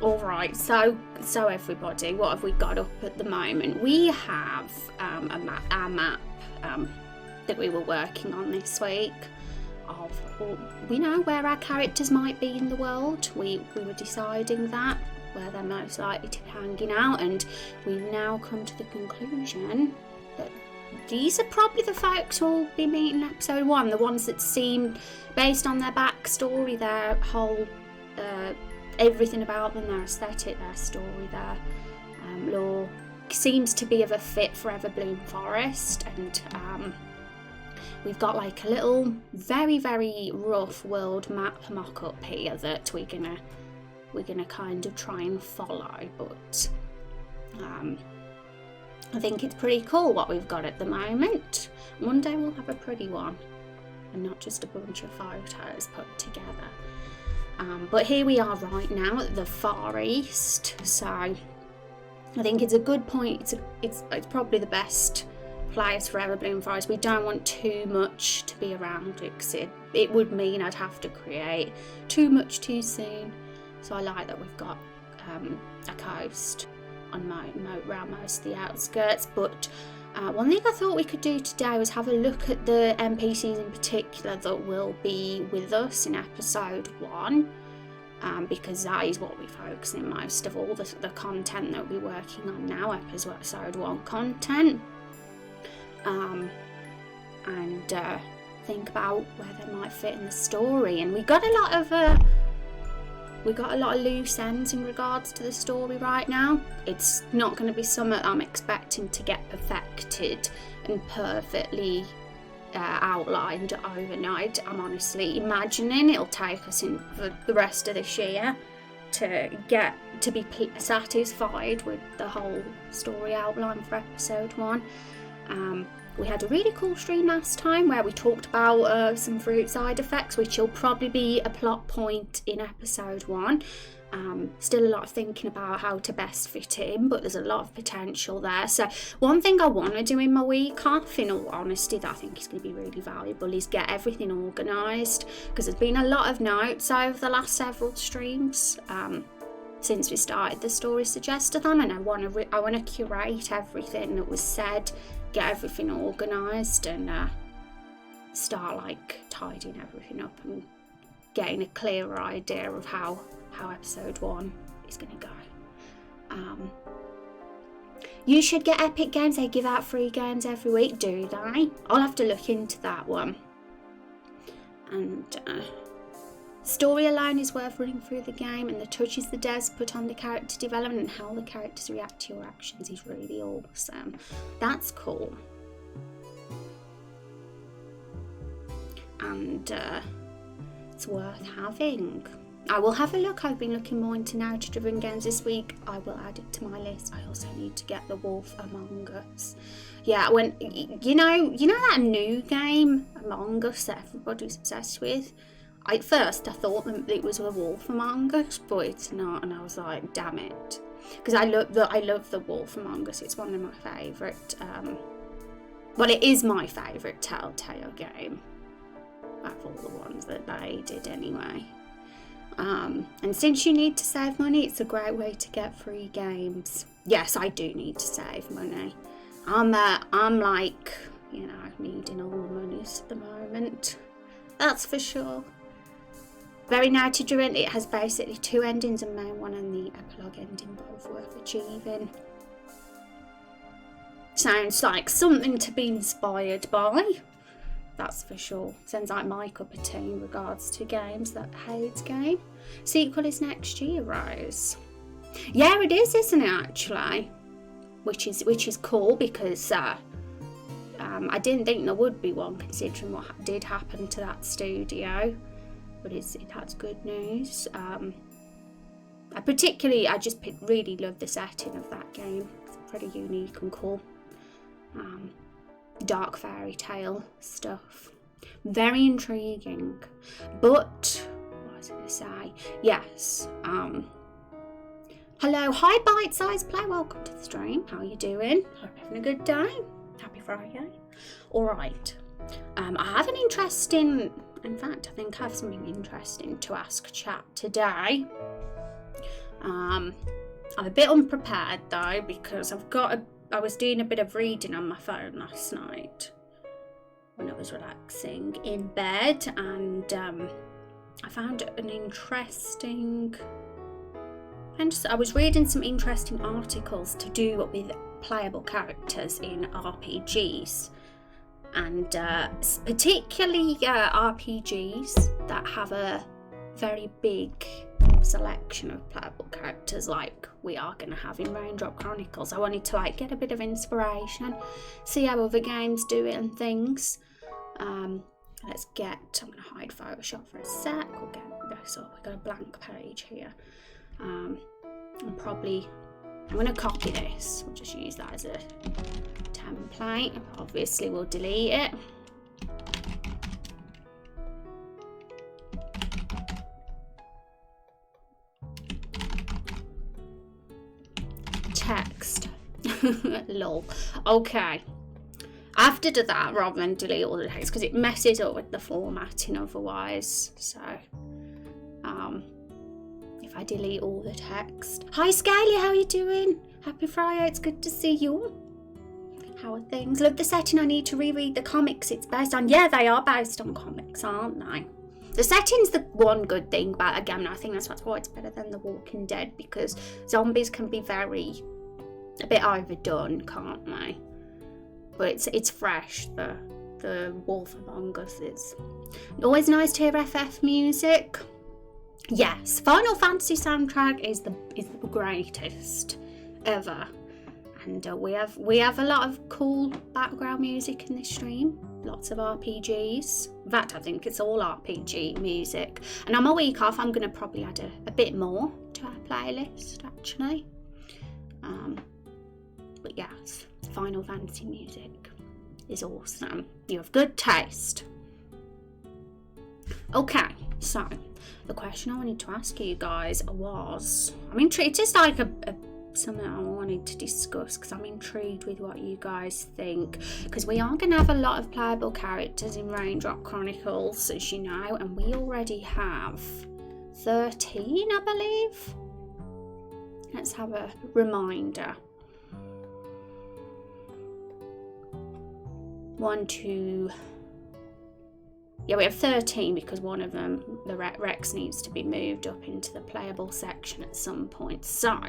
Alright, so everybody, what have we got up at the moment? We have our map that we were working on this week of, we know where our characters might be in the world. We were deciding that, where they're most likely to be hanging out, and we've now come to the conclusion that these are probably the folks who'll be meeting in episode 1, the ones that seem, based on their backstory, their whole everything about them, their aesthetic, their story, their lore, seems to be of a fit for Everbloom Forest. And we've got like a little very, very rough world map mock-up here that we're gonna kind of try and follow, but I think it's pretty cool what we've got at the moment. One day we'll have a pretty one and not just a bunch of photos put together. But here we are right now at the Far East, so I think it's a good point. It's probably the best place for Everbloom Forest. We don't want too much to be around it, because it would mean I'd have to create too much too soon. So I like that we've got a coast on around most of the outskirts. But one thing I thought we could do today was have a look at the NPCs in particular that will be with us in episode 1, because that is what we're focusing most of all the content that we're working on now, episode 1 content, and think about where they might fit in the story. And we got a lot of loose ends in regards to the story right now. It's not going to be something I'm expecting to get perfected and perfectly outlined overnight. I'm honestly imagining it'll take us in for the rest of this year to be satisfied with the whole story outline for episode 1. We had a really cool stream last time where we talked about some fruit side effects, which will probably be a plot point in episode 1. Still a lot of thinking about how to best fit it in, but there's a lot of potential there. So one thing I want to do in my week off, in all honesty, that I think is going to be really valuable, is get everything organised, because there's been a lot of notes over the last several streams since we started the Story Suggestathon, and I want to curate everything that was said, get everything organised, and start like tidying everything up and getting a clearer idea of how episode 1 is going to go. You should get Epic Games. They give out free games every week, do they? I'll have to look into that one. And story alone is worth running through the game, and the touches the devs put on the character development and how the characters react to your actions is really awesome. That's cool. And it's worth having. I will have a look. I've been looking more into narrative-driven games this week. I will add it to my list. I also need to get The Wolf Among Us. Yeah, when you know that new game Among Us that everybody's obsessed with. At first I thought that it was The Wolf Among Us, but it's not, and I was like, damn it, because I love The Wolf Among Us. It's one of my favourite. Well, it is my favourite Telltale game out of all the ones that they did anyway. And since you need to save money, it's a great way to get free games. Yes, I do need to save money. I'm like, needing all the monies at the moment. That's for sure. Very narrative-driven. It has basically 2 endings, a main one and the epilogue ending, both worth achieving. Sounds like something to be inspired by. That's for sure. Sounds like my cup of tea in regards to games. That Hades game. Sequel is next year, Rose. Yeah, it is, isn't it, actually? Which is cool, because I didn't think there would be one, considering what did happen to that studio. But that's good news. I just really love the setting of that game. It's pretty unique and cool. Dark fairy tale stuff. Very intriguing. But what was I going to say? Yes. Hello, hi Bite Size Play. Welcome to the stream. How are you doing? Hope you're having a good day. Happy Friday. Alright. I have an interesting, I think I have something interesting to ask chat today. I'm a bit unprepared though, because I was doing a bit of reading on my phone last night when I was relaxing in bed, and I found an interesting. I was reading some interesting articles to do with playable characters in RPGs, and particularly RPGs that have a very big selection of playable characters like we are going to have in Raindrop Chronicles. I wanted to get a bit of inspiration, see how other games do it and things. I'm going to hide Photoshop for a sec. We'll get this up. We've got a blank page here. I'm going to copy this. We'll just use that as a template. Obviously we'll delete it. Text. Lol. Okay. I have to do that rather than delete all the text because it messes up with the formatting otherwise. So, if I delete all the text. Hi Scaly, how are you doing? Happy Friday, it's good to see you. How are things? Love the setting. I need to reread the comics it's based on. Yeah, they are based on comics, aren't they? The setting's the one good thing, but again, I think that's why it's better than The Walking Dead, because zombies can be a bit overdone, can't they? But it's fresh. The Wolf Among Us is always nice to hear FF music. Yes, Final Fantasy soundtrack is the greatest ever, and we have a lot of cool background music in this stream. Lots of RPGs. In fact, I think it's all RPG music. And I'm a week off. I'm going to probably add a bit more to our playlist actually. But yes, Final Fantasy music is awesome. You have good taste. Okay, so the question I wanted to ask you guys was, I'm intrigued, just like something I wanted to discuss because I'm intrigued with what you guys think, because we are going to have a lot of playable characters in Raindrop Chronicles, as you know, and we already have 13, I believe. Let's have a reminder. 1, 2. Yeah, we have 13 because one of them, the Rex, needs to be moved up into the playable section at some point. So,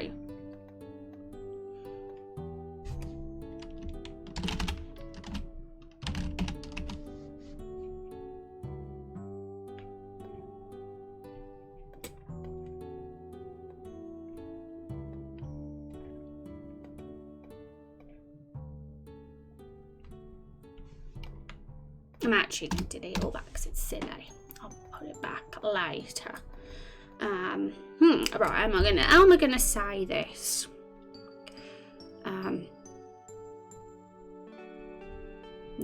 I'm actually going to delete all that because it's silly. I'll put it back later. Right, how am I gonna say this?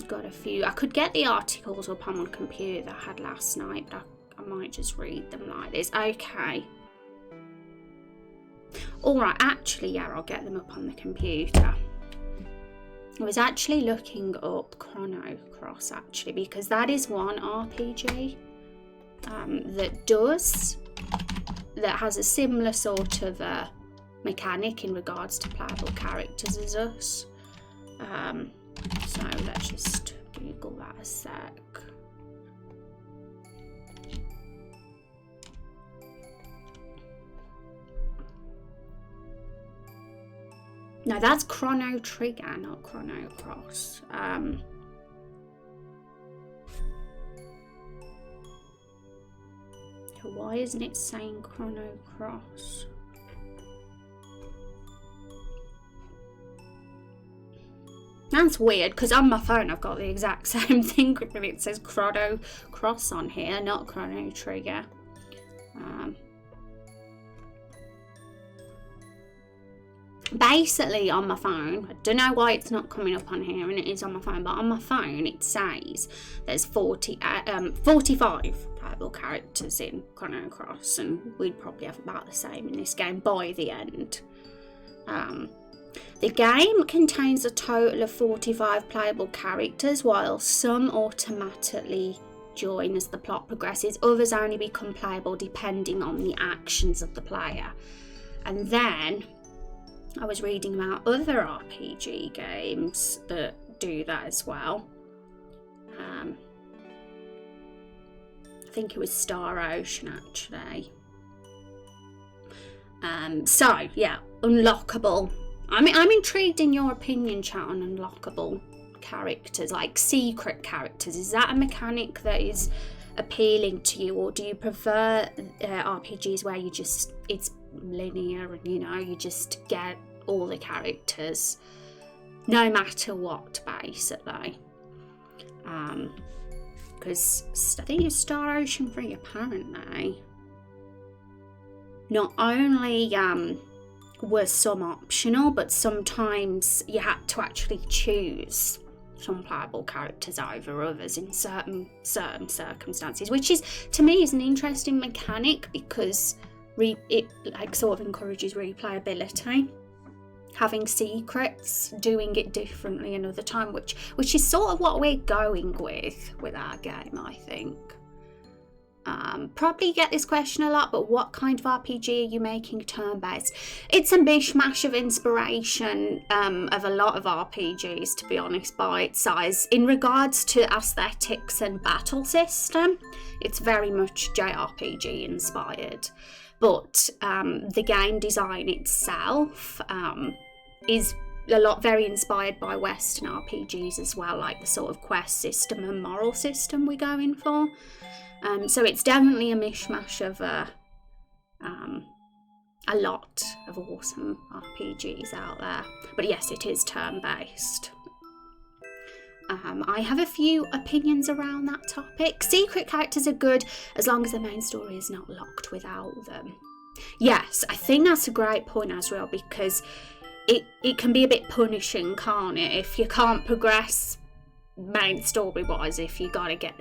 Got a few. I could get the articles up on my computer that I had last night, but I might just read them like this. Okay. Alright, actually, yeah, I'll get them up on the computer. I was actually looking up Chrono Cross, actually, because that is one RPG that has a similar sort of mechanic in regards to playable characters as us. So let's just Google that a sec. No, that's Chrono Trigger, not Chrono Cross. Why isn't it saying Chrono Cross? That's weird, because on my phone I've got the exact same thing, but it says Chrono Cross on here, not Chrono Trigger. Basically on my phone, I don't know why it's not coming up on here, and it is on my phone, but on my phone it says there's 45 playable characters in Chrono Cross, and we'd probably have about the same in this game by the end. The game contains a total of 45 playable characters, while some automatically join as the plot progresses. Others only become playable depending on the actions of the player. And then I was reading about other RPG games that do that as well. I think it was Star Ocean actually. So yeah, unlockable. I'm intrigued in your opinion, chat, on unlockable characters, like secret characters. Is that a mechanic that is appealing to you, or do you prefer RPGs where it's linear and you just get all the characters no matter what, basically? Because I think it's Star Ocean 3 apparently not only were some optional, but sometimes you had to actually choose some playable characters over others in certain circumstances, which is, to me, is an interesting mechanic because it like sort of encourages replayability, having secrets, doing it differently another time, which is sort of what we're going with our game, I think. Probably get this question a lot, but what kind of RPG are you making turn-based? It's a mishmash of inspiration of a lot of RPGs, to be honest, bite size. In regards to aesthetics and battle system, it's very much JRPG inspired. But the game design itself is a lot very inspired by Western RPGs as well, like the sort of quest system and moral system we're going for. So it's definitely a mishmash of a lot of awesome RPGs out there. But yes, it is turn-based. I have a few opinions around that topic. Secret characters are good as long as the main story is not locked without them. Yes, I think that's a great point, Azrael, because it can be a bit punishing, can't it, if you can't progress main story wise, if you gotta get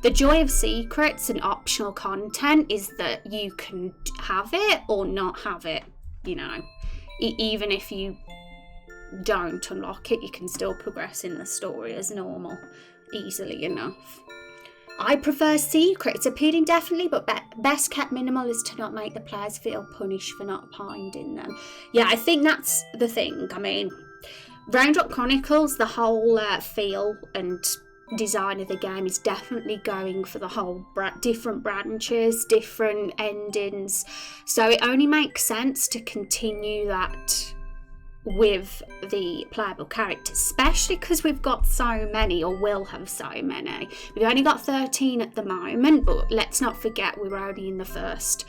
the joy of secrets and optional content is that you can have it or not have it, even if you don't unlock it, you can still progress in the story as normal easily enough. I prefer secret. It's appealing definitely, but best kept minimal is to not make the players feel punished for not finding them. Yeah, I think that's the thing. I mean, Raindrop Chronicles, the whole feel and design of the game is definitely going for the whole different branches, different endings. So it only makes sense to continue that with the playable characters, especially because we've got so many, or will have so many. We've only got 13 at the moment, but let's not forget we're only in the first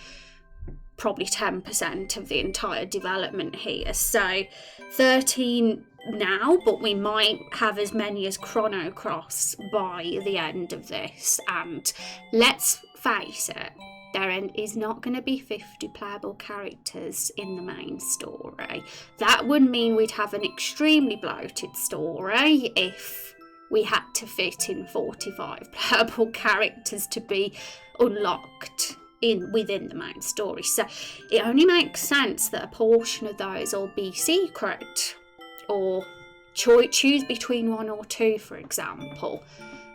probably 10% of the entire development here. So 13 now, but we might have as many as Chrono Cross by the end of this. And let's face it, there is not going to be 50 playable characters in the main story. That would mean we'd have an extremely bloated story if we had to fit in 45 playable characters to be unlocked within the main story. So it only makes sense that a portion of those will be secret, or choose between one or two, for example.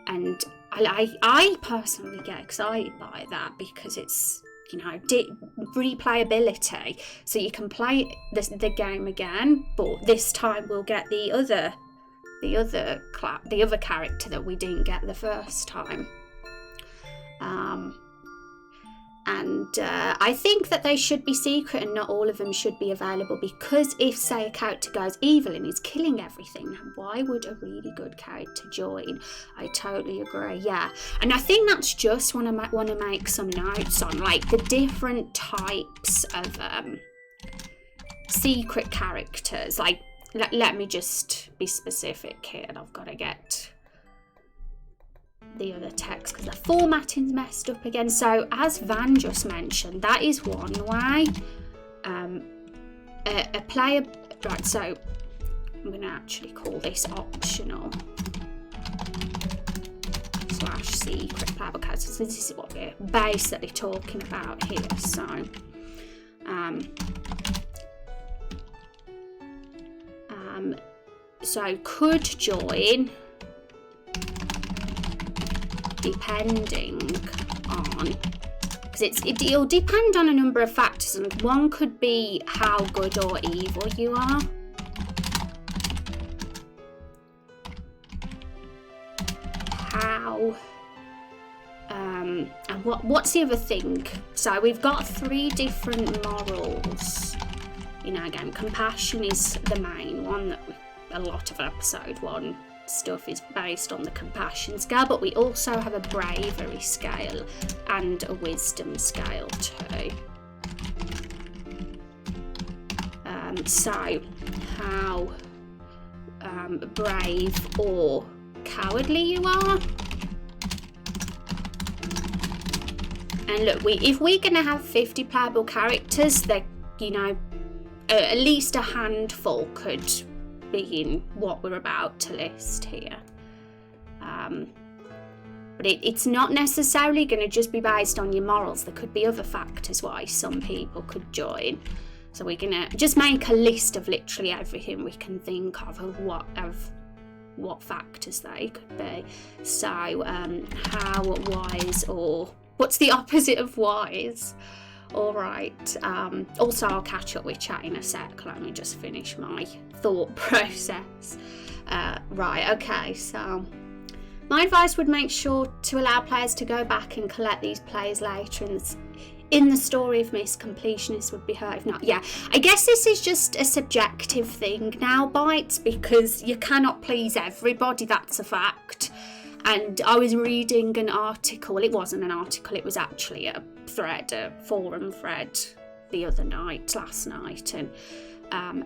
And I personally get excited by that because it's, replayability. So you can play the game again, but this time we'll get the other character that we didn't get the first time. And I think that they should be secret and not all of them should be available, because if, say, a character goes evil and is killing everything, why would a really good character join? I totally agree, yeah. And I think that's just what I might want to make some notes on, like the different types of secret characters. Like, let me just be specific here, and I've got to get the other text because the formatting's messed up again. So as Van just mentioned, that is one way. A player, right, so I'm going to actually call this optional / secret playable characters. So this is what we're basically talking about here. So could join depending on because it'll depend on a number of factors, and one could be how good or evil you are. How and what's the other thing? So we've got 3 different morals in our game. Compassion is the main one that a lot of episode 1 stuff is based on the compassion scale, but we also have a bravery scale and a wisdom scale too. So how brave or cowardly you are. And look, if we're gonna have 50 playable characters, that, you know, at least a handful could be in what we're about to list here. But it's not necessarily going to just be based on your morals. There could be other factors why some people could join. So we're going to just make a list of literally everything we can think of what factors they could be. So how wise, or what's the opposite of wise? All right. Also, I'll catch up with chat in a sec. Let me just finish my thought process. Right, okay, so my advice would make sure to allow players to go back and collect these players later in the story if missed completionists would be hurt. If not, yeah, I guess this is just a subjective thing now, Bites, because you cannot please everybody, that's a fact. And I was reading an article, well, it wasn't an article, it was actually a forum thread last night, and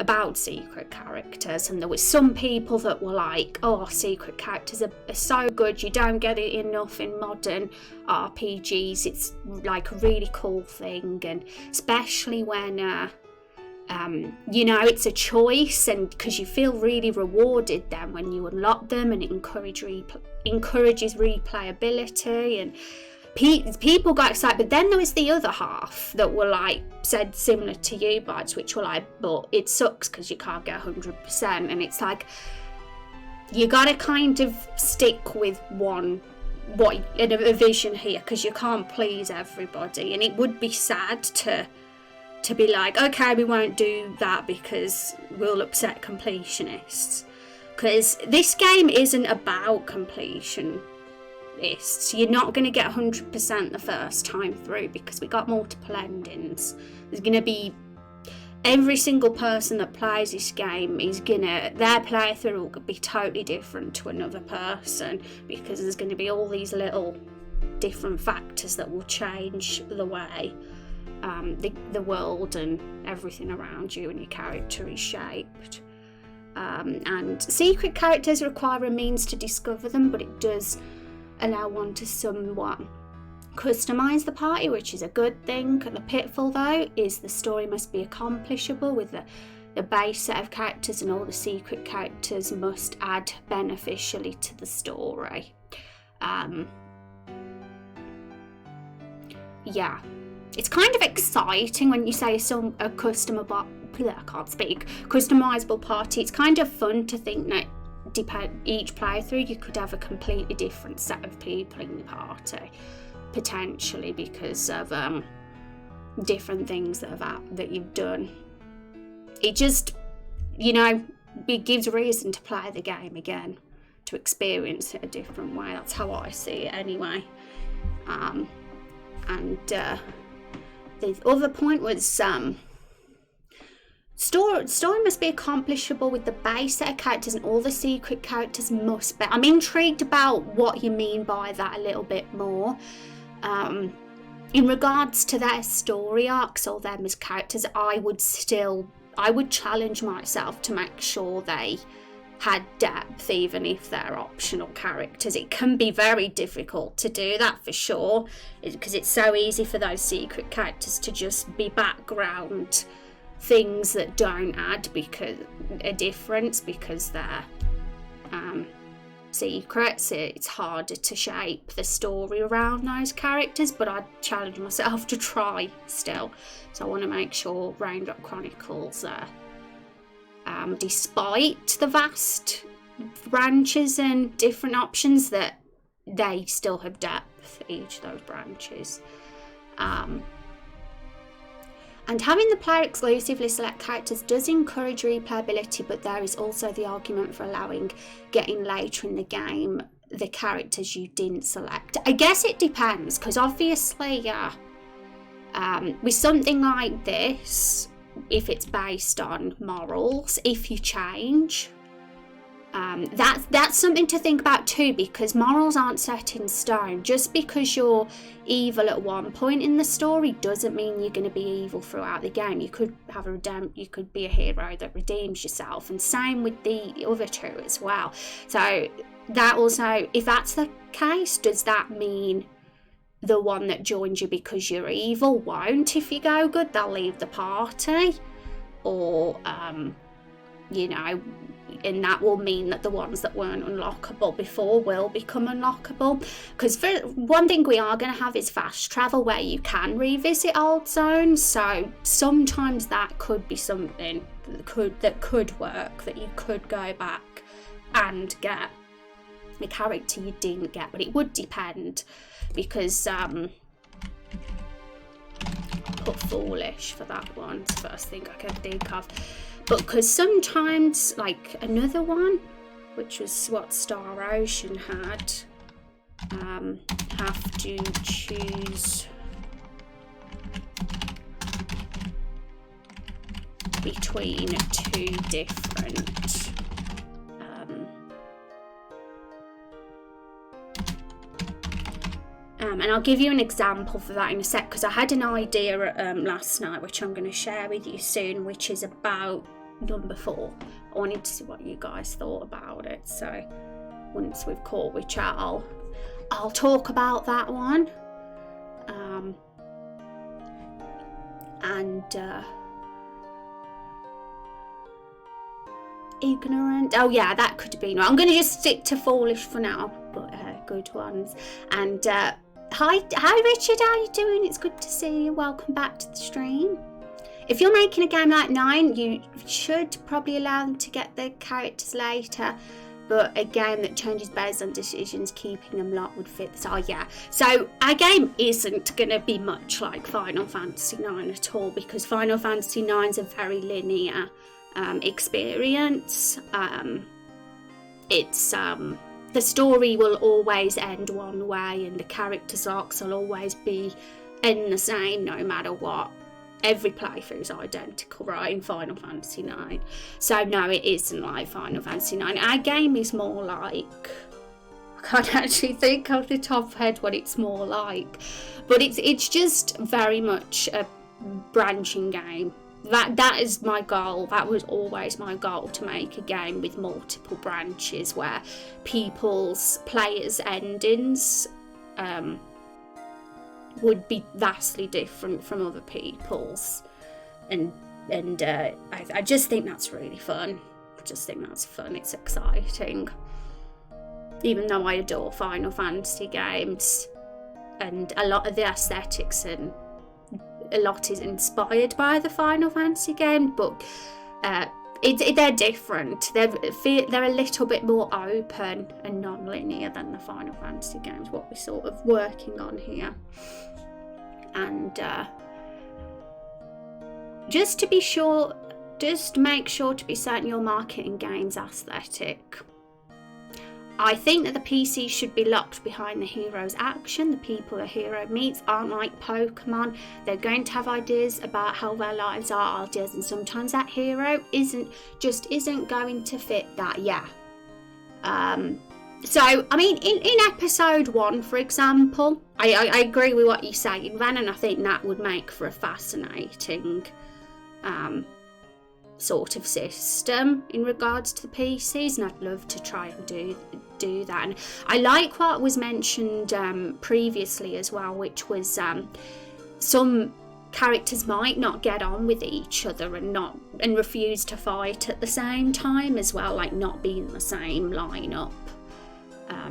about secret characters, and there was some people that were like, oh, secret characters are so good, you don't get it enough in modern RPGs, it's like a really cool thing, and especially when you know, it's a choice, and because you feel really rewarded then when you unlock them, and it encourages replayability, and people got excited. But then there was the other half that were like, said similar to you, Bites, which were like, but it sucks because you can't get 100%, and it's like, you gotta kind of stick with a vision here, because you can't please everybody, and it would be sad to be like, okay, we won't do that because we'll upset completionists. Because this game isn't about completionists. You're not going to get 100% the first time through, because we got multiple endings. There's going to be every single person that plays this game their playthrough will be totally different to another person, because there's going to be all these little different factors that will change the way the world and everything around you and your character is shaped. And secret characters require a means to discover them, but it does allow one to somewhat customise the party, which is a good thing. The pitfall, though, is the story must be accomplishable with the base set of characters, and all the secret characters must add beneficially to the story. Yeah. It's kind of exciting when you say a customizable party. It's kind of fun to think that each playthrough you could have a completely different set of people in your party, potentially because of different things that you've done. It just, it gives reason to play the game again, to experience it a different way. That's how I see it anyway. The other point was story must be accomplishable with the base set of characters, and all the secret characters must be. I'm intrigued about what you mean by that a little bit more. In regards to their story arcs or them as characters, I would challenge myself to make sure they had depth, even if they're optional characters. It can be very difficult to do that for sure, because it's so easy for those secret characters to just be background things that don't add a difference because they're secrets. It's harder to shape the story around those characters, but I'd challenge myself to try still. So I want to make sure Raindrop Chronicles despite the vast branches and different options, that they still have depth, each of those branches. And having the player exclusively select characters does encourage replayability, but there is also the argument for allowing getting later in the game the characters you didn't select. I guess it depends, because obviously, with something like this, if it's based on morals, if you change, that's something to think about too, because morals aren't set in stone. Just because you're evil at one point in the story doesn't mean you're going to be evil throughout the game. You could have you could be a hero that redeems yourself, and same with the other two as well. So that also, if that's the case, does that mean the one that joins you because you're evil won't? If you go good, they'll leave the party, or you know, and that will mean that the ones that weren't unlockable before will become unlockable. Because for one thing we are going to have is fast travel, where you can revisit old zones, so sometimes that could be something that could work, that you could go back and get a character you didn't get. But it would depend, because put foolish for that one, it's the first thing I can think of. But because sometimes, like another one, which was what Star Ocean had, have to choose between two different and I'll give you an example for that in a sec, because I had an idea last night which I'm going to share with you soon, which is about number 4. I wanted to see what you guys thought about it, so once we've caught which I'll talk about that one. Ignorant, oh yeah, that could have been. I'm going to just stick to foolish for now, but good ones. And hi Richard, how are you doing? It's good to see you. Welcome back to the stream. If you're making a game like 9, you should probably allow them to get the characters later, but a game that changes based on decisions, keeping them locked would fit this. Oh yeah, so our game isn't going to be much like Final Fantasy 9 at all, because Final Fantasy 9 is a very linear experience. It's the story will always end one way, and the characters' arcs will always end the same no matter what. Every playthrough is identical, right, in Final Fantasy 9. So no, it isn't like Final Fantasy 9. Our game is more like, I can't actually think off the top of my head what it's more like, but it's just very much a branching game. That is my goal. That was always my goal, to make a game with multiple branches where players' endings would be vastly different from other people's, and I just think that's really fun. It's exciting, even though I adore Final Fantasy games, and a lot of the aesthetics and a lot is inspired by the Final Fantasy game, but they're different. They're a little bit more open and non-linear than the Final Fantasy games, what we're sort of working on here. And just make sure to be certain you're marketing games aesthetic. I think that the PC should be locked behind the hero's action. The people a hero meets aren't like Pokemon. They're going to have ideas about how their lives are, ideas, and sometimes that hero isn't going to fit that. Yeah. So, I mean, in episode 1, for example, I agree with what you're saying, Van, and I think that would make for a fascinating sort of system in regards to the PCs, and I'd love to try and do that. And I like what was mentioned previously as well, which was some characters might not get on with each other and refuse to fight at the same time as well, like not be in the same lineup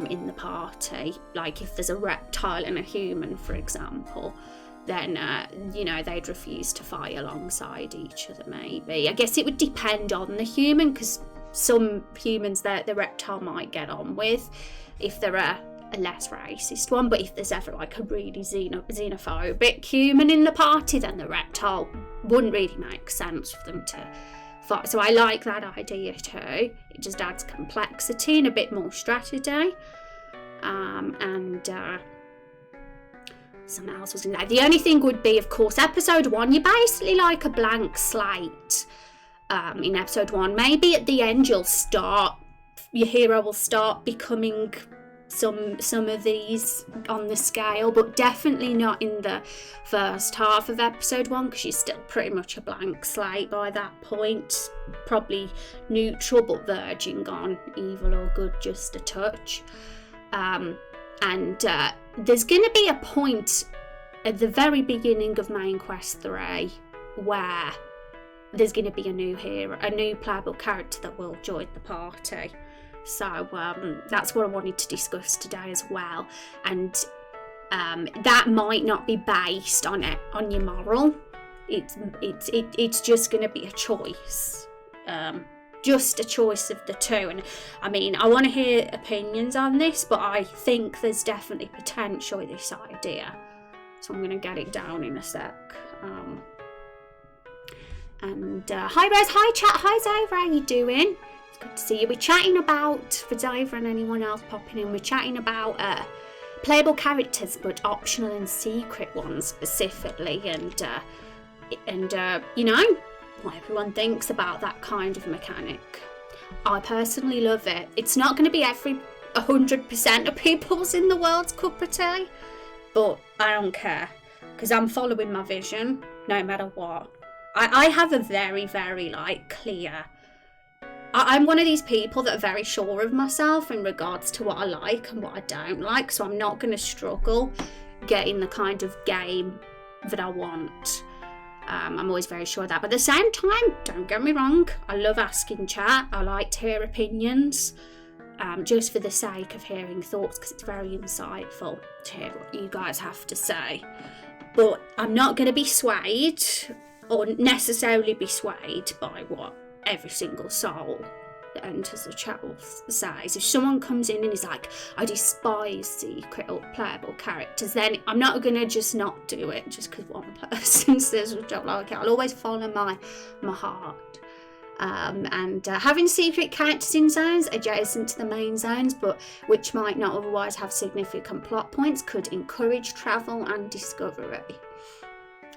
in the party. Like if there's a reptile and a human, for example, then they'd refuse to fight alongside each other. Maybe, I guess it would depend on the human, because some humans that the reptile might get on with, if they're a a less racist one. But if there's ever like a really xenophobic human in the party, then the reptile wouldn't really make sense for them to fight. So I like that idea too. It just adds complexity and a bit more strategy. Something else was in there. The only thing would be, of course, episode 1, you're basically like a blank slate. In episode 1, maybe at the end your hero will start becoming some of these on the scale, but definitely not in the first half of episode 1, because she's still pretty much a blank slate by that point. Probably neutral, but verging on evil or good just a touch. There's going to be a point at the very beginning of Main Quest 3 where there's going to be a new hero, a new playable character that will join the party. So that's what I wanted to discuss today as well. And that might not be based on your moral. It's just going to be a choice. Just a choice of the two. And I mean, I want to hear opinions on this, but I think there's definitely potential with this idea. So I'm going to get it down in a sec. Hi Rose, hi chat, hi Zyra, how you doing? It's good to see you. We're chatting about, for Zyra and anyone else popping in, we're chatting about playable characters, but optional and secret ones specifically, and you know, what everyone thinks about that kind of mechanic. I personally love it. It's not going to be every 100% of people's in the world's cup of tea, but I don't care, because I'm following my vision no matter what. I have a very, very clear... I'm one of these people that are very sure of myself in regards to what I like and what I don't like, so I'm not going to struggle getting the kind of game that I want. I'm always very sure of that. But at the same time, don't get me wrong, I love asking chat. I like to hear opinions, just for the sake of hearing thoughts, because it's very insightful to hear what you guys have to say. But I'm not going to be swayed, or necessarily be swayed by what every single soul that enters the chat will say. If someone comes in and is like, I despise secret or playable characters, then I'm not going to just not do it just because one person says I don't like it. I'll always follow my heart. Having secret characters in zones adjacent to the main zones, but which might not otherwise have significant plot points, could encourage travel and discovery.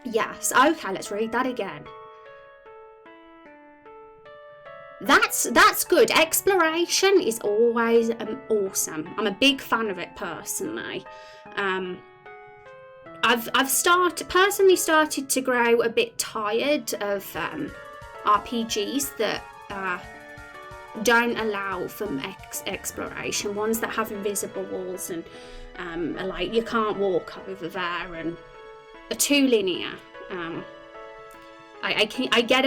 Yes, okay, let's read that again. That's good. Exploration is always awesome. I'm a big fan of it personally. I've personally started to grow a bit tired of RPGs that don't allow for exploration. Ones that have invisible walls and are like you can't walk over there and are too linear. I get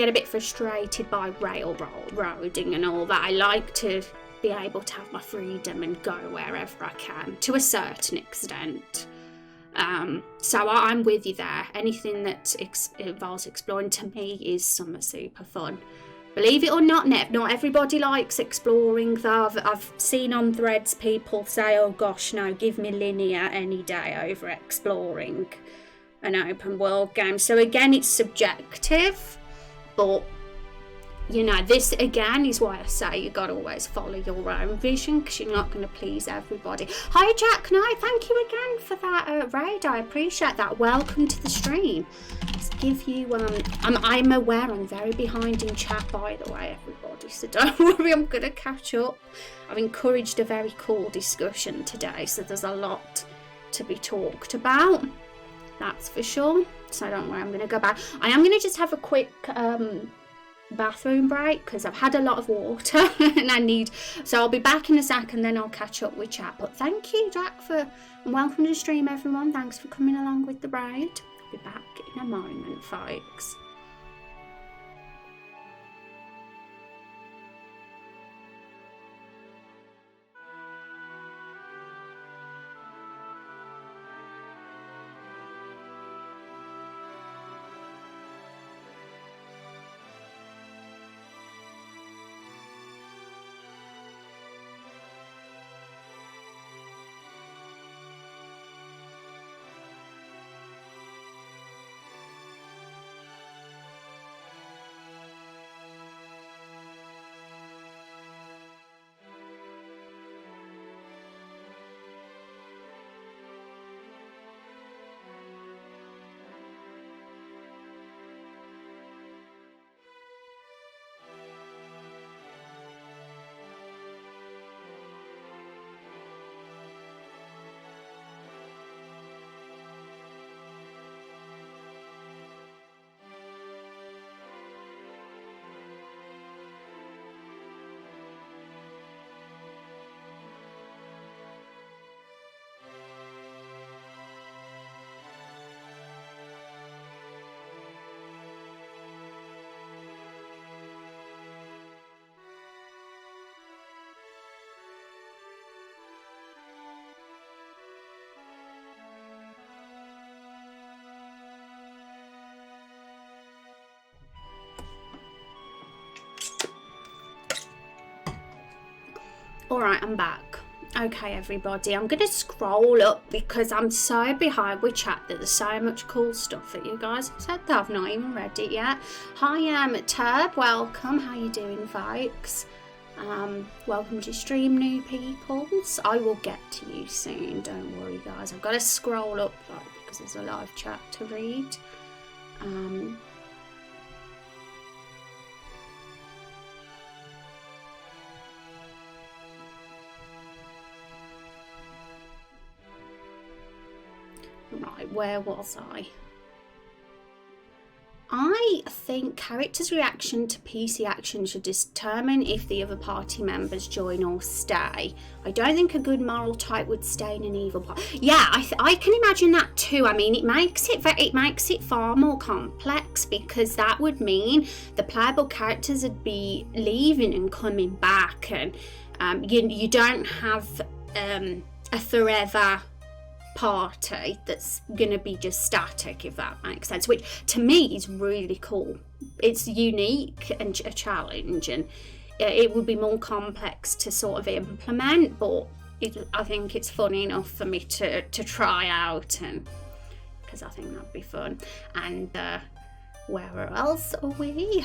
a bit frustrated by railroading and all that. I like to be able to have my freedom and go wherever I can to a certain extent. So I'm with you there. Anything that involves exploring to me is super fun. Believe it or not, not everybody likes exploring though. I've seen on threads people say, oh gosh, no, give me linear any day over exploring an open world game. So again, it's subjective, but you know, this again is why I say you got to always follow your own vision, because you're not going to please everybody. Hi Jack Knight, thank you again for that raid. I appreciate that. Welcome to the stream. Let's give you I'm aware I'm very behind in chat, by the way, everybody, so don't worry, I'm going to catch up. I've encouraged a very cool discussion today, so there's a lot to be talked about, that's for sure. So don't worry, I'm going to go back. I am going to just have a quick bathroom break because I've had a lot of water and so I'll be back in a sec and then I'll catch up with chat. But thank you Jack and welcome to the stream everyone. Thanks for coming along with the raid. I'll be back in a moment, folks. Alright, I'm back. Okay, everybody, I'm going to scroll up because I'm so behind with chat that there's so much cool stuff that you guys have said that I've not even read it yet. Hi, Turb, welcome. How you doing, folks? Welcome to stream, new peoples. I will get to you soon, don't worry, guys. I've got to scroll up because there's a live chat to read. Right, where was I? I think characters' reaction to PC action should determine if the other party members join or stay. I don't think a good moral type would stay in an evil party. Yeah, I can imagine that too. I mean, it makes it far more complex because that would mean the playable characters would be leaving and coming back, and you don't have a forever party that's gonna be just static, if that makes sense, which to me is really cool. It's unique and a challenge, and it would be more complex to sort of implement, but I think it's fun enough for me to try out, and because I think that'd be fun. And where else are we?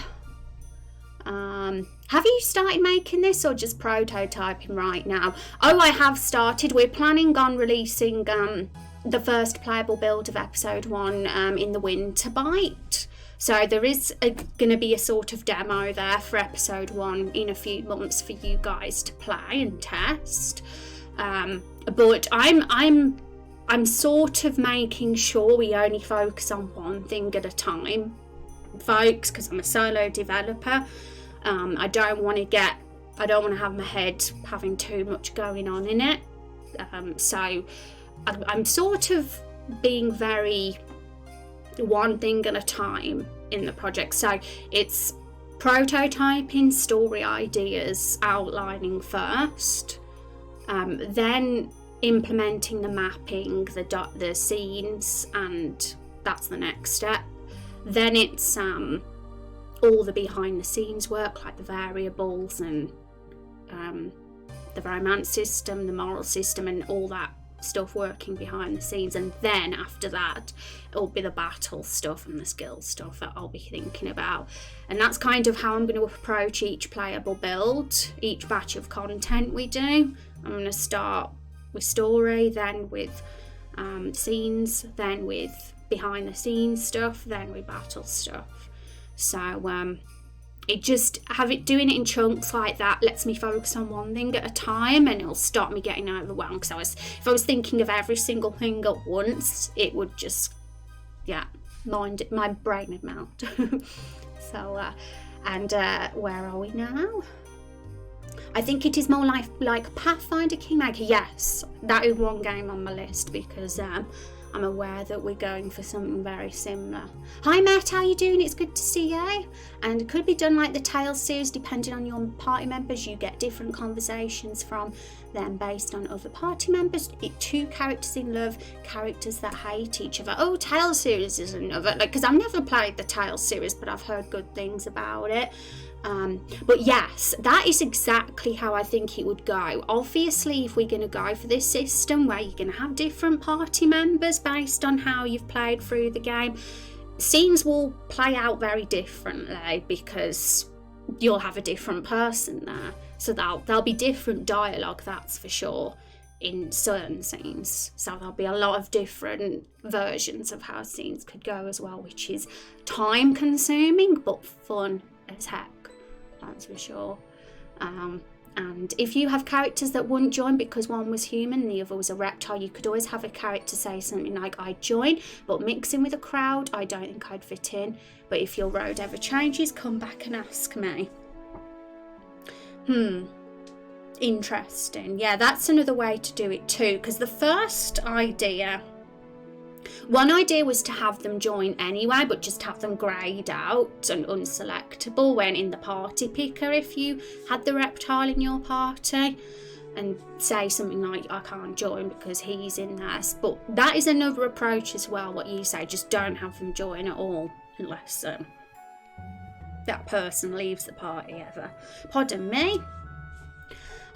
Have you started making this or just prototyping right now? Oh, I have started. We're planning on releasing the first playable build of episode 1 in the winter bite. So there is going to be a sort of demo there for episode 1 in a few months for you guys to play and test. But I'm sort of making sure we only focus on one thing at a time, folks, because I'm a solo developer. I don't want to have my head having too much going on in it. So I'm sort of being very one thing at a time in the project. So it's prototyping, story ideas, outlining first, then implementing the mapping, the scenes, and that's the next step. Then it's all the behind the scenes work, like the variables and the romance system, the moral system, and all that stuff working behind the scenes. And then after that, it'll be the battle stuff and the skill stuff that I'll be thinking about. And that's kind of how I'm going to approach each playable build, each batch of content we do. I'm going to start with story, then with scenes, then with behind the scenes stuff, then with battle stuff. So doing it in chunks like that lets me focus on one thing at a time, and it'll stop me getting overwhelmed. Because if I was thinking of every single thing at once, it would just, my brain would melt. So, where are we now? I think it is more like Pathfinder Kingmaker. Yes, that is one game on my list because I'm aware that we're going for something very similar. Hi Matt, how you doing? It's good to see you. And it could be done like the Tales series, depending on your party members. You get different conversations from them based on other party members. 2 characters in love, characters that hate each other. Oh, Tales series is another, because I've never played the Tales series, but I've heard good things about it. But yes, that is exactly how I think it would go. Obviously, if we're going to go for this system where you're going to have different party members based on how you've played through the game, scenes will play out very differently because you'll have a different person there. So there'll be different dialogue, that's for sure, in certain scenes. So there'll be a lot of different versions of how scenes could go as well, which is time consuming but fun as heck. That's for sure. And if you have characters that wouldn't join because one was human and the other was a reptile, you could always have a character say something like, I'd join, but mixing with a crowd, I don't think I'd fit in. But if your road ever changes, come back and ask me. Interesting. Yeah, that's another way to do it too, because the first idea... One idea was to have them join anyway, but just have them greyed out and unselectable when in the party picker if you had the reptile in your party, and say something like, I can't join because he's in there. But that is another approach as well, what you say, just don't have them join at all unless that person leaves the party ever. Pardon me.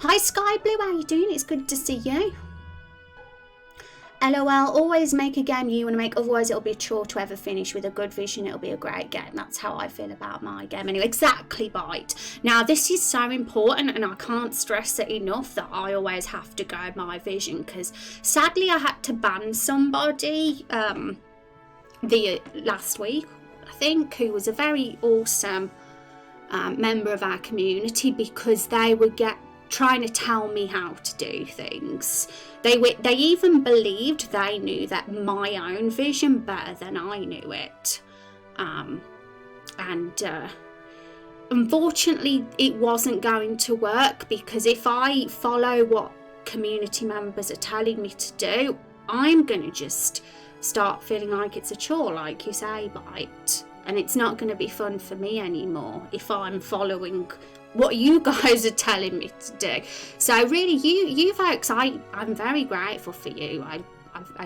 Hi Sky Blue, how you doing? It's good to see you. LOL, always make a game you want to make, otherwise it'll be a chore to ever finish. With a good vision, it'll be a great game. That's how I feel about my game anyway. Exactly, Bite. Now, this is so important, and I can't stress it enough that I always have to go my vision, because sadly I had to ban somebody the last week, I think, who was a very awesome member of our community, because they would trying to tell me how to do things. They even believed they knew that my own vision better than I knew it. Unfortunately, it wasn't going to work, because if I follow what community members are telling me to do, I'm going to just start feeling like it's a chore, like you say, Bite. And it's not going to be fun for me anymore if I'm following what you guys are telling me to do. So really, you folks, I'm very grateful for you. I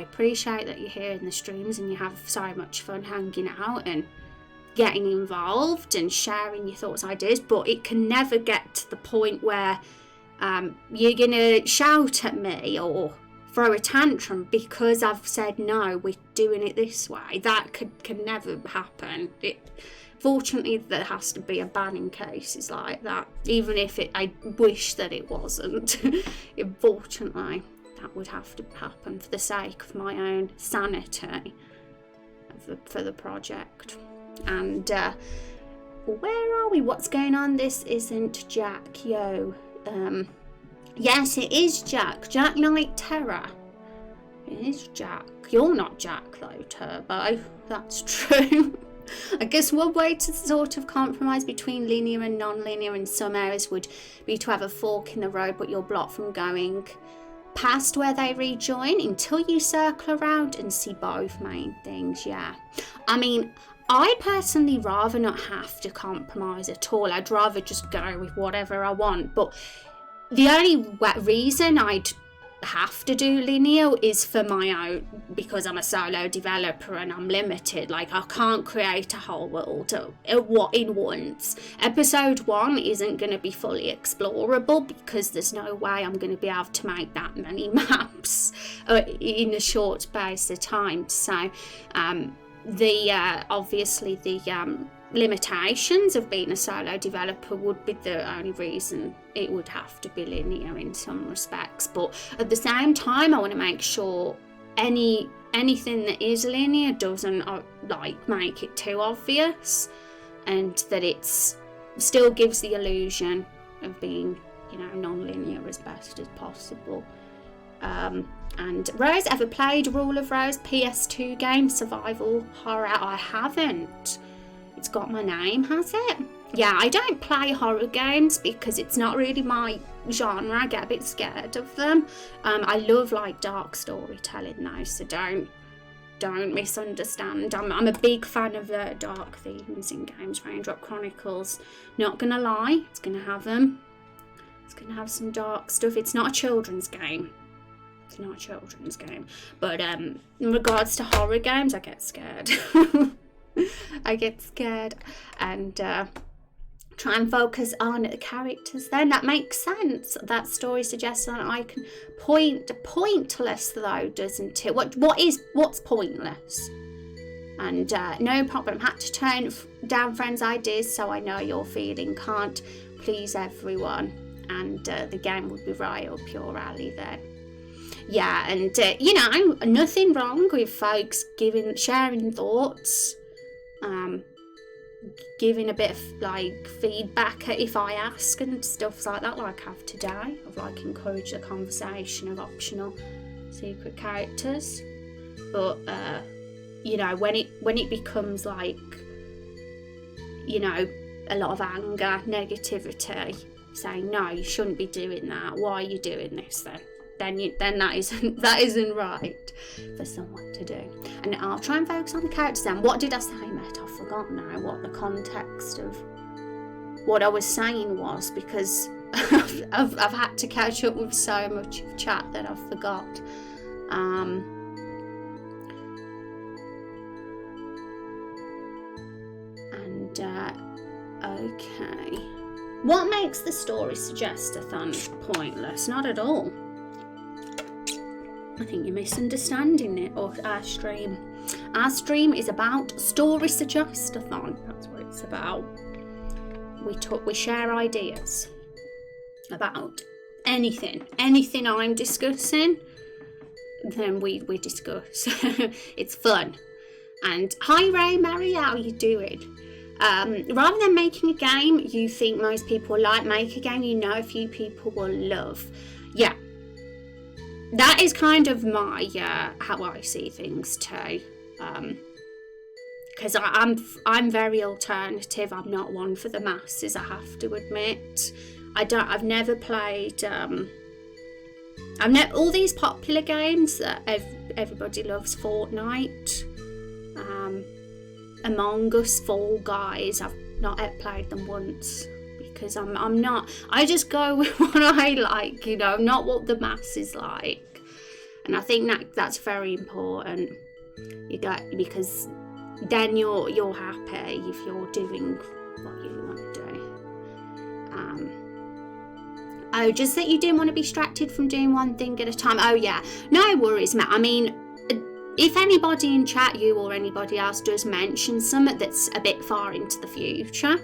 appreciate that you're here in the streams and you have so much fun hanging out and getting involved and sharing your thoughts, ideas, but it can never get to the point where you're gonna shout at me or throw a tantrum because I've said no, we're doing it this way. That can never happen. Fortunately, there has to be a ban in cases like that, even if I wish that it wasn't. Unfortunately, that would have to happen for the sake of my own sanity for the project. And where are we? What's going on? This isn't Jack, yo. Yes, it is Jack. Jack Knight Terror. It is Jack. You're not Jack though, Turbo. That's true. I guess one way to sort of compromise between linear and non-linear in some areas would be to have a fork in the road, but you're blocked from going past where they rejoin until you circle around and see both main things. Yeah, I mean, I personally rather not have to compromise at all. I'd rather just go with whatever I want, but the only reason I'd have to do linear is for my own, because I'm a solo developer and I'm limited. Like, I can't create a whole world in once. Episode 1 isn't going to be fully explorable because there's no way I'm going to be able to make that many maps in a short space of time. So obviously the limitations of being a solo developer would be the only reason it would have to be linear in some respects. But at the same time, I want to make sure anything that is linear doesn't make it too obvious, and that it's still gives the illusion of being, non-linear as best as possible. And Rose, ever played Rule of Rose PS2 game, survival horror? I haven't. It's got my name, has it? Yeah, I don't play horror games because it's not really my genre. I get a bit scared of them. I love dark storytelling though, so don't misunderstand. I'm a big fan of dark themes in games. Raindrop Chronicles, not gonna lie, it's gonna have them. It's gonna have some dark stuff. It's not a children's game. It's not a children's game. But in regards to horror games, I get scared. I get scared and try and focus on the characters then. That makes sense. That story suggests that I can pointless though, doesn't it? What's pointless? And no problem. Had to turn down friends' ideas so I know you're feeling. Can't please everyone. And the game would be right up your alley then. Yeah, and nothing wrong with folks sharing thoughts. Giving a bit of feedback if I ask and stuff like that, like I have today. I've encouraged the conversation of optional secret characters. But when it becomes a lot of anger, negativity, saying no, you shouldn't be doing that. Why are you doing this then? Then that isn't right for someone to do. And I'll try and focus on the characters then. What did I say, mate? I've forgotten now what the context of what I was saying was, because I've had to catch up with so much of chat that I've forgot. Okay. What makes the story suggest-a-thon pointless? Not at all. I think you're misunderstanding it, or our stream. Our stream is about story suggest-a-thon. That's what it's about. We share ideas about anything I'm discussing, then we discuss. It's fun. And hi Ray Mary, how you doing? Rather than making a game you think most people will like, make a game you know a few people will love. Yeah, that is kind of my how I see things too. Because I'm very alternative. I'm not one for the masses, I have to admit. I've never played all these popular games that everybody loves. Fortnite, Among Us, Fall Guys. I've not played them once because I'm not. I just go with what I like, you know, not what the masses like. And I think that's very important. Because then you're happy if you're doing what you want to do. Oh, just that you didn't want to be distracted from doing one thing at a time. Oh yeah, no worries, Matt. I mean, if anybody in chat, you or anybody else, does mention something that's a bit far into the future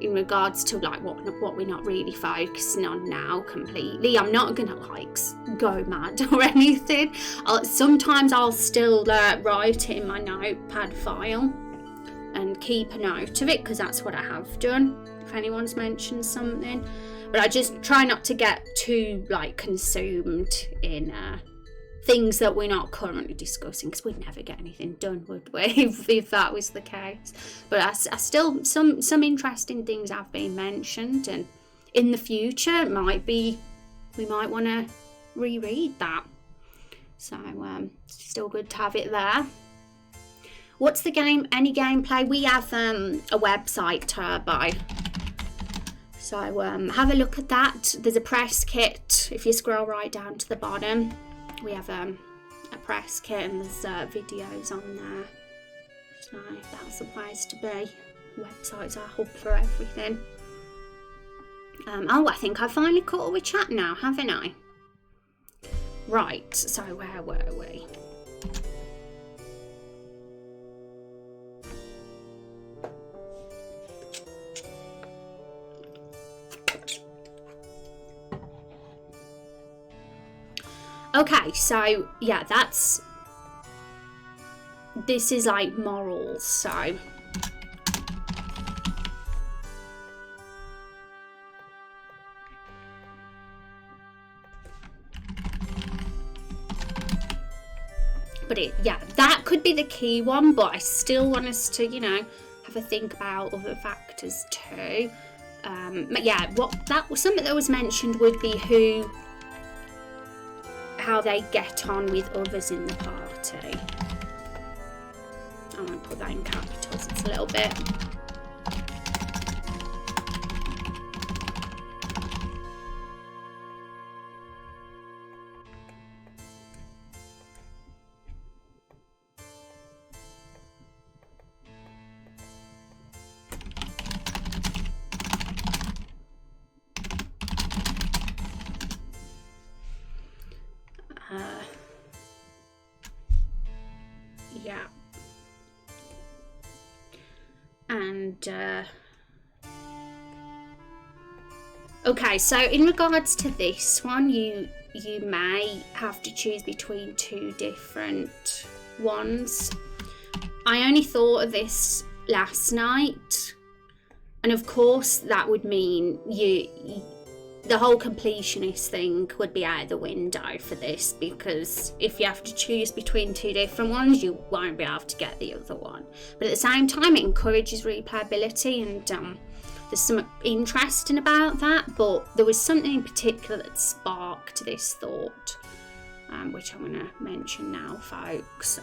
in regards to like what we're not really focusing on now completely, I'm not gonna like go mad or anything. Sometimes I'll still write it in my notepad file and keep a note of it, because that's what I have done if anyone's mentioned something. But I just try not to get too like consumed in things that we're not currently discussing, because we'd never get anything done, would we, if that was the case. But I still, some interesting things have been mentioned, and in the future it might be, we might want to reread that. So it's still good to have it there. What's the game? Any gameplay? We have a website, Turbo. So have a look at that. There's a press kit. If you scroll right down to the bottom, we have a press kit, and there's videos on there. So that's the place to be. Websites are hub for everything. Oh, I think I finally caught up with chat now, haven't I? Right, so where were we? Okay, so yeah, this is like morals, so but that could be the key one, but I still want us to, you know, have a think about other factors too. But yeah, something that was mentioned would be how they get on with others in the party. I won't put that in capitals, it's a little bit. Yeah. And okay, so in regards to this one, you may have to choose between two different ones. I only thought of this last night, and of course that would mean the whole completionist thing would be out of the window for this, because if you have to choose between two different ones, you won't be able to get the other one. But at the same time, it encourages replayability, and there's something interesting about that. But there was something in particular that sparked this thought, which I'm going to mention now, folks.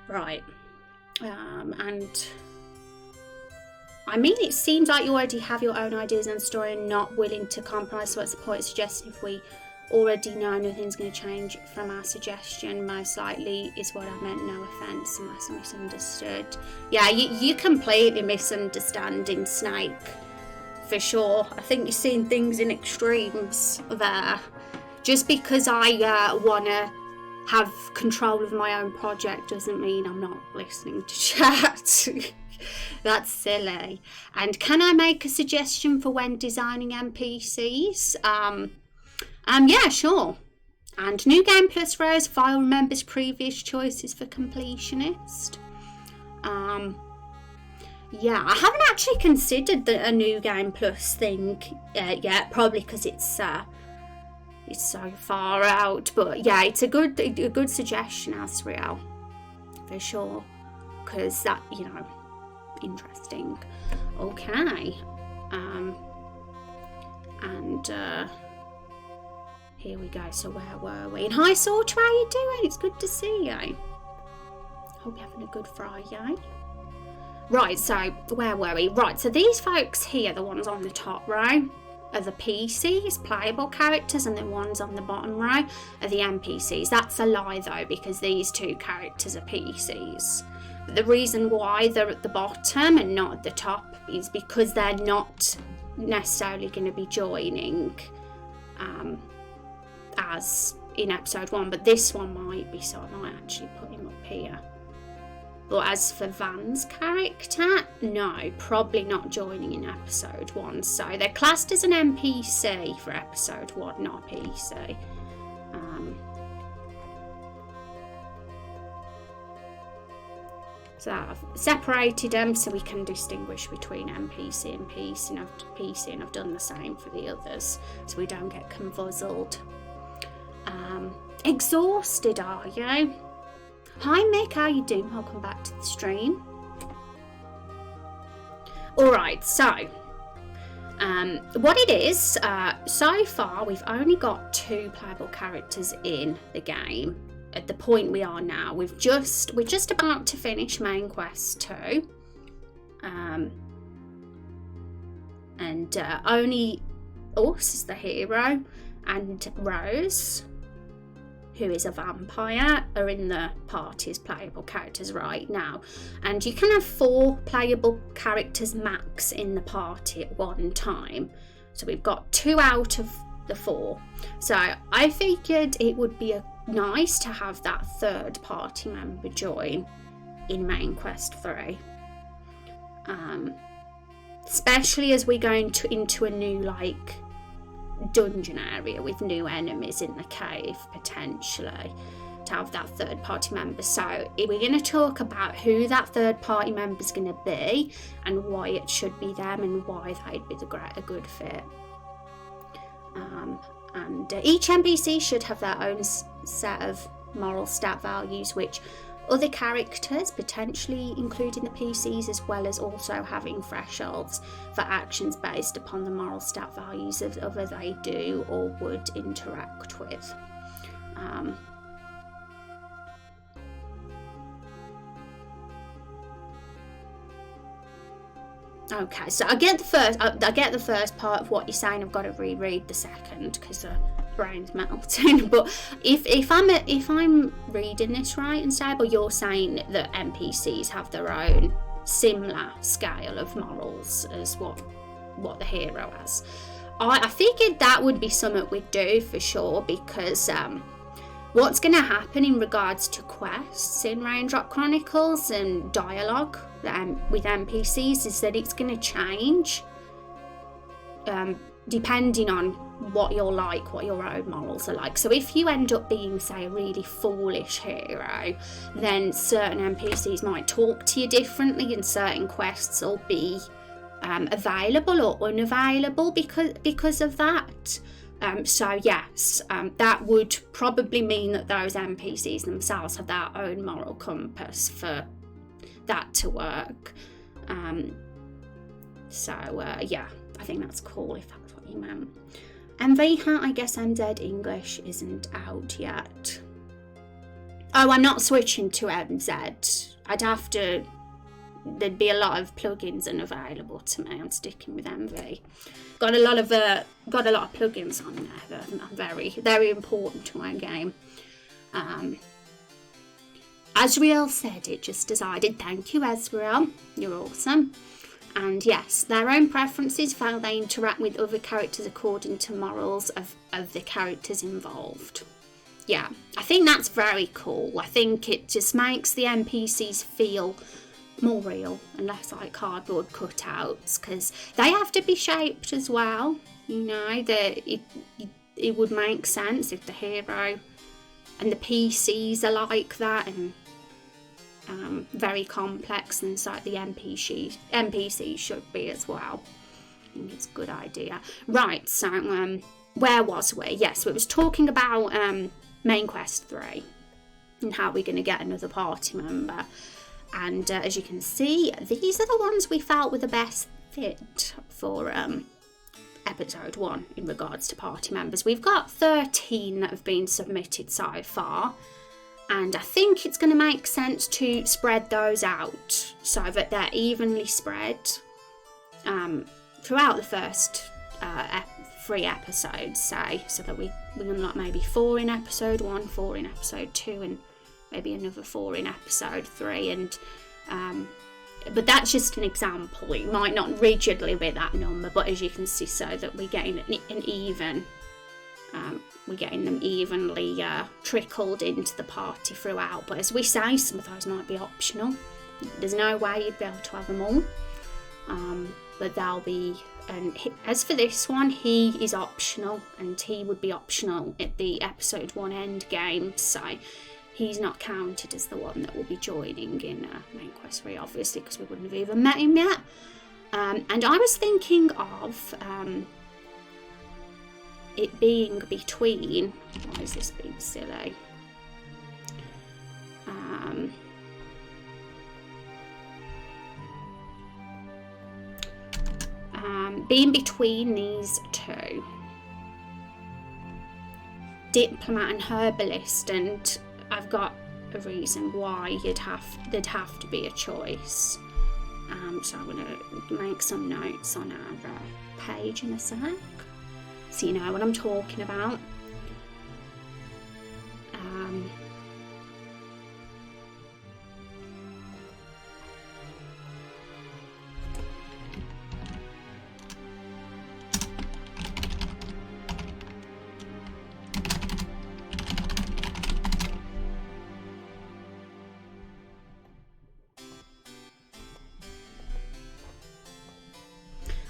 Right. And I mean, it seems like you already have your own ideas and story and not willing to compromise, so what's the point of suggesting if we already know nothing's going to change from our suggestion, most likely is what I meant, no offence unless I misunderstood. Yeah, you completely misunderstanding Snape, for sure. I think you're seeing things in extremes there. Just because I want to have control of my own project doesn't mean I'm not listening to chat. That's silly. And can I make a suggestion for when designing NPCs? Yeah, sure. And New Game Plus Rose file remembers previous choices for completionist. Yeah, I haven't actually considered a New Game Plus thing yet, probably because it's so far out. But yeah, it's a good suggestion, Asriel, for sure, because that, you know, interesting. Okay. Here we go. So where were we? And hi, Sorter, how you doing? It's good to see you. Hope you're having a good Friday. Right, so where were we? Right, so these folks here, the ones on the top row, are the PCs, playable characters, and the ones on the bottom row are the NPCs. That's a lie though, because these two characters are PCs. But the reason why they're at the bottom and not at the top is because they're not necessarily going to be joining as in episode 1, but this one might be, so I might actually put him up here. But as for Van's character, no, probably not joining in episode 1. So they're classed as an NPC for episode 1, not a PC. So I've separated them so we can distinguish between NPC and PC, and I've done the same for the others so we don't get confuzzled. Exhausted, are you? Hi Mick, how you doing? Welcome back to the stream. Alright, so what it is, so far we've only got 2 playable characters in the game. At the point we are now, we're just about to finish main quest 2. And only us as the hero and Rose, who is a vampire, are in the party as playable characters right now. And you can have 4 playable characters max in the party at one time. So we've got 2 out of the 4. So I figured it would be nice to have that 3rd party member join in main quest 3. Especially as we're going into a new dungeon area with new enemies in the cave, potentially, to have that 3rd party member. So we're going to talk about who that 3rd party member is going to be and why it should be them and why they'd be a good fit. And each NPC should have their own set of moral stat values, which other characters, potentially including the PCs, as well as also having thresholds for actions based upon the moral stat values of other they do or would interact with. Okay, so I get the first part of what you're saying. I've got to reread the second because the brain's melting. But if I'm reading this right and stable, you're saying that NPCs have their own similar scale of morals as what the hero has. I figured that would be something we'd do for sure, because what's going to happen in regards to quests in Raindrop Chronicles and dialogue with NPCs is that it's going to change depending on what you're like, what your own morals are like. So if you end up being, say, a really foolish hero, then certain NPCs might talk to you differently and certain quests will be available or unavailable because of that. So yes, that would probably mean that those NPCs themselves have their own moral compass for that to work. Yeah, I think that's cool if that's what you meant. MV, I guess MZ English isn't out yet. Oh, I'm not switching to MZ. I'd have to there'd be a lot of plugins unavailable to me. I'm sticking with MV. Got a lot of plugins on there that are very, very important to my game. Azriel said it just as I did. Thank you, Azriel. You're awesome. And yes, their own preferences, how they interact with other characters according to morals of the characters involved. Yeah, I think that's very cool. I think it just makes the NPCs feel more real and less like cardboard cutouts, because they have to be shaped as well. You know, it would make sense if the hero and the PCs are like that, and very complex, and so the NPCs should be as well. I think it's a good idea. Right, so where was we? Yes, it was talking about main quest 3 and how we're going to get another party member. And as you can see, these are the ones we felt were the best fit for episode 1 in regards to party members. We've got 13 that have been submitted so far, and I think it's going to make sense to spread those out so that they're evenly spread throughout the first 3 episodes, say, so that we unlock maybe 4 in episode 1, 4 in episode 2, and maybe another 4 in episode 3. And but that's just an example. It might not rigidly be that number, but as you can see, so that we're getting an even, we're getting them evenly trickled into the party throughout. But as we say, some of those might be optional. There's no way you'd be able to have them all, but they'll be. And as for this one, he is optional, and he would be optional at the episode 1 end game, so he's not counted as the one that will be joining in main quest 3, obviously, because we wouldn't have even met him yet. And I was thinking of it being between. Why is this being silly? Being between these two, diplomat and herbalist, and I've got a reason why there'd have to be a choice. So I'm going to make some notes on our page in a sec, so you know what I'm talking about.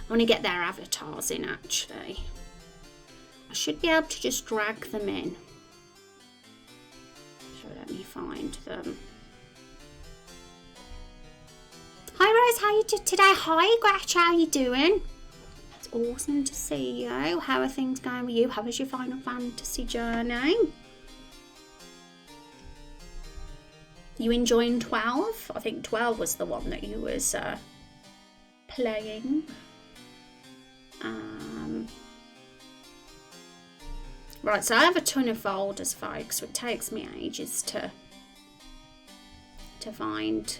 I want to get their avatars in, actually. I should be able to just drag them in. So let me find them. Hi Rose, how you doing today? Hi Gretch, how you doing? It's awesome to see you. How are things going with you? How was your Final Fantasy journey? You enjoying 12? I think 12 was the one that you was playing. Right, so I have a ton of folders, folks, so it takes me ages to find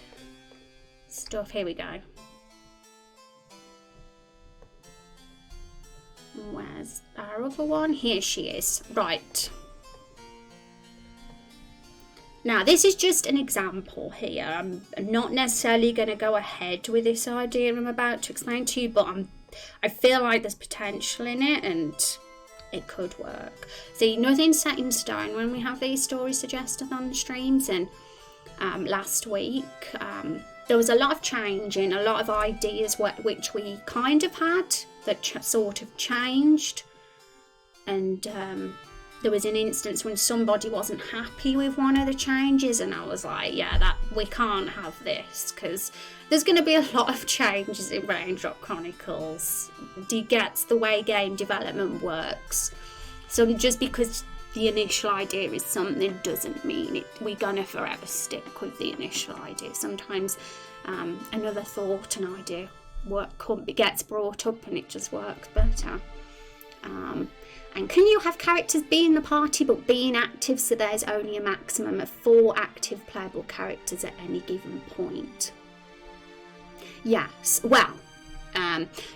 stuff. Here we go. Where's our other one? Here she is. Right. Now, this is just an example here. I'm not necessarily going to go ahead with this idea I'm about to explain to you, but I feel like there's potential in it, and it could work. See, nothing's set in stone when we have these stories suggested on the streams, and last week there was a lot of change in a lot of ideas which we kind of had that sort of changed, and there was an instance when somebody wasn't happy with one of the changes, and I was like, yeah, that we can't have this, because there's going to be a lot of changes in Raindrop Chronicles. It gets the way game development works. So just because the initial idea is something doesn't mean we're going to forever stick with the initial idea. Sometimes another thought, an idea gets brought up and it just works better. And can you have characters be in the party but be inactive, so there's only a maximum of 4 active playable characters at any given point? Yes, well,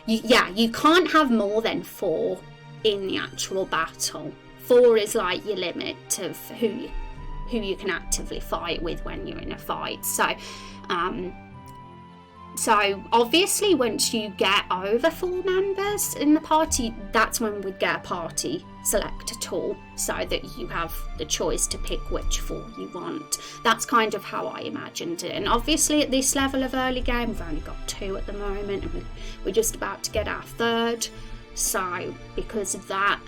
you can't have more than 4 in the actual battle. 4 is like your limit of who you can actively fight with when you're in a fight. So obviously once you get over 4 members in the party, that's when we'd get a party selector tool, so that you have the choice to pick which 4 you want. That's kind of how I imagined it. And obviously at this level of early game, we've only got 2 at the moment, and we're just about to get our 3rd. So because of that,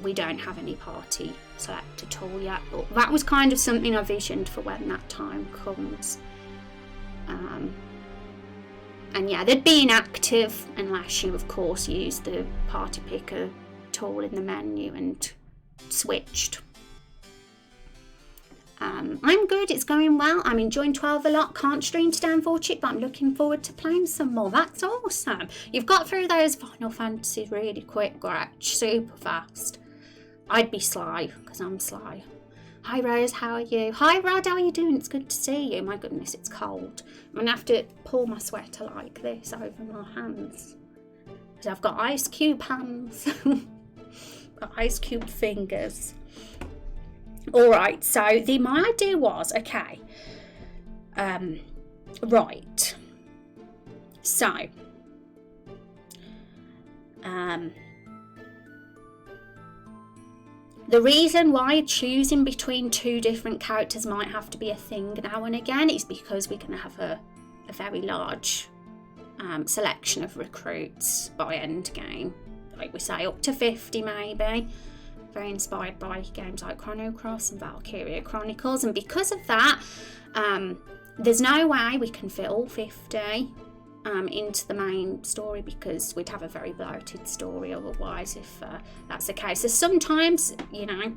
we don't have any party selector tool yet, but that was kind of something I visioned for when that time comes. And yeah, they'd be inactive unless you of course use the party picker tool in the menu and switched. I'm good, it's going well. I'm enjoying 12 a lot. Can't stream today unfortunately, but I'm looking forward to playing some more. That's awesome. You've got through those Final Fantasies really quick, Gretch. Super fast. I'd be sly, because I'm sly. Hi Rose, how are you? Hi Rod, how are you doing? It's good to see you. My goodness, it's cold. I'm going to have to pull my sweater like this over my hands, because I've got ice cube hands. Got ice cube fingers. Alright, so my idea was, okay, right, so, the reason why choosing between 2 different characters might have to be a thing now and again is because we're going to have a very large selection of recruits by endgame, like we say up to 50 maybe. Very inspired by games like Chrono Cross and Valkyria Chronicles, and because of that, there's no way we can fit all 50 into the main story, because we'd have a very bloated story otherwise if that's the case. So sometimes, you know,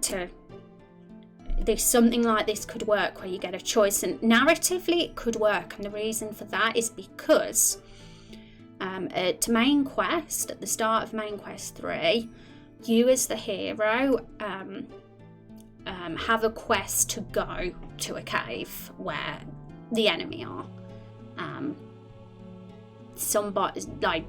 there's something like this could work where you get a choice, and narratively it could work, and the reason for that is because at main quest, at the start of main quest 3, you as the hero have a quest to go to a cave where the enemy are. Somebody, like,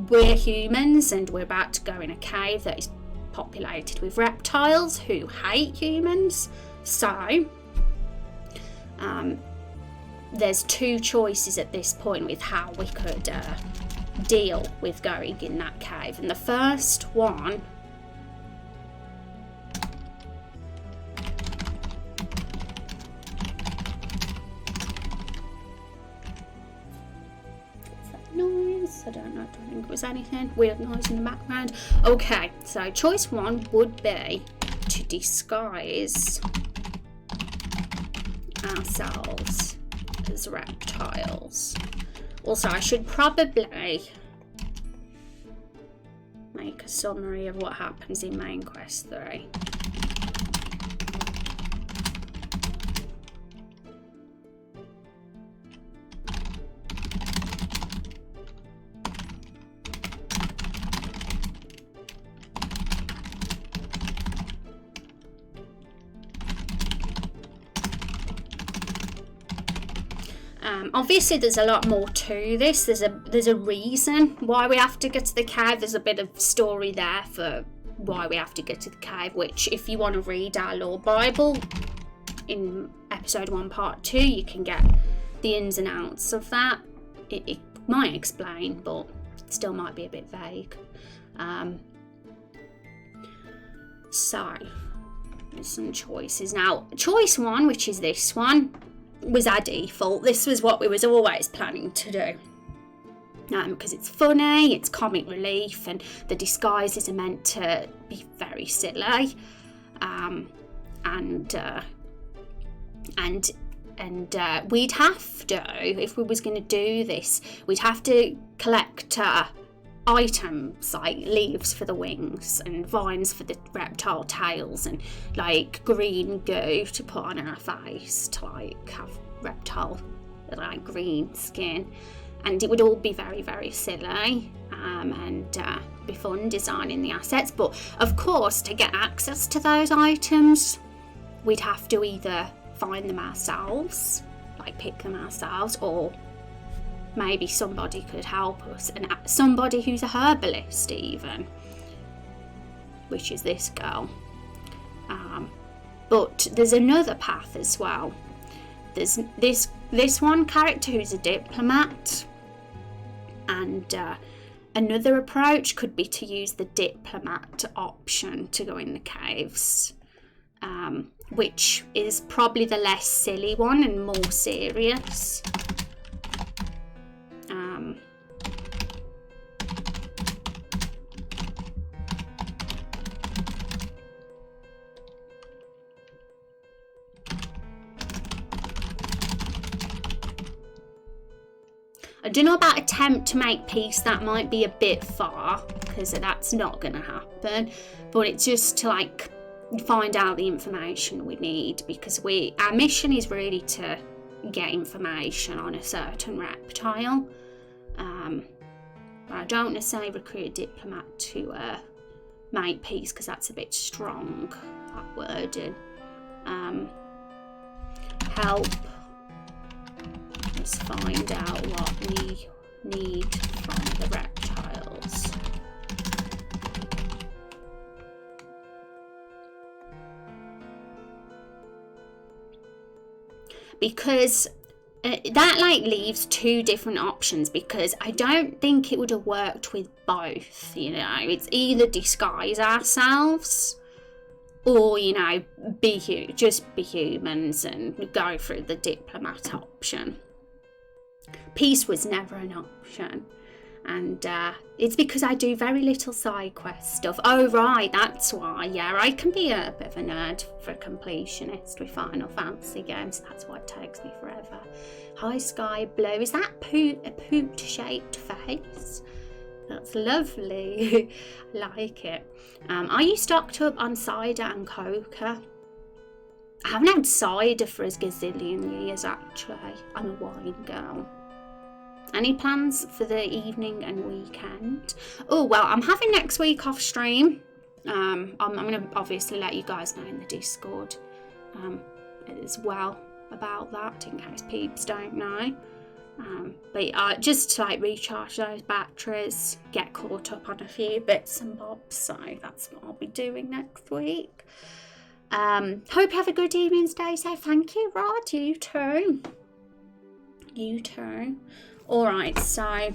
we're humans and we're about to go in a cave that is populated with reptiles who hate humans. So there's 2 choices at this point with how we could deal with going in that cave, and the first one noise, I don't think it was anything. Weird noise in the background. Okay, so choice 1 would be to disguise ourselves as reptiles. Also, I should probably make a summary of what happens in main quest 3. Obviously there's a lot more to this. There's a reason why we have to get to the cave. There's a bit of story there for why we have to get to the cave, which if you want to read our lore bible in episode 1 part 2, you can get the ins and outs of that. It might explain, but it still might be a bit vague. So there's some choices. Now choice 1, which is this one, was our default. This was what we was always planning to do, because it's funny, it's comic relief, and the disguises are meant to be very silly, and we'd have to, if we was going to do this, we'd have to collect items like leaves for the wings and vines for the reptile tails, and like green goo to put on our face to like have reptile like green skin, and it would all be very, very silly, and be fun designing the assets. But of course, to get access to those items, we'd have to either find them ourselves, like pick them ourselves, or maybe somebody could help us, and somebody who's a herbalist even, which is this girl. But there's another path as well. There's this one character who's a diplomat, and another approach could be to use the diplomat option to go in the caves, which is probably the less silly one and more serious. I don't know about attempt to make peace, that might be a bit far, because that's not going to happen, but it's just to like find out the information we need, because our mission is really to get information on a certain reptile. But I don't necessarily recruit a diplomat to make peace, because that's a bit strong, that wording. Help us find out what we need from the reptiles. Because that like leaves two different options, because I don't think it would have worked with both, you know. It's either disguise ourselves or, you know, just be humans and go through the diplomat option. Peace was never an option, and it's because I do very little side quest stuff. Oh right, that's why. Yeah, I can be a bit of a nerd for a completionist with Final Fantasy games. That's why it takes me forever. Hi Sky Blue, is that a poot shaped face? That's lovely. I like it. Are you stocked up on cider and coca? I haven't had cider for a gazillion years actually. I'm a wine girl. Any plans for the evening and weekend? Oh, well, I'm having next week off stream. I'm going to obviously let you guys know in the Discord as well about that, in case peeps don't know. But just to like recharge those batteries, get caught up on a few bits and bobs. So that's what I'll be doing next week. Hope you have a good evening, stay safe. Thank you, Rod. You too. You too. Alright, so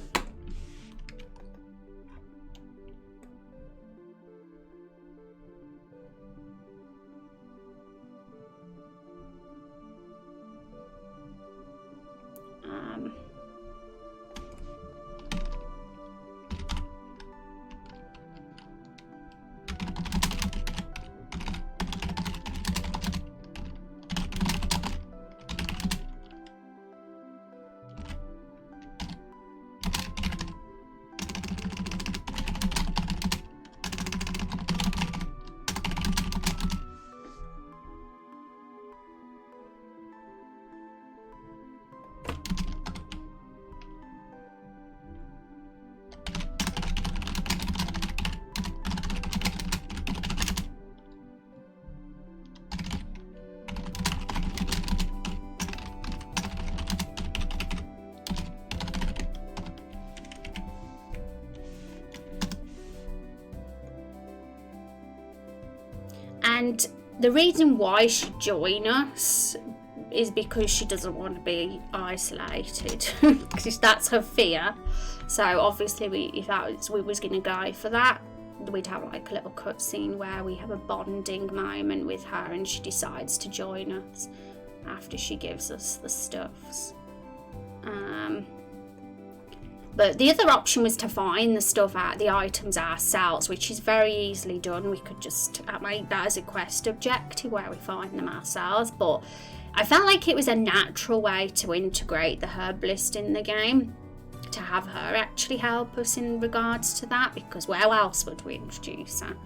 and the reason why she'd join us is because she doesn't want to be isolated, because that's her fear. So obviously if we was going to go for that, we'd have like a little cutscene where we have a bonding moment with her and she decides to join us after she gives us the stuffs. But the other option was to find the stuff out, the items ourselves, which is very easily done. We could just make that as a quest objective where we find them ourselves. But I felt like it was a natural way to integrate the herbalist in the game, to have her actually help us in regards to that, because where else would we introduce her?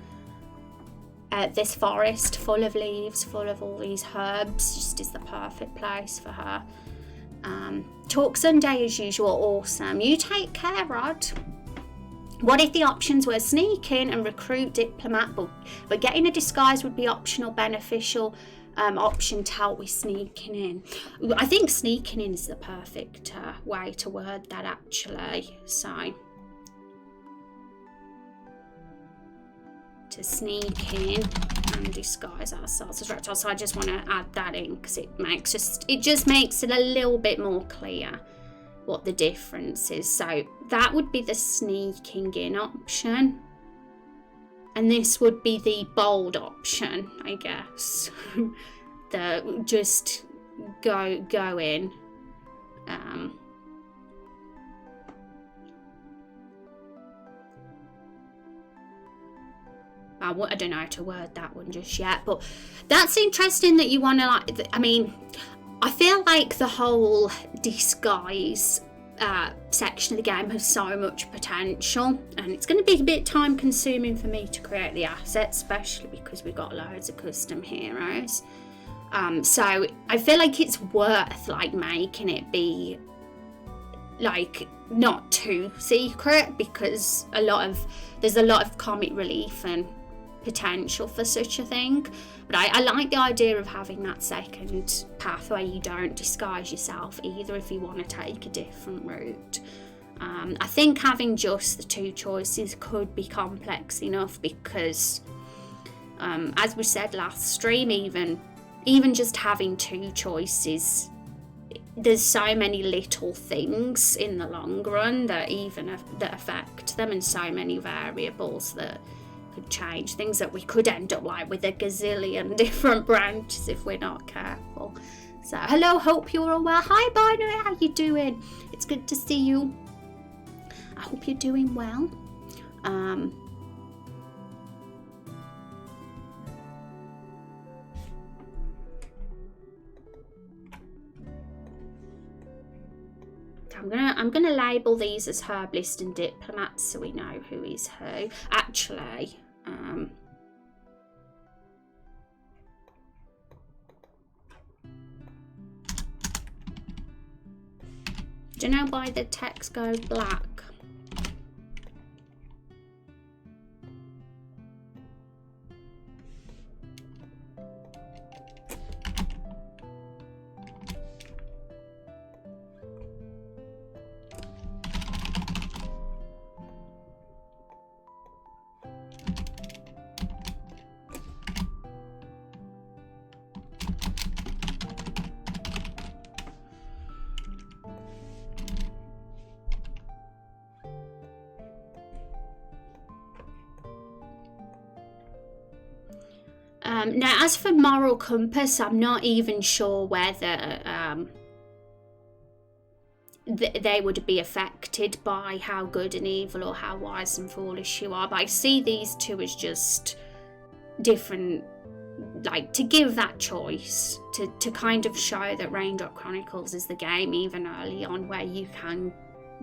This forest full of leaves, full of all these herbs, just is the perfect place for her. Talk Sunday as usual, awesome. You take care, Rod. What if the options were sneak in and recruit diplomat, but getting a disguise would be optional, beneficial, option to help with sneaking in. I think sneaking in is the perfect way to word that, actually. So, to sneak in and disguise ourselves as reptiles. So I just want to add that in because it just makes it a little bit more clear what the difference is. So that would be the sneaking in option, and this would be the bold option, I guess. The just go in. I don't know how to word that one just yet, but that's interesting that you want to, like, I mean, I feel like the whole disguise section of the game has so much potential, and it's going to be a bit time consuming for me to create the assets, especially because we've got loads of custom heroes. So I feel like it's worth, like, making it be, like, not too secret, because there's a lot of comic relief and potential for such a thing. But I like the idea of having that second path where you don't disguise yourself either if you want to take a different route. I think having just the two choices could be complex enough, because as we said last stream, even just having two choices, there's so many little things in the long run that affect them, and so many variables that could change things, that we could end up like with a gazillion different branches if we're not careful. So hello, hope you're all well. Hi Binary, how you doing? It's good to see you. I hope you're doing well. I'm gonna label these as herbalist and diplomat so we know who is who. Actually, do you know why the text goes black? Now, as for moral compass, I'm not even sure whether they would be affected by how good and evil or how wise and foolish you are. But I see these two as just different, like, to give that choice, to kind of show that Raindrop Chronicles is the game even early on, where you can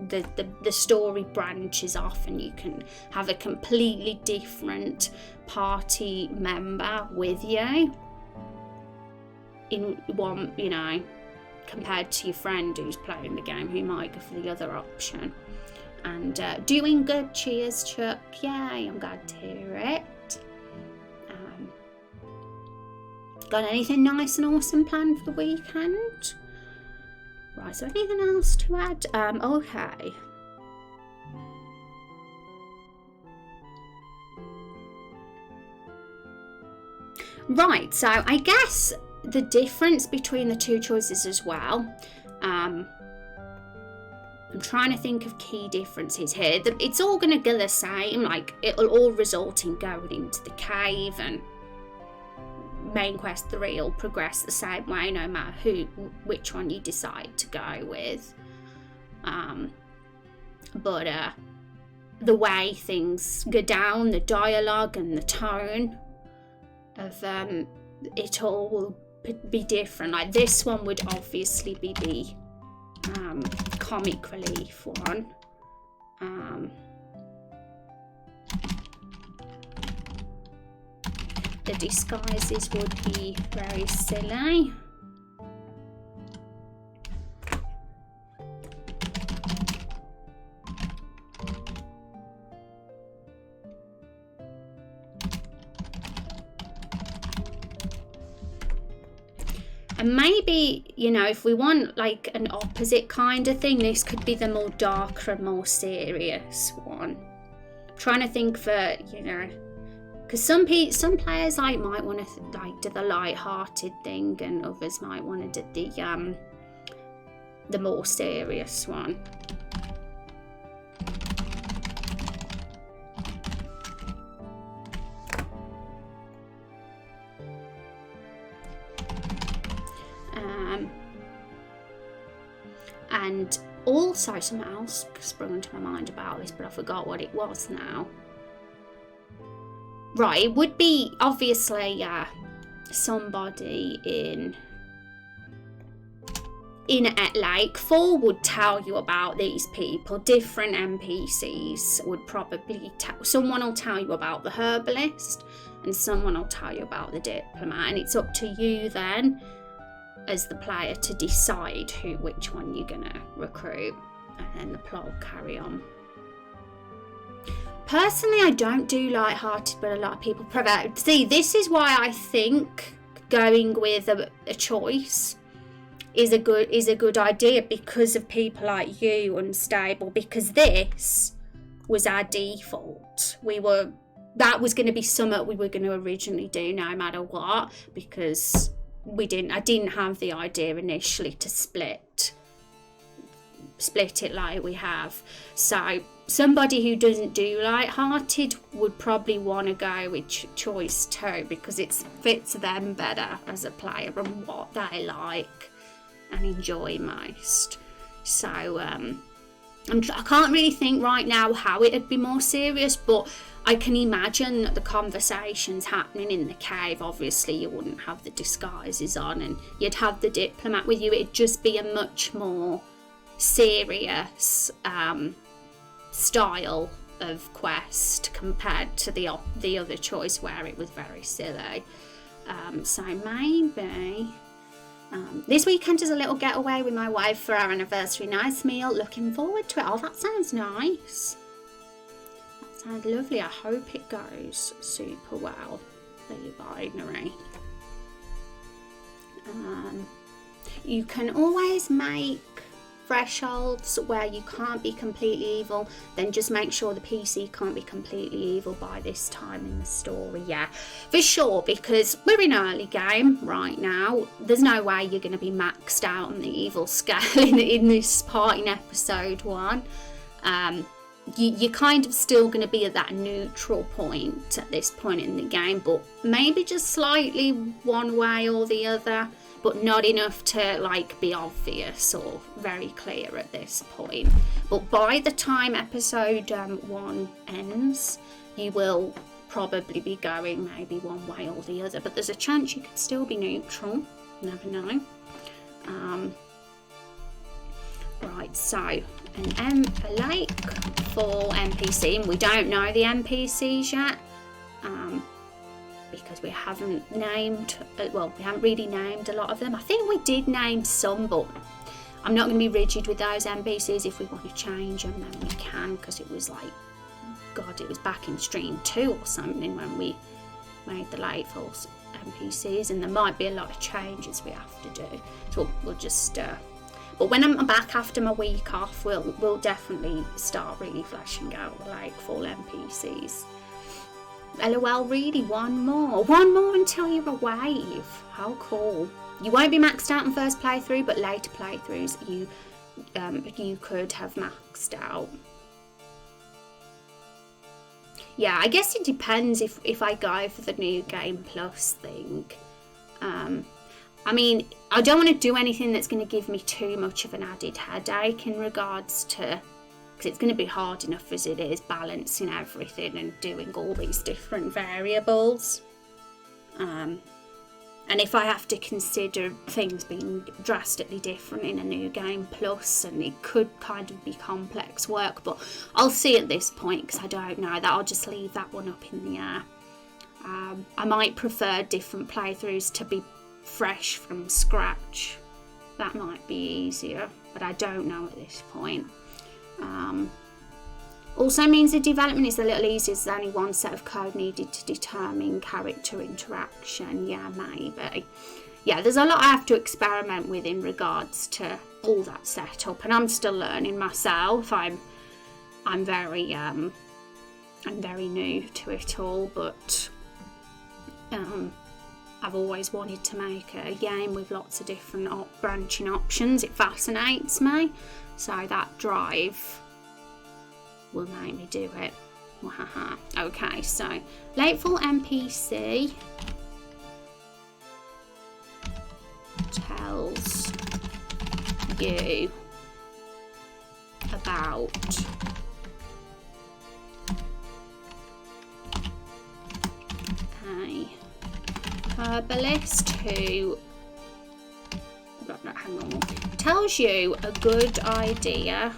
the story branches off and you can have a completely different party member with you in one, you know, compared to your friend who's playing the game, who might go for the other option. And doing good, cheers Chuck, yay, I'm glad to hear it. Got anything nice and awesome planned for the weekend? Right, so anything else to add? Okay. Right, so I guess the difference between the two choices as well, I'm trying to think of key differences here. It's all going to go the same, like it'll all result in going into the cave, and main quest 3 will progress the same way no matter which one you decide to go with. But the way things go down, the dialogue and the tone of it all will be different. Like this one would obviously be the comic relief one. The disguises would be very silly. And maybe, you know, if we want like an opposite kind of thing, this could be the more darker and more serious one. I'm trying to think for, you know, because some players like might want to like do the light-hearted thing, and others might want to do the more serious one. And also something else sprung into my mind about this, but I forgot what it was now. Right, it would be obviously somebody in Lake. Flaw would tell you about these people. Different NPCs would probably someone will tell you about the herbalist, and someone will tell you about the diplomat, and it's up to you then as the player to decide which one you're gonna recruit, and then the plot will carry on. Personally, I don't do light-hearted, but a lot of people prefer. See, this is why I think going with a choice is a good idea, because of people like you, Unstable, because this was our default. That was going to be something we were going to originally do no matter what, because I didn't have the idea initially to split it like we have. So somebody who doesn't do light-hearted would probably want to go with choice 2, because it fits them better as a player and what they like and enjoy most. So I can't really think right now how it'd be more serious, but I can imagine the conversations happening in the cave. Obviously you wouldn't have the disguises on and you'd have the diplomat with you. It'd just be a much more serious style of quest compared to the other choice where it was very silly. So maybe this weekend is a little getaway with my wife for our anniversary. Nice meal, looking forward to it. Oh, that sounds nice. That sounds lovely. I hope it goes super well. The binary. You can always make thresholds where you can't be completely evil, then just make sure the PC can't be completely evil by this time in the story. Yeah, for sure, because we're in early game right now. There's no way you're going to be maxed out on the evil scale in this part in episode 1. You're kind of still going to be at that neutral point at this point in the game, but maybe just slightly one way or the other, but not enough to like be obvious or very clear at this point. But by the time episode 1 ends, you will probably be going maybe one way or the other, but there's a chance you could still be neutral. Never know. Right, so a lake for NPC, and we don't know the NPCs yet. Because we haven't really named a lot of them. I think we did name some, but I'm not going to be rigid with those NPCs. If we want to change them, then we can, because it was like, God, it was back in stream 2 or something when we made the Lateful NPCs, and there might be a lot of changes we have to do. So we'll just, but when I'm back after my week off, we'll definitely start really fleshing out the Lateful NPCs. LOL, really? One more until you're a wave. How cool. You won't be maxed out in first playthrough, but later playthroughs you could have maxed out. Yeah, I guess it depends if I go for the new Game Plus thing. I mean, I don't want to do anything that's going to give me too much of an added headache in regards to, because it's going to be hard enough as it is balancing everything and doing all these different variables. And if I have to consider things being drastically different in a new Game Plus, and it could kind of be complex work, but I'll see at this point because I don't know. That I'll just leave that one up in the air. I might prefer different playthroughs to be fresh from scratch. That might be easier, but I don't know at this point. Also means the development is a little easier. There's only one set of code needed to determine character interaction. Yeah, maybe. yeah, there's a lot I have to experiment with in regards to all that setup, and I'm still learning myself. I'm very new to it all, but I've always wanted to make a game with lots of different branching options. It fascinates me, so that drive will make me do it. Okay, so Lateful NPC tells you about a herbalist who hang on, tells you a good idea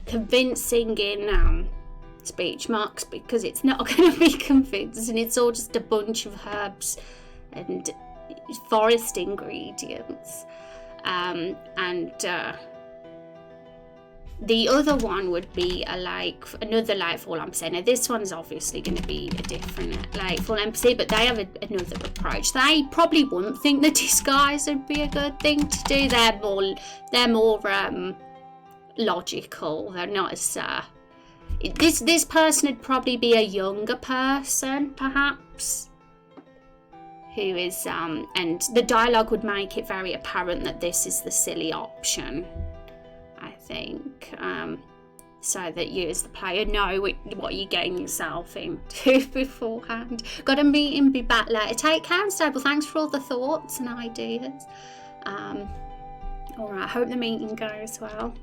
convincing in speech marks, because it's not going to be convincing. It's all just a bunch of herbs and forest ingredients. The other one would be another Lightfall NPC. Now this one's obviously going to be a different Lightfall NPC, but they have another approach. They probably wouldn't think the disguise would be a good thing to do. They're more logical. They're not as this person would probably be a younger person, perhaps, who is and the dialogue would make it very apparent that this is the silly option, I think, so that you as the player know what you're getting yourself into beforehand. Got a meeting, be back later. Take care and stable. Thanks for all the thoughts and ideas. Alright, hope the meeting goes well.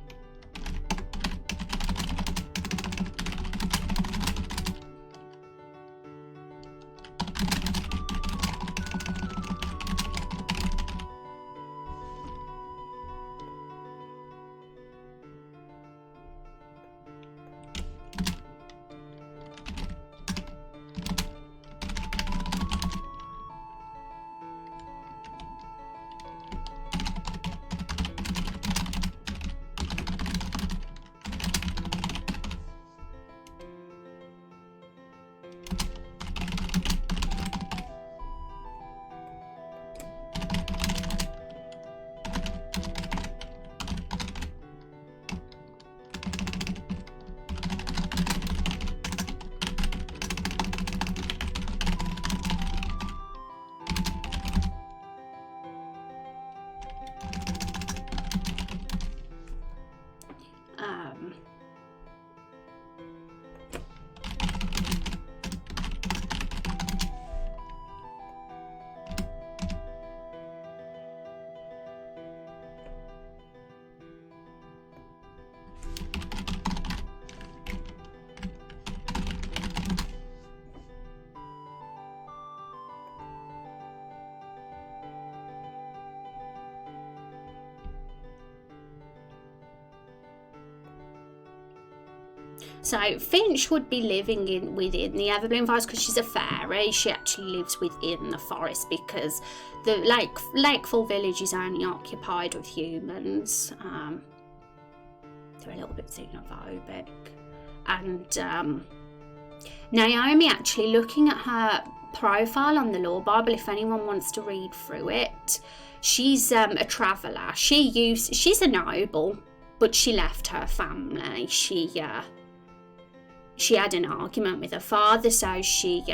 So Finch would be living within the Everbloom Forest because she's a fairy. She actually lives within the forest because the Lakefall Village is only occupied with humans. They're a little bit xenophobic. And Naomi, actually looking at her profile on the Law Bible, if anyone wants to read through it, she's a traveller. She's a noble. but she left her family. She had an argument with her father, so she's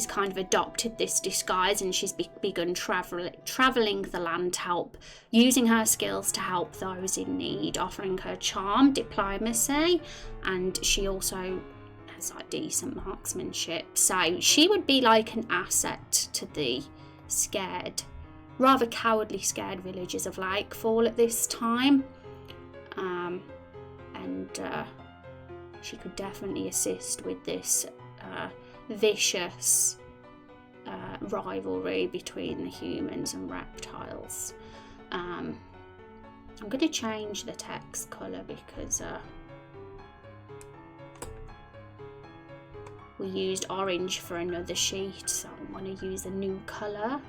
kind of adopted this disguise, and she's begun traveling the land to help, using her skills to help those in need, offering her charm, diplomacy, and she also has like decent marksmanship. So she would be like an asset to the rather cowardly scared villagers of Lakefall at this time. And she could definitely assist with this vicious rivalry between the humans and reptiles. I'm going to change the text colour because we used orange for another sheet, so I'm going to use a new colour.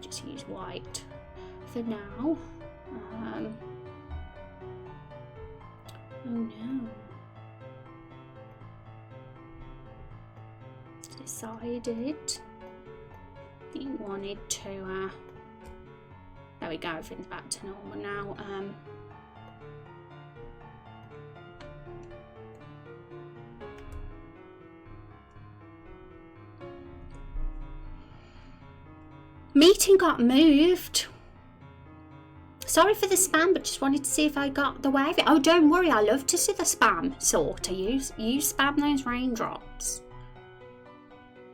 Just use white for now. Oh no. Decided. Didn't wanted to. There we go. Everything's back to normal now. Meeting got moved. Sorry for the spam, but just wanted to see if I got the way of it. Oh, don't worry, I love to see the spam sort of use spam those raindrops.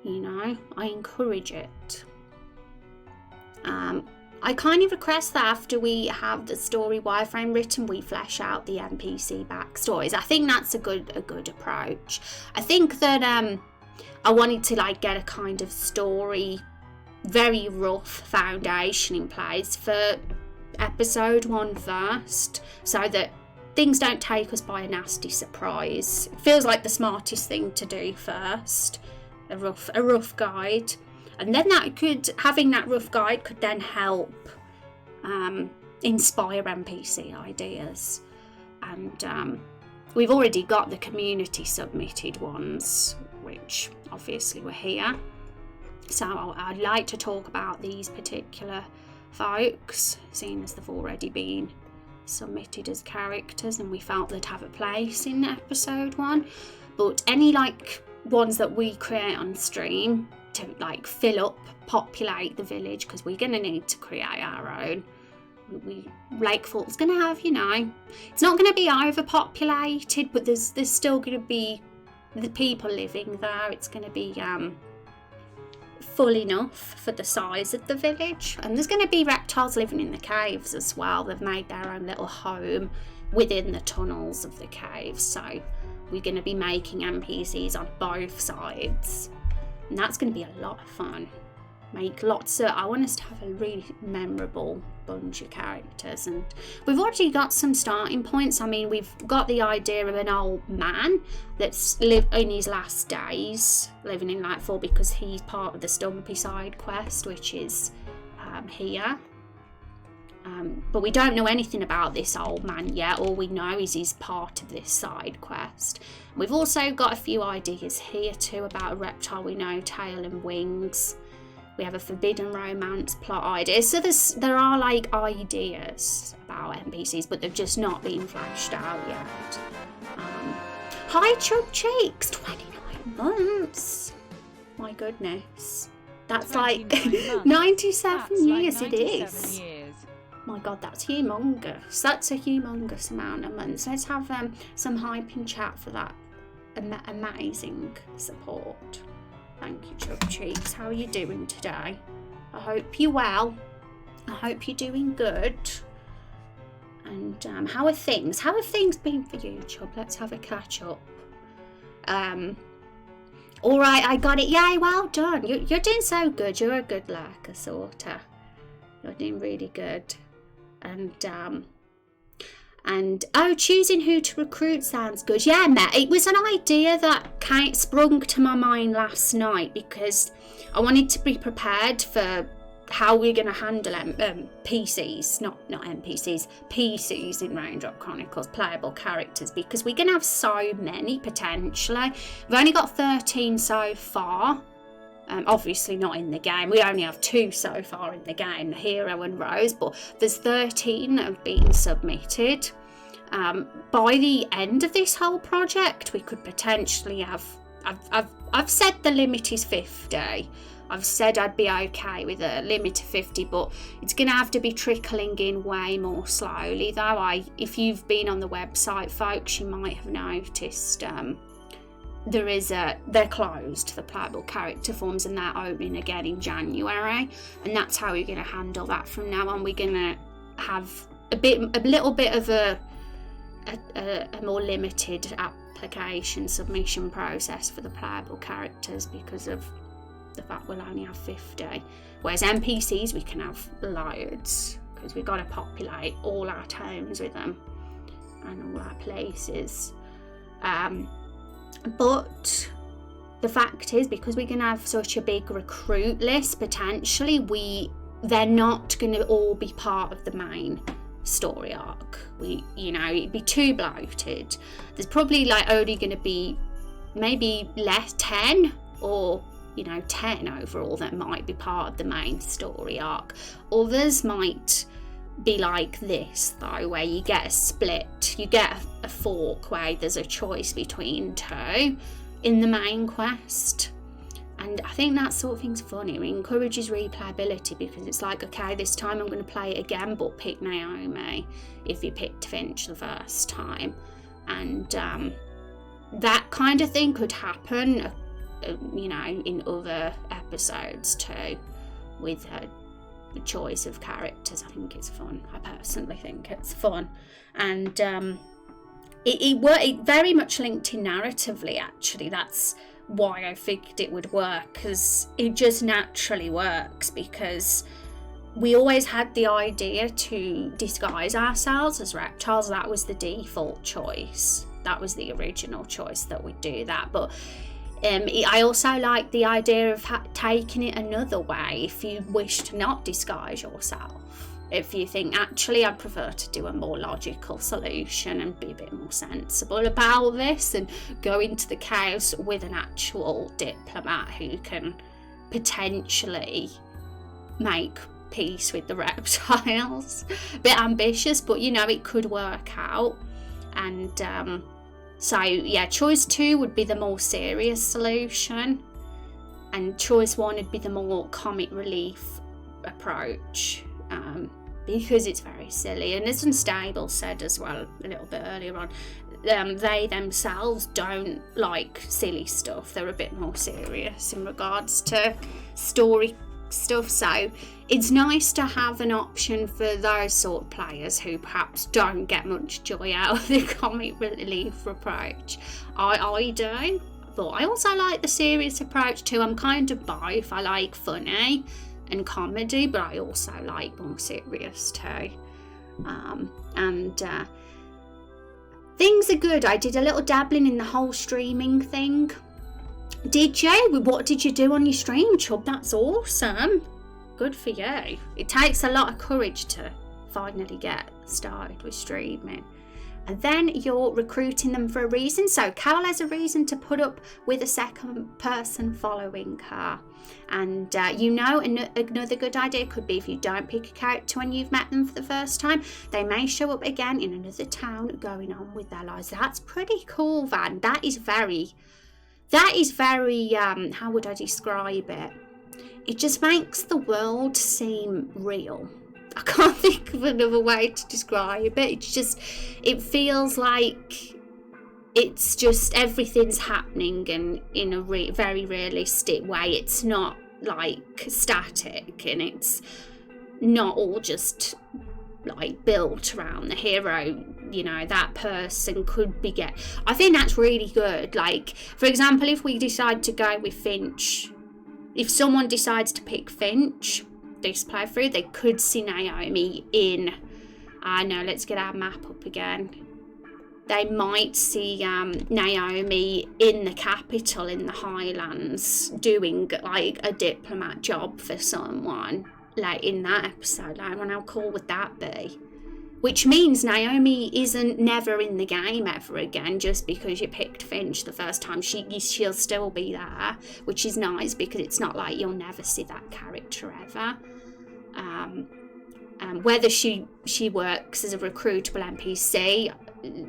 You know, I encourage it. I kind of request that after we have the story wireframe written, we flesh out the NPC backstories. I think that's a good approach. I think that I wanted to like get a kind of story, very rough foundation in place for episode 1 first, so that things don't take us by a nasty surprise. It feels like the smartest thing to do first, a rough guide, and then having that rough guide could then help inspire NPC ideas. And we've already got the community submitted ones, which obviously were here. So I'd like to talk about these particular folks, seeing as they've already been submitted as characters and we felt they'd have a place in episode 1. But any like ones that we create on stream to like populate the village, because we're going to need to create our own. Lakefall's going to have, you know, it's not going to be overpopulated, but there's still going to be the people living there. It's going to be full enough for the size of the village, and there's going to be reptiles living in the caves as well. They've made their own little home within the tunnels of the caves, so we're going to be making NPCs on both sides, and that's going to be a lot of fun. I want us to have a really memorable bunch of characters, and we've already got some starting points. I mean, we've got the idea of an old man that's lived in his last days living in Lakefall, because he's part of the Stumpy side quest, which is here. But we don't know anything about this old man yet. All we know is he's part of this side quest. We've also got a few ideas here too about a reptile we know, tail and wings. We have a forbidden romance plot idea. So there are like ideas about NPCs, but they've just not been fleshed out yet. Hi Chub Cheeks, 29 months. My goodness. That's like 97 years, it is. Years. My God, that's humongous. That's a humongous amount of months. Let's have some hype in chat for that amazing support. Thank you, Chub Cheeks. How are you doing today? I hope you're well. I hope you're doing good. And how are things? How have things been for you, Chub? Let's have a catch up. All right, I got it. Yay, well done. You're doing so good. You're a good lurker, sorta. You're doing really good. And choosing who to recruit sounds good. Yeah, Matt, it was an idea that sprung to my mind last night, because I wanted to be prepared for how we're going to handle PCs, not NPCs, PCs in Raindrop Chronicles, playable characters, because we're going to have so many potentially. We've only got 13 so far, Obviously not in the game. We only have 2 so far in the game, the hero and Rose, but there's 13 that have been submitted. By the end of this whole project, we could potentially have... I've said the limit is 50. I've said I'd be okay with a limit of 50, but it's going to have to be trickling in way more slowly, though. If you've been on the website, folks, you might have noticed they're closed, the playable character forms, and they're opening again in January, and that's how we're going to handle that from now on. We're going to have a little bit of a more limited application submission process for the playable characters because of the fact we'll only have 50, whereas NPCs we can have loads because we've got to populate all our towns with them and all our places. But the fact is, because we're going to have such a big recruit list, potentially they're not going to all be part of the main story arc. It'd be too bloated. There's probably only going to be maybe 10 or 10 overall that might be part of the main story arc. Others might be like this, though, where you get a split, you get a fork where there's a choice between 2 in the main quest. And I think that sort of thing's funny. It encourages replayability because it's like, okay, this time I'm going to play it again, but pick Naomi if you picked Finch the first time. And that kind of thing could happen, in other episodes too, with the choice of characters. I think it's fun. I personally think it's fun. And it very much linked in narratively, actually. That's why I figured it would work, because it just naturally works, because we always had the idea to disguise ourselves as reptiles. That was the default choice. That was the original choice that we'd do that. But I also like the idea of taking it another way if you wish to not disguise yourself. If you think, actually, I'd prefer to do a more logical solution and be a bit more sensible about this and go into the chaos with an actual diplomat who can potentially make peace with the reptiles. A bit ambitious, but it could work out. And choice 2 would be the more serious solution, and choice 1 would be the more comic relief approach, because it's very silly. And as Unstable said as well a little bit earlier on, they themselves don't like silly stuff. They're a bit more serious in regards to story stuff, so it's nice to have an option for those sort of players who perhaps don't get much joy out of the comic relief approach. I do, but I also like the serious approach too. I'm kind of both. I like funny and comedy, but I also like more serious too. Things are good. I did a little dabbling in the whole streaming thing. Did you? What did you do on your stream, Chub? That's awesome. Good for you. It takes a lot of courage to finally get started with streaming. And then you're recruiting them for a reason. So Carol has a reason to put up with a second person following her. And another good idea could be, if you don't pick a character when you've met them for the first time, they may show up again in another town going on with their lives. That's pretty cool, Van. That is very, how would I describe it? It just makes the world seem real. I can't think of another way to describe it. It feels like it's just everything's happening and in a very realistic way. It's not like static, and it's not all just like built around the hero. That person could be I think that's really good. Like, for example, if we decide to go with Finch, if someone decides to pick Finch this playthrough, they could see Naomi in, let's get our map up again. They might see Naomi in the capital in the Highlands doing like a diplomat job for someone, like in that episode. Like, how cool would that be? which means Naomi isn't never in the game ever again just because you picked Finch the first time. She'll still be there, which is nice because it's not like you'll never see that character ever. Whether she works as a recruitable NPC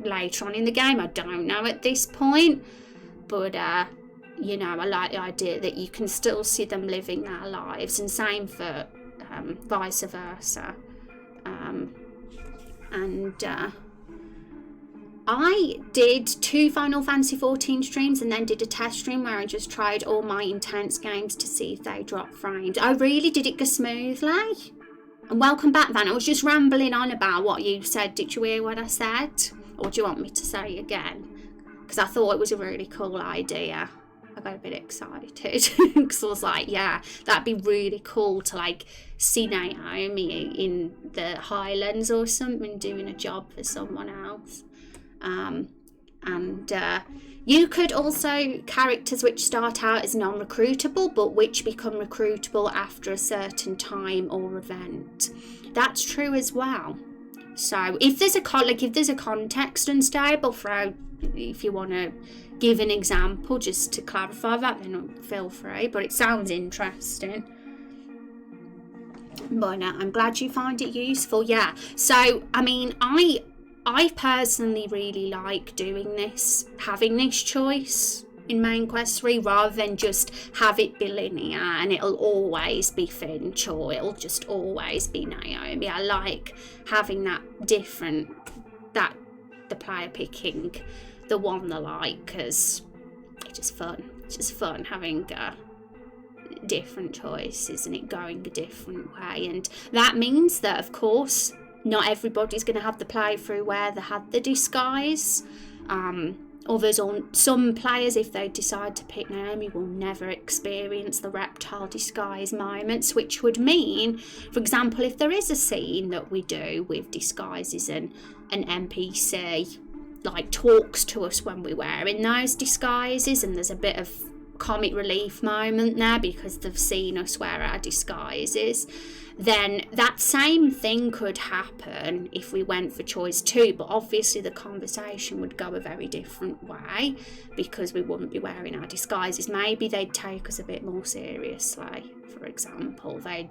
later on in the game, I don't know at this point. But, you know, I like the idea that you can still see them living their lives, and same for vice versa. I did 2 Final Fantasy XIV streams and then did a test stream where I just tried all my intense games to see if they drop frames. I really did it go smoothly. And welcome back, Van. I was just rambling on about what you said. Did you hear what I said? Or do you want me to say again? Because I thought it was a really cool idea. I got a bit excited because I was like, yeah, that'd be really cool to like see Naomi in the Highlands or something doing a job for someone else. You could also characters which start out as non-recruitable but which become recruitable after a certain time or event. That's true as well. So if there's a context unstable, if you want to give an example just to clarify that, then feel free. But it sounds interesting. But I'm glad you find it useful. Yeah. So I mean, I personally really like doing this, having this choice in Main Quest 3 rather than just have it be linear and it'll always be Finch or it'll just always be Naomi. I like having that the player picking the one they like, because it's just fun. It's just fun having different choices and it going a different way. And that means that, of course, not everybody's going to have the playthrough where they had the disguise. Others, or some players, if they decide to pick Naomi, will never experience the reptile disguise moments, which would mean, for example, if there is a scene that we do with disguises and an NPC like talks to us when we're wearing those disguises, and there's a bit of comic relief moment there because they've seen us wear our disguises, then that same thing could happen if we went for choice 2, but obviously the conversation would go a very different way because we wouldn't be wearing our disguises. Maybe they'd take us a bit more seriously. For example, they'd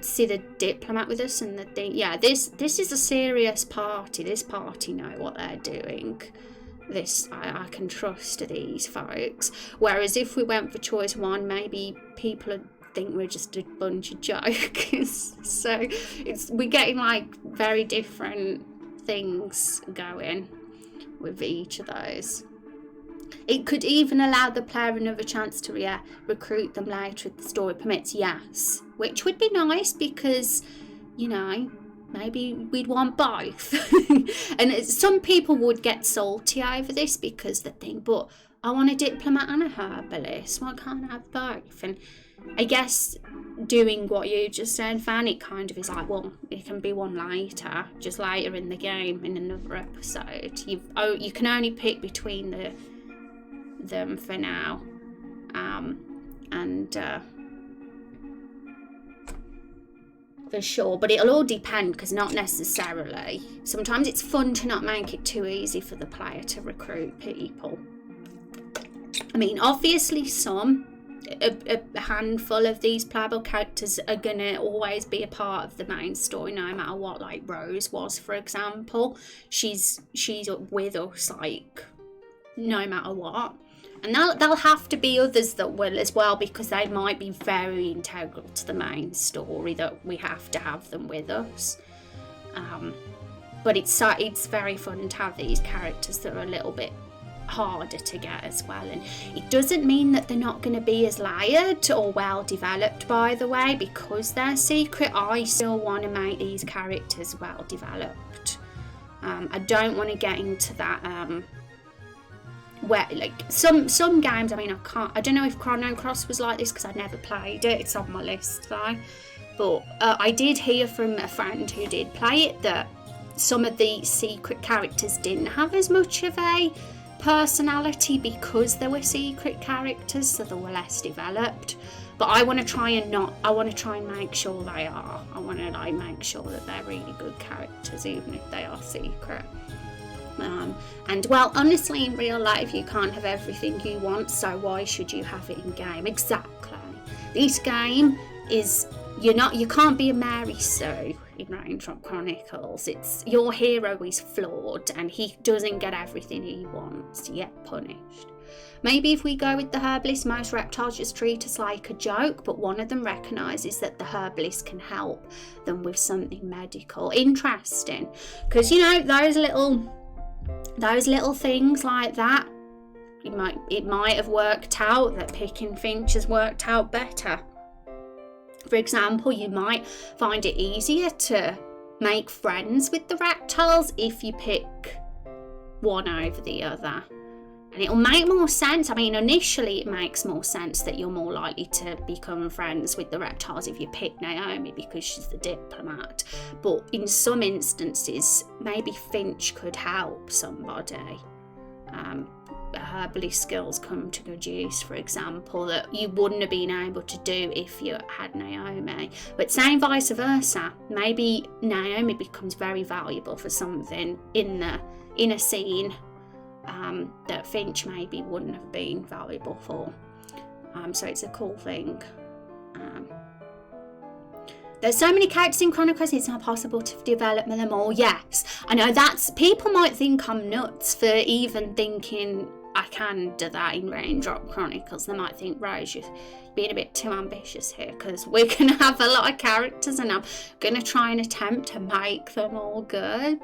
see the diplomat with us and they'd think, yeah, this is a serious party. This party know what they're doing. I can trust these folks. Whereas if we went for choice 1, maybe people would think we're just a bunch of jokers. So we're getting like very different things going with each of those. It could even allow the player another chance to recruit them later if the story permits, yes. Which would be nice because, you know, maybe we'd want both. And some people would get salty over this because they think, but I want a diplomat and a herbalist. Why can't I have both? And I guess doing what you just said, Van, it kind of is like, well, it can be one later, just later in the game in another episode. You can only pick between them for now. For sure, but it'll all depend because not necessarily. Sometimes it's fun to not make it too easy for the player to recruit people. I mean, obviously a handful of these playable characters are going to always be a part of the main story no matter what, like Rose was, for example. She's with us, like, no matter what. And there'll have to be others that will as well because they might be very integral to the main story that we have to have them with us. But it's very fun to have these characters that are a little bit harder to get as well. And it doesn't mean that they're not going to be as layered or well developed, by the way, because they're secret. I still want to make these characters well developed. I don't want to get into that where, like, some games, I mean, I don't know if Chrono Cross was like this because I never played it. It's on my list though. But I did hear from a friend who did play it that some of the secret characters didn't have as much of a personality because they were secret characters, so they were less developed. but I want to try and make sure they are. I want to like make sure that they're really good characters, even if they are secret. And well, honestly, in real life you can't have everything you want, so why should you have it in game? Exactly. This game is, you can't be a Mary Sue in Raindrop Chronicles. It's your hero is flawed and he doesn't get everything he wants. You get punished. Maybe if we go with the herbalist, most reptiles just treat us like a joke, but one of them recognises that the herbalist can help them with something medical. Interesting, because those little things like that, it might have worked out that picking Finch has worked out better. For example, you might find it easier to make friends with the reptiles if you pick one over the other. And it'll make more sense. I mean, initially it makes more sense that you're more likely to become friends with the reptiles if you pick Naomi because she's the diplomat. But in some instances, maybe Finch could help somebody. Herbalist skills come to good use, for example, that you wouldn't have been able to do if you had Naomi. But same vice versa. Maybe Naomi becomes very valuable for something in a scene that Finch maybe wouldn't have been valuable for. So it's a cool thing. There's so many characters in Chronicles, it's not possible to develop them all. Yes, I know people might think I'm nuts for even thinking I can do that in Raindrop Chronicles. They might think, Rose, you're being a bit too ambitious here, because we're going to have a lot of characters and I'm going to try and attempt to make them all good.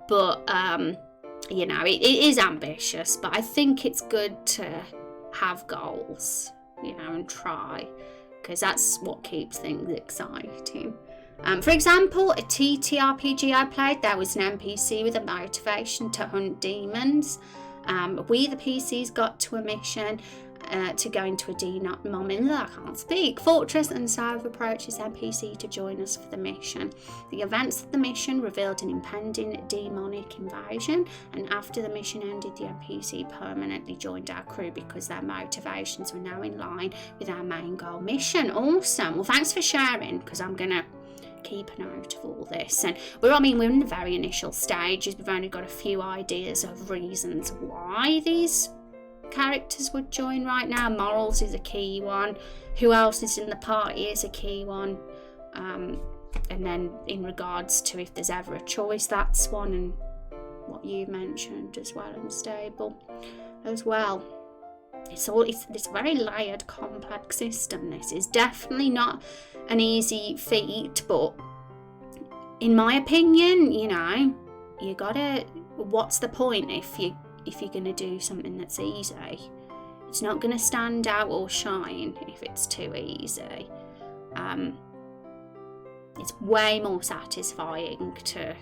But it is ambitious, but I think it's good to have goals, and try, because that's what keeps things exciting. For example, a TTRPG I played, there was an NPC with a motivation to hunt demons. We, the PCs, got to a mission to go into a fortress, and Sarah approaches NPC to join us for the mission. The events of the mission revealed an impending demonic invasion, and after the mission ended, the NPC permanently joined our crew because their motivations were now in line with our main goal mission. Awesome. Well, thanks for sharing, because I'm gonna keep a note of all this. And we're in the very initial stages. We've only got a few ideas of reasons why these characters would join right now. Morals is a key one. Who else is in the party is a key one. And then in regards to if there's ever a choice, that's one, and what you mentioned as well, unstable as well. It's a very layered, complex system. This is definitely not an easy feat, but in my opinion, you gotta, what's the point if you're going to do something that's easy? It's not going to stand out or shine if it's too easy. It's way more satisfying to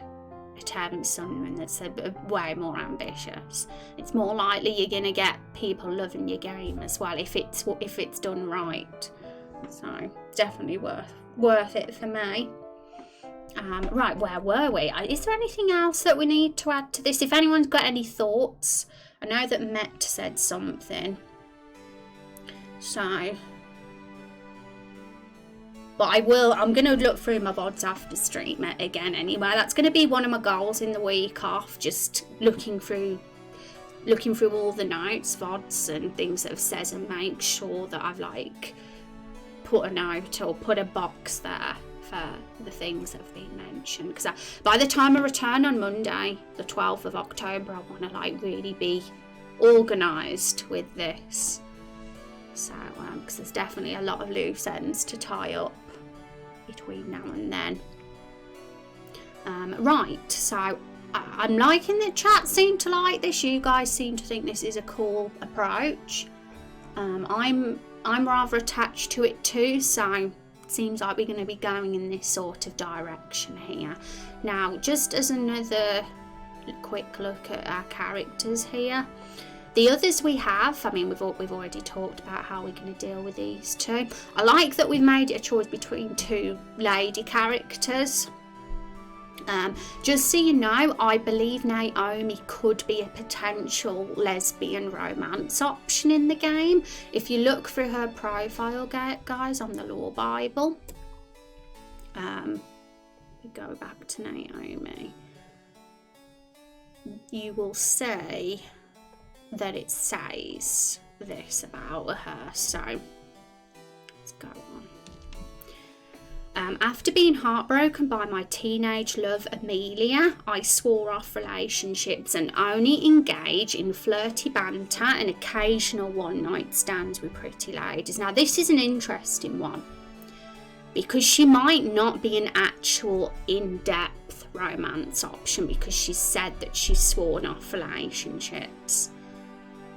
attempt something that's way more ambitious. It's more likely you're going to get people loving your game as well if it's done right. So definitely worth it for me. Right, where were we? Is there anything else that we need to add to this? If anyone's got any thoughts, I know that Met said something. So, but I'm going to look through my VODs after stream again anyway. That's going to be one of my goals in the week off, just looking through all the notes, VODs and things that have said, and make sure that I've put a note or put a box there for the things that have been mentioned, because by the time I return on Monday the 12th of October, I want to really be organised with this. So because there's definitely a lot of loose ends to tie up between now and then. Right, so I'm liking the chat seem to like this. You guys seem to think this is a cool approach. I'm rather attached to it too, so it seems like we're going to be going in this sort of direction here. Now, just as another quick look at our characters here, the others we have, we've already talked about how we're going to deal with these two. I like that we've made it a choice between two lady characters. Just so you know, I believe Naomi could be a potential lesbian romance option in the game. If you look through her profile, guys, on the Lore Bible, we go back to Naomi, you will see that it says this about her. So let's go on. After being heartbroken by my teenage love Amelia, I swore off relationships and only engage in flirty banter and occasional one-night stands with pretty ladies. Now this is an interesting one, because she might not be an actual in-depth romance option, because she's said that she's sworn off relationships,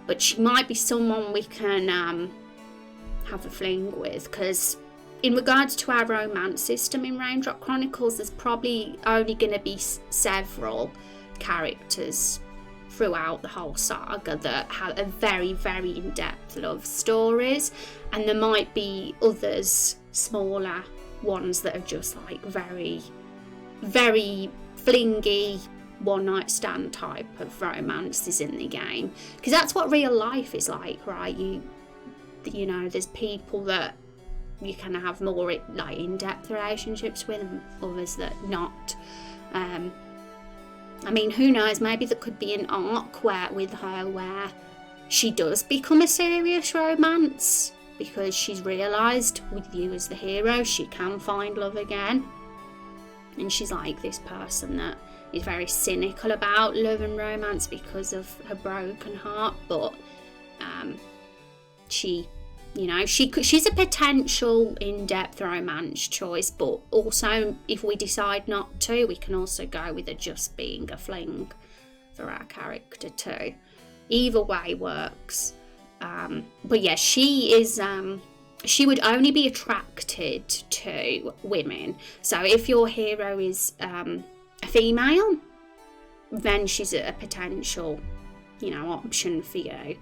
but she might be someone we can have a fling with, because in regards to our romance system in Raindrop Chronicles, there's probably only going to be several characters throughout the whole saga that have a very, very in-depth love stories, and there might be others, smaller ones, that are just like very, very flingy one-night stand type of romances in the game, because that's what real life is like, right? You know, there's people that you can have more like in-depth relationships with, and others that not. I mean, who knows, maybe there could be an arc with her where she does become a serious romance, because she's realised with you as the hero she can find love again, and she's like this person that is very cynical about love and romance because of her broken heart, but she's a potential in-depth romance choice. But also, if we decide not to, we can also go with it just being a fling for our character too. Either way works. But yeah, she would only be attracted to women. So if your hero is a female, then she's a potential, option for you.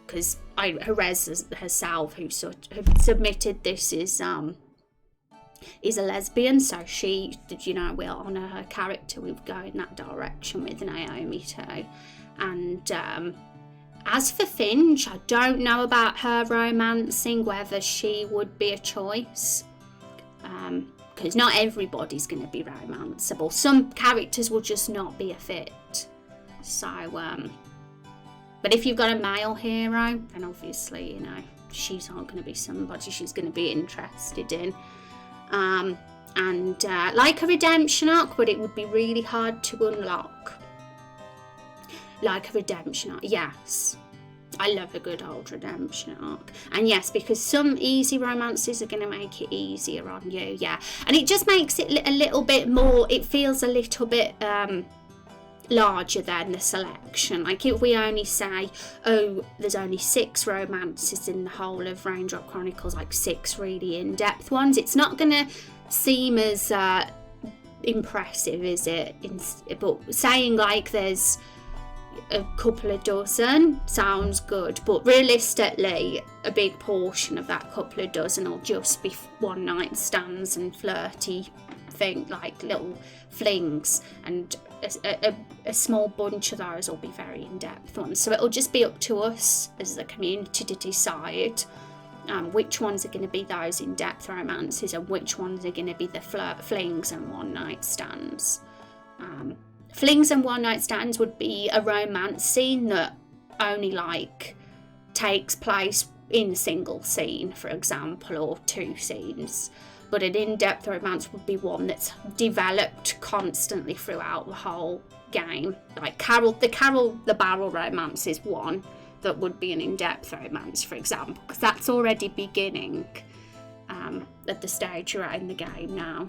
Because Jerez herself, who submitted this, is a lesbian, so she, will honour her character. We'll go in that direction with Naomi too. And as for Finch, I don't know about her romancing, whether she would be a choice. Because not everybody's going to be romanceable. Some characters will just not be a fit. So, but if you've got a male hero, then obviously, she's not going to be somebody she's going to be interested in. And like a redemption arc, but it would be really hard to unlock. Like a redemption arc, yes. I love a good old redemption arc. And yes, because some easy romances are going to make it easier on you, yeah. And it just makes it a little bit more, it feels a little bit larger than the selection. Like if we only say, oh, there's only 6 romances in the whole of Raindrop Chronicles, like 6 really in-depth ones, it's not going to seem as impressive, is it? But saying like there's a couple of dozen sounds good, but realistically a big portion of that couple of dozen will just be one night stands and flirty like little flings, and a small bunch of those will be very in-depth ones. So it'll just be up to us as a community to decide which ones are going to be those in-depth romances and which ones are going to be the flings and one-night stands. Flings and one-night stands would be a romance scene that only takes place in a single scene, for example, or 2 scenes. But an in-depth romance would be one that's developed constantly throughout the whole game. Like the barrel romance is one that would be an in-depth romance, for example, because that's already beginning at the stage you're at in the game now.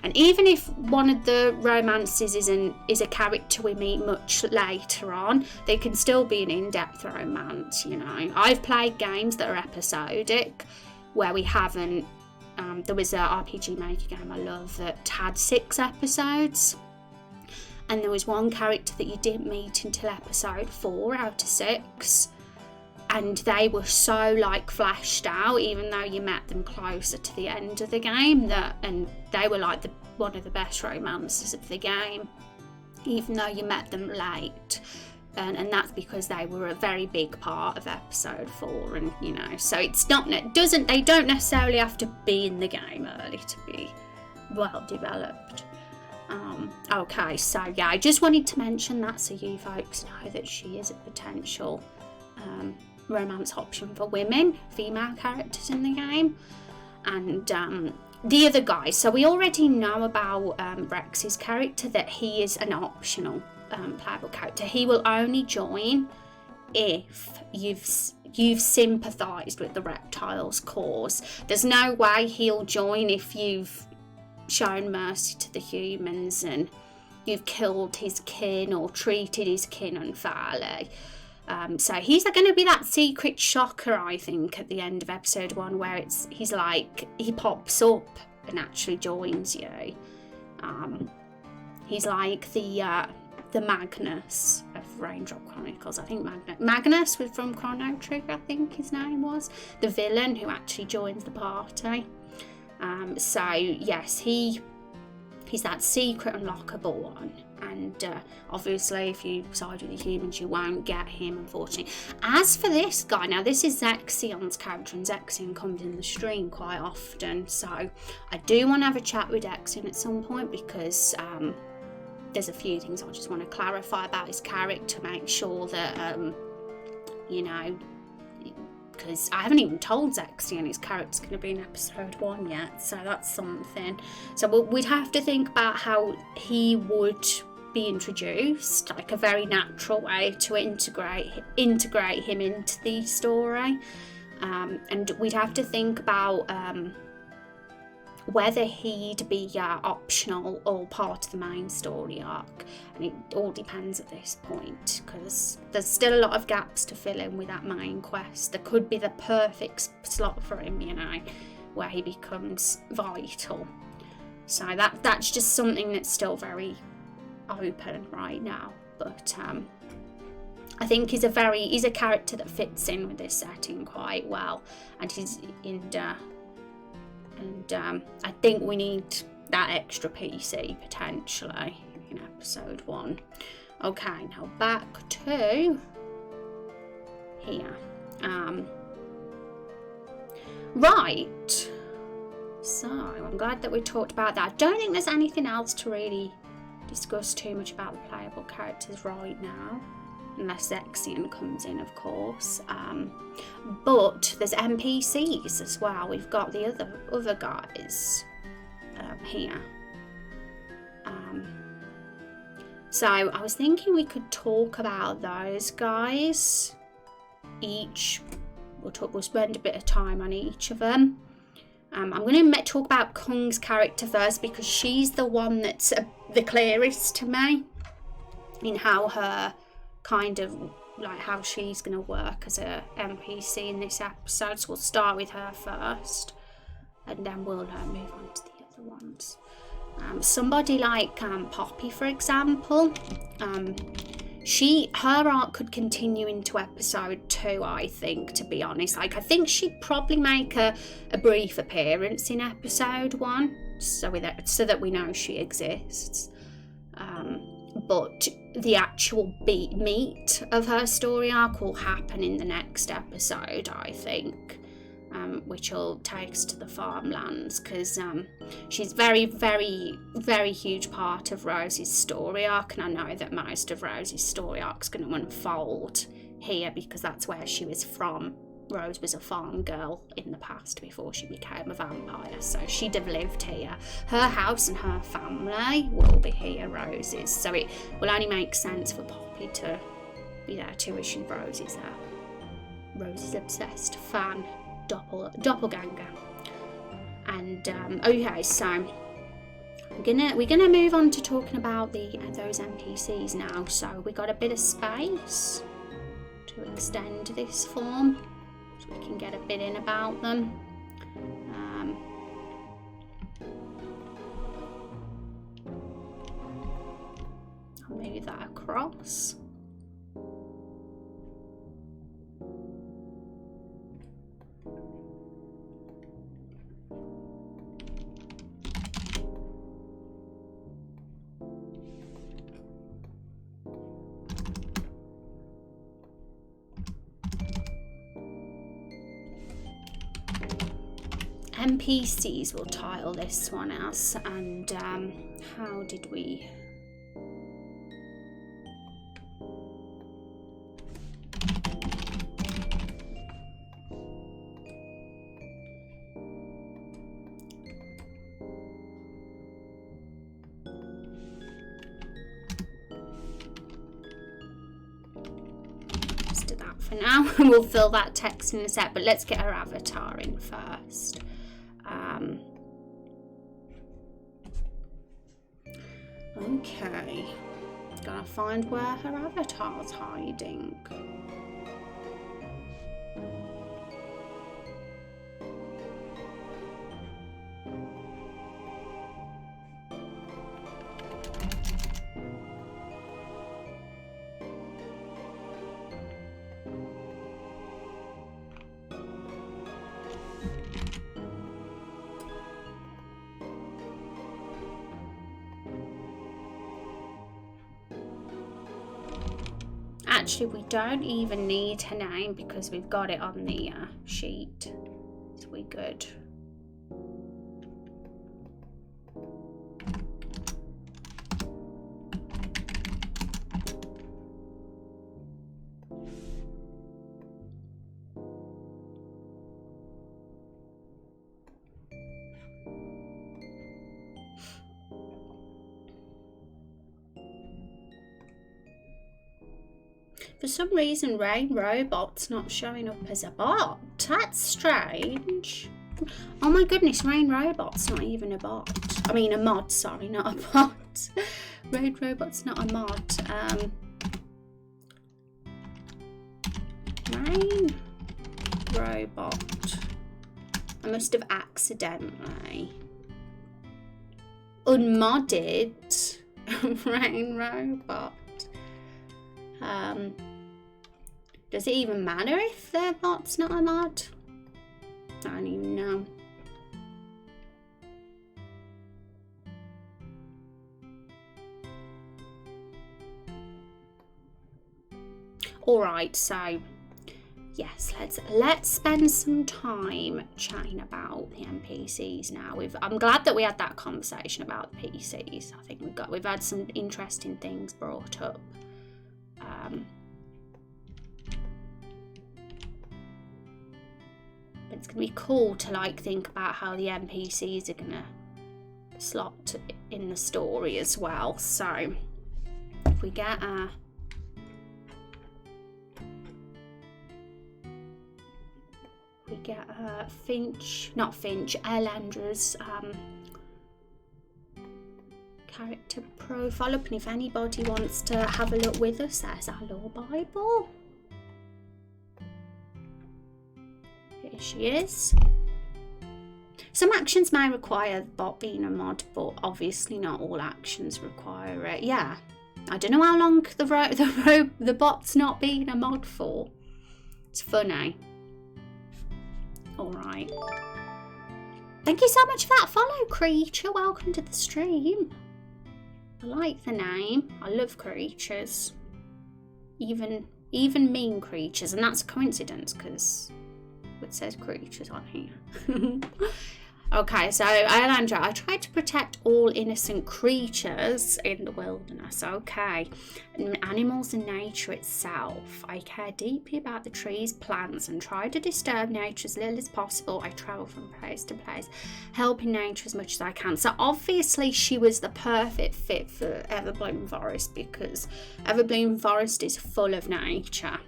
And even if one of the romances is a character we meet much later on, they can still be an in-depth romance, I've played games that are episodic where we haven't. There was an RPG Maker game I love that had 6 episodes, and there was one character that you didn't meet until episode 4 out of 6, and they were so fleshed out, even though you met them closer to the end of the game, and they were like one of the best romances of the game, even though you met them late. And that's because they were a very big part of episode 4, and you know, so it's not, they don't necessarily have to be in the game early to be well developed. Okay, so yeah, I just wanted to mention that so you folks know that she is a potential romance option for women, female characters in the game. And the other guy, so we already know about Rex's character, that he is an optional playable character. He will only join if you've sympathised with the reptile's cause. There's no way he'll join if you've shown mercy to the humans and you've killed his kin or treated his kin unfairly. So he's going to be that secret shocker, I think, at the end of episode 1, where he's like, he pops up and actually joins you. He's like the Magnus of Raindrop Chronicles. I think Magnus was from Chrono Trigger, I think his name was. The villain who actually joins the party. So yes, he's that secret unlockable one. And obviously if you side with the humans, you won't get him, unfortunately. As for this guy, now this is Zexion's character, and Zexion comes in the stream quite often. So I do want to have a chat with Zexion at some point, because there's a few things I just want to clarify about his character, make sure that, you know, because I haven't even told Zexion his character's going to be in episode 1 yet, so that's something. So we'd have to think about how he would be introduced, like a very natural way to integrate him into the story. And we'd have to think about whether he'd be optional or part of the main story arc, and it all depends at this point, because there's still a lot of gaps to fill in with that main quest. There could be the perfect slot for him, you know, where he becomes vital. So that's just something that's still very open right now, but I think he's a character that fits in with this setting quite well, and he's in and I think we need that extra PC potentially in episode 1. Okay, now back to here. Right, so I'm glad that we talked about that. I don't think there's anything else to really discuss too much about the playable characters right now, unless Zexion comes in, of course. But there's NPCs as well. We've got the other guys here. So I was thinking we could talk about those guys. We'll spend a bit of time on each of them. I'm going to talk about Kung's character first, because she's the one that's the clearest to me in how her kind of like how she's going to work as a NPC in this episode. So we'll start with her first, and then we'll move on to the other ones. Somebody like Poppy, for example, her arc could continue into episode 2, I think, to be honest. Like, I think she'd probably make a brief appearance in episode 1, so that we know she exists. But the actual meat of her story arc will happen in the next episode, I think, which will take us to the farmlands, because she's very, very, very huge part of Rose's story arc, and I know that most of Rose's story arc is going to unfold here, because that's where she was from. Rose was a farm girl in the past before she became a vampire, so she'd have lived here. Her house and her family will be here, Rose's, so it will only make sense for Poppy to be there too, as Rose is Rose's obsessed fan doppelganger. And okay, so we're gonna move on to talking about those NPCs now. So we got a bit of space to extend this form, so we can get a bit in about them. I'll move that across. NPCs will tile this one as, and how did we... For now. We'll fill that text in a sec, but let's get her avatar in first. Okay, gotta find where her avatar's hiding. Actually, we don't even need her name because we've got it on the sheet, so we're good. For some reason, Raindrop's not showing up as a bot. That's strange. Oh my goodness, Raindrop's not even a bot. I mean, a mod, sorry, not a bot. Raindrop's not a mod. Raindrop. I must have accidentally unmodded Raindrop. Does it even matter if their bot's not a mod? I don't even know. Alright, so yes, let's spend some time chatting about the NPCs now. I'm glad that we had that conversation about the PCs. I think we've had some interesting things brought up. It's gonna be cool to like think about how the NPCs are gonna slot in the story as well. So if we get Elandra's character profile up, and if anybody wants to have a look with us, there's our lore Bible. Here she is. Some actions may require the bot being a mod, but obviously not all actions require it. Yeah, I don't know how long the bot's not being a mod for. It's funny. Alright. Thank you so much for that follow, creature. Welcome to the stream. I like the name. I love creatures. Even mean creatures. And that's a coincidence because it says creatures on here. Okay, so Elandra, I tried to protect all innocent creatures in the wilderness. Okay, animals and nature itself. I care deeply about the trees, plants, and try to disturb nature as little as possible. I travel from place to place, helping nature as much as I can. So obviously she was the perfect fit for Everbloom Forest because Everbloom Forest is full of nature.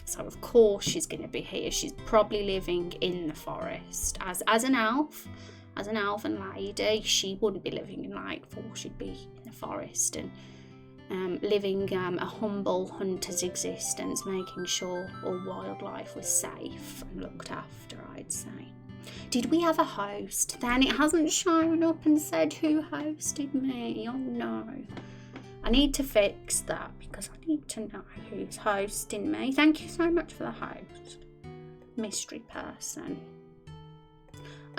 So of course she's going to be here. She's probably living in the forest as an elf. As an elven lady, she wouldn't be living in Lightfall. She'd be in the forest and living a humble hunter's existence, making sure all wildlife was safe and looked after, I'd say. Did we have a host? Then it hasn't shown up and said who hosted me. Oh no. I need to fix that because I need to know who's hosting me. Thank you so much for the host. Mystery person.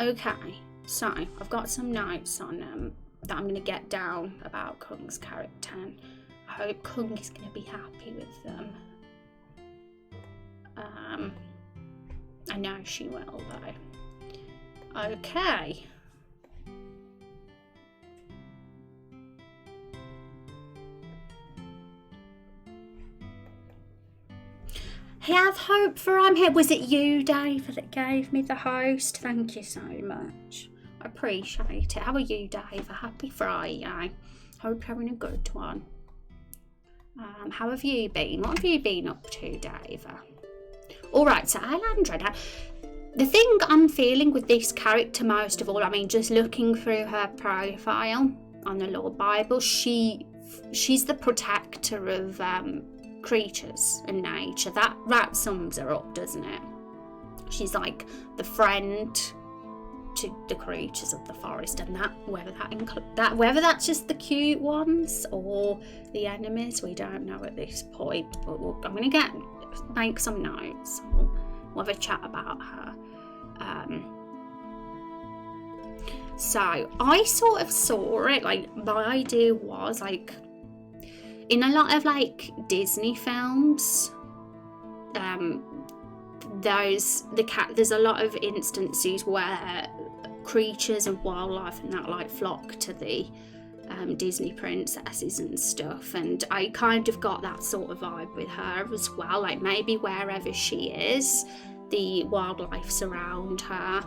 Okay, so I've got some notes on that I'm going to get down about Kung's character. And I hope Kung is going to be happy with them. I know she will though. Okay. I have hope for I'm here. Was it you, Dave, that gave me the host? Thank you so much. I appreciate it. How are you, Dave? A happy Friday. Hope you're having a good one. How have you been? What have you been up to, Dave? Alright, so Alandra, now, the thing I'm feeling with this character most of all, I mean, just looking through her profile on the Lore Bible, she's the protector of creatures and nature. That sums her up, doesn't it? She's like the friend to the creatures of the forest, and whether that's just the cute ones or the enemies, we don't know at this point. But I'm gonna make some notes. We'll have a chat about her. So I sort of saw it, like, my idea was, like, in a lot of, like, Disney films, there's a lot of instances where creatures and wildlife and that, like, flock to the Disney princesses and stuff, and I kind of got that sort of vibe with her as well. Like, maybe wherever she is, the wildlife's around her,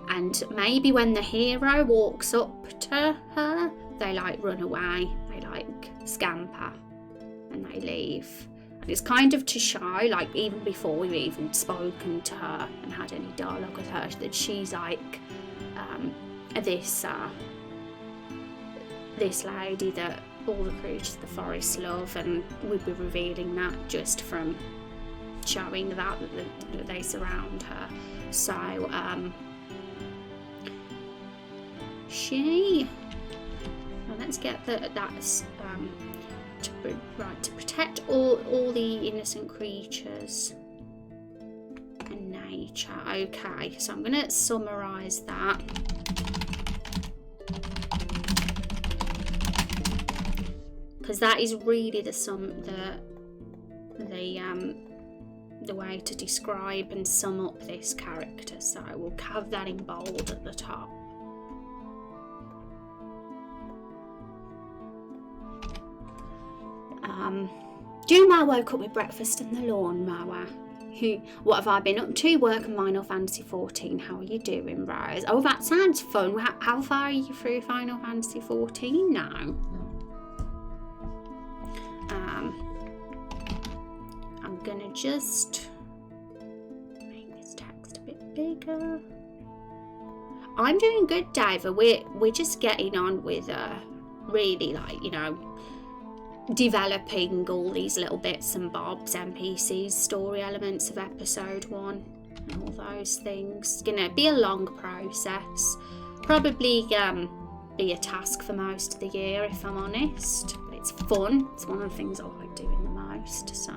and maybe when the hero walks up to her, they, like, run away, they, like, scamper and they leave. And it's kind of to show, like, even before we've even spoken to her and had any dialogue with her, that she's like this lady that all the creatures of the forest love, and we'd be revealing that just from showing that they surround her. So let's get that's to protect all the innocent creatures and nature. Okay, so I'm going to summarise that. Because that is really the way to describe and sum up this character. So we'll have that in bold at the top. Juma woke up with breakfast and the lawnmower. What have I been up to? Work and Final Fantasy 14. How are you doing, Rose? Oh, that sounds fun. How far are you through Final Fantasy 14 now? I'm gonna just make this text a bit bigger. I'm doing good, Diver. We're just getting on with really, like, you know, developing all these little bits and bobs, NPCs, story elements of episode 1 and all those things. It's gonna be a long process, probably be a task for most of the year, if I'm honest, but it's fun. It's one of the things I like doing the most. So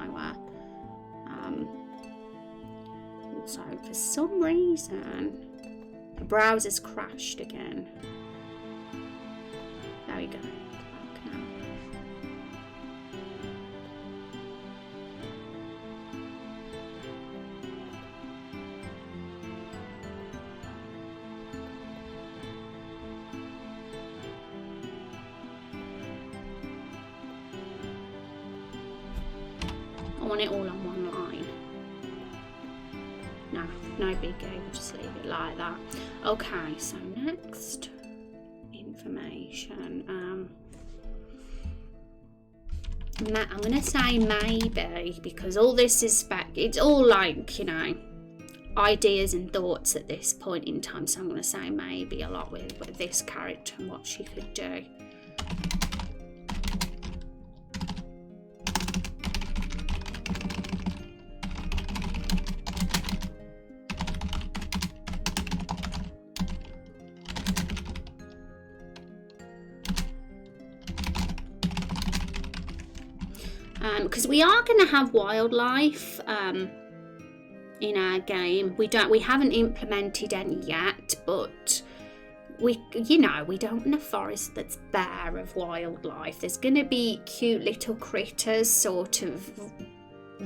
also, for some reason the browser's crashed again. There we go. I want it all on one line. No big game, we'll just leave it like that. Okay, so next information. I'm going to say maybe, because all this is it's all, like, you know, ideas and thoughts at this point in time, so I'm going to say maybe a lot with this character and what she could do. Because we are going to have wildlife in our game. We haven't implemented any yet, but we don't want a forest that's bare of wildlife. There's going to be cute little critters sort of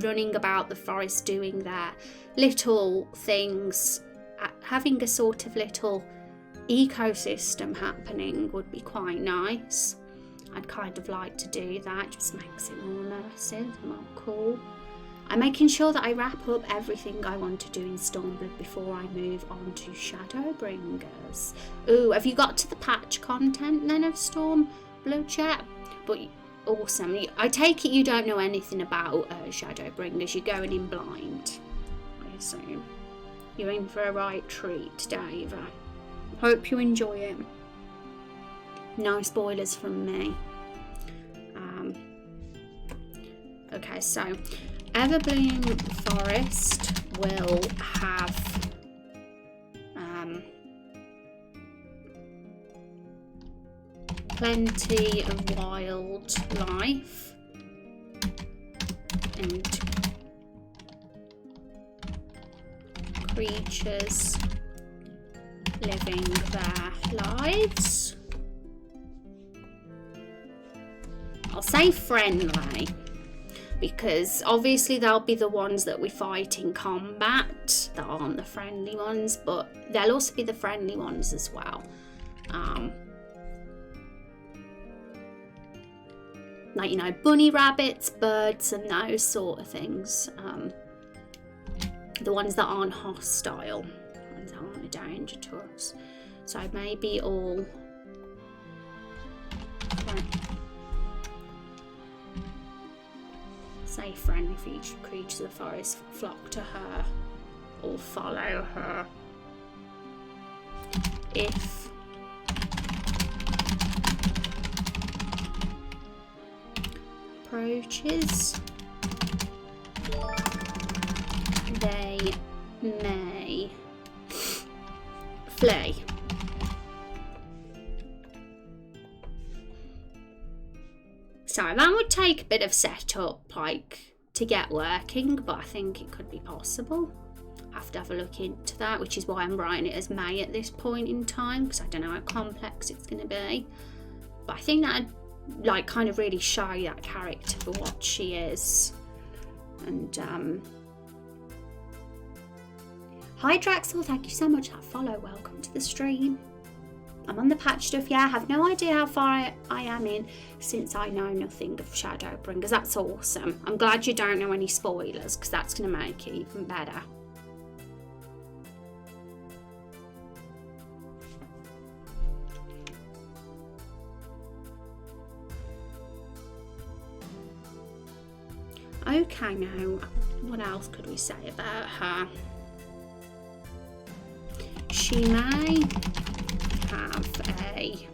running about the forest doing their little things having a sort of little ecosystem happening would be quite nice. I'd kind of like to do that, just makes it more immersive, more cool. I'm making sure that I wrap up everything I want to do in Stormblood before I move on to Shadowbringers. Ooh, have you got to the patch content then of Stormblood yet? But awesome. I take it you don't know anything about Shadowbringers. You're going in blind, I assume. You're in for a right treat, Dave. Hope you enjoy it. No spoilers from me. Okay, so Everbloom Forest will have plenty of wildlife and creatures living their lives. I'll say friendly, because obviously they'll be the ones that we fight in combat that aren't the friendly ones, but they'll also be the friendly ones as well. Like, you know, bunny rabbits, birds and those sort of things. The ones that aren't hostile, the ones that aren't a danger to us. So maybe all... say friendly for each creature of the forest, flock to her or follow her. If approaches, they may flee. So that would take a bit of setup, like, to get working, but I think it could be possible. I have to have a look into that, which is why I'm writing it as May at this point in time, because I don't know how complex it's going to be. But I think that'd, like, kind of really show that character for what she is. And, hi Draxel, thank you so much for that follow. Welcome to the stream. I'm on the patch stuff, yeah. I have no idea how far I am in, since I know nothing of Shadowbringers. That's awesome. I'm glad you don't know any spoilers, because that's going to make it even better. Okay, now, what else could we say about her? She may have a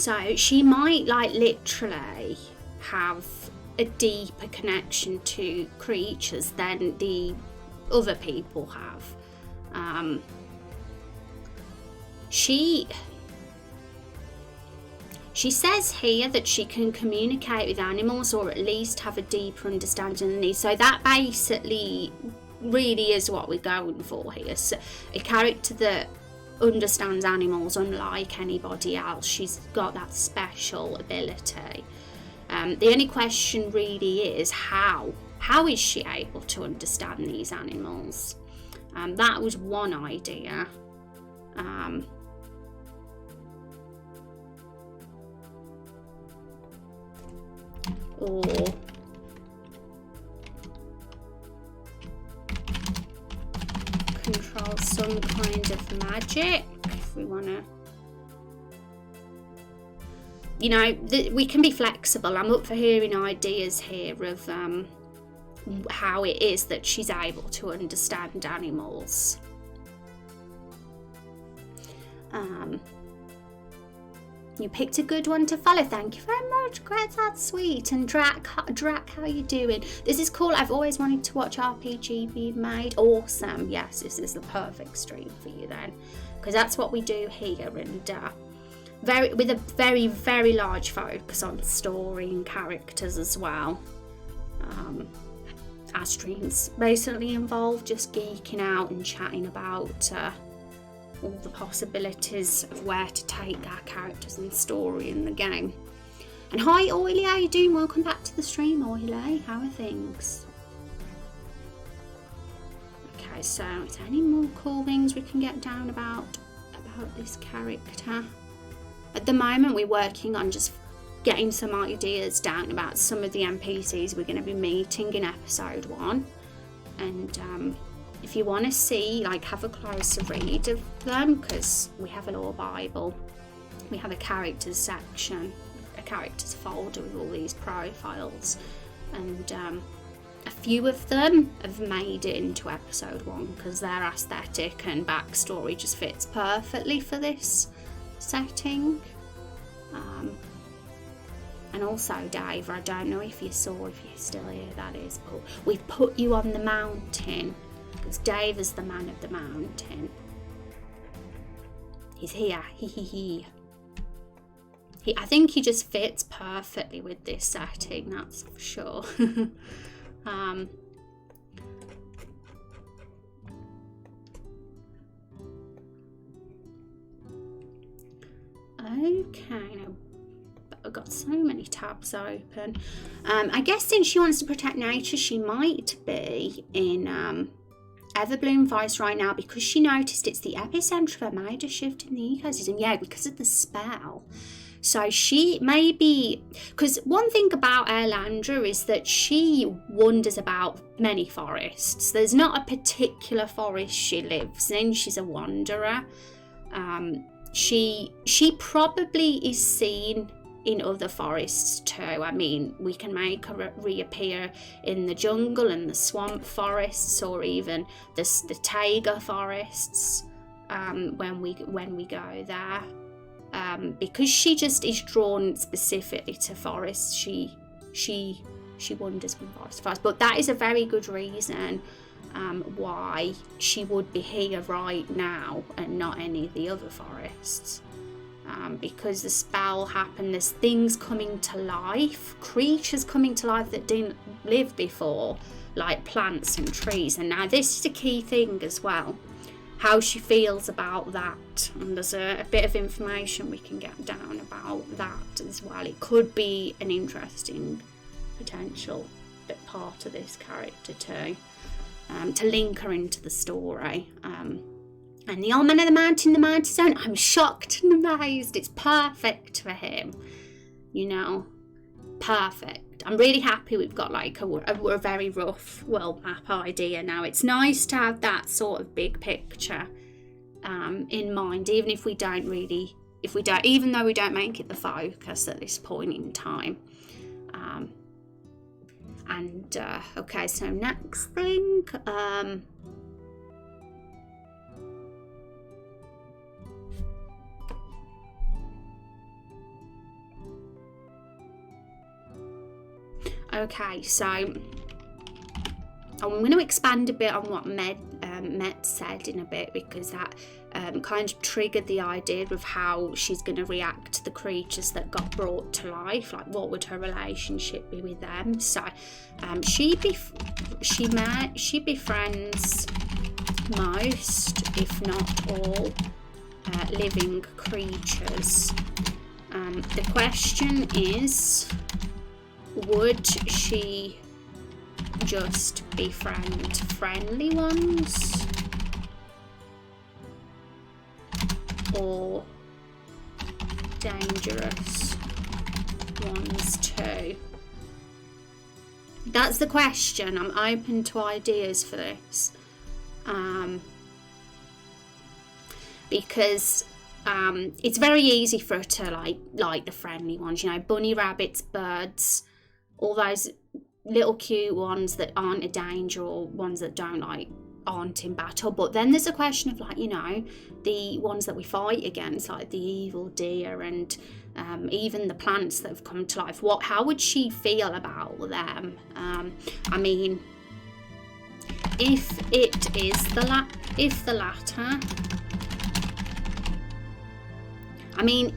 so she might, like, literally have a deeper connection to creatures than the other people have. She says here that she can communicate with animals, or at least have a deeper understanding of the needs. So that basically really is what we're going for here. So a character that understands animals unlike anybody else. She's got that special ability. The only question really is how is she able to understand these animals? That was one idea. Or control some kind of magic, if we want to, you know, we can be flexible. I'm up for hearing ideas here of how it is that she's able to understand animals. You picked a good one to follow. Thank you very much, Greg. That's sweet. And Drac, how you doing? This is cool. I've always wanted to watch RPG being made. Awesome. Yes, this is the perfect stream for you then, because that's what we do here. And with a very, very large focus on story and characters as well. Our streams basically involve just geeking out and chatting about all the possibilities of where to take our characters and story in the game. And hi Oily, how you doing? Welcome back to the stream, Oily. How are things? Okay, so is there any more cool things we can get down about this character? At the moment we're working on just getting some ideas down about some of the NPCs we're going to be meeting in episode 1. And if you want to see, like, have a closer read of them, because we have a lore bible, we have a characters section, a characters folder with all these profiles, and a few of them have made it into episode 1 because their aesthetic and backstory just fits perfectly for this setting. And also, Dave, I don't know if you saw, if you're still here, that is, but we've put you on the mountain. Because Dave is the man of the mountain. He's here. I think he just fits perfectly with this setting, that's for sure. Okay, now I've got so many tabs open. I guess since she wants to protect nature, she might be in Everbloom Vice right now, because she noticed it's the epicenter of a major shift in the ecosystem. Yeah, because of the spell. So she may be, because one thing about Erlandra is that she wanders about many forests. There's not a particular forest she lives in. She's a wanderer. She probably is seen in other forests too. I mean, we can make her reappear in the jungle and the swamp forests, or even the taiga forests when we go there. Because she just is drawn specifically to forests. She wanders from forest to forest. But that is a very good reason why she would be here right now and not any of the other forests. Because the spell happened, there's things coming to life, creatures coming to life that didn't live before, like plants and trees. And now this is a key thing as well, how she feels about that. And there's a bit of information we can get down about that as well. It could be an interesting potential bit part of this character too, to link her into the story. And the old man of the mountain zone, I'm shocked and amazed. It's perfect for him, you know, perfect. I'm really happy we've got like a very rough world map idea now. It's nice to have that sort of big picture in mind, even if we don't really, even though we don't make it the focus at this point in time. Okay, so next thing, okay, so I'm going to expand a bit on what Met said in a bit, because that kind of triggered the idea of how she's going to react to the creatures that got brought to life. Like, what would her relationship be with them? So she befriends most, if not all, living creatures. The question is, would she just befriend friendly ones, or dangerous ones too? That's the question. I'm open to ideas for this, because it's very easy for her to like the friendly ones, you know, bunny rabbits, birds, all those little cute ones that aren't a danger, or ones that don't like aren't in battle. But then there's a question of, like, you know, the ones that we fight against, like the evil deer and even the plants that have come to life. How would she feel about them? I mean, if it is the latter, I mean,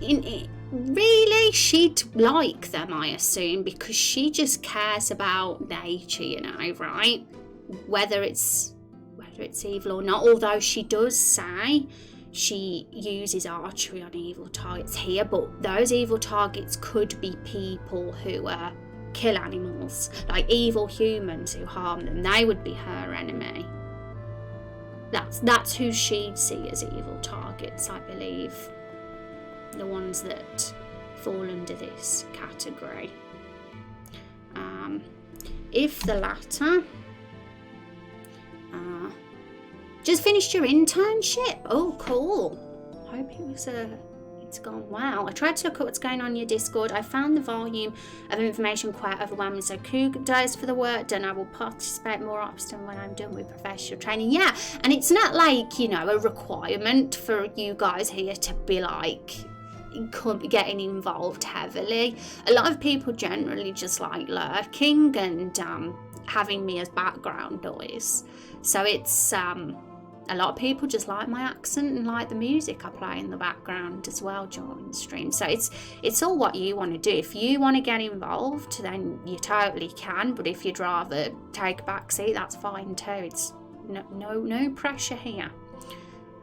really, she'd like them, I assume, because she just cares about nature, you know, right? Whether it's evil or not. Although she does say she uses archery on evil targets here, but those evil targets could be people who kill animals, like evil humans who harm them. They would be her enemy. That's who she'd see as evil targets, I believe. The ones that fall under this category. If the latter, just finished your internship. Oh, cool. Hope it's gone well. I tried to look at what's going on in your Discord. I found the volume of information quite overwhelming, so kudos for the work done. I will participate more often when I'm done with professional training. Yeah, and it's not like, you know, a requirement for you guys here to be like getting involved heavily. A lot of people generally just like lurking and having me as background noise. So it's a lot of people just like my accent and like the music I play in the background as well during the stream. So it's all what you want to do. If you want to get involved, then you totally can. But if you'd rather take a back seat, that's fine too. It's no pressure here.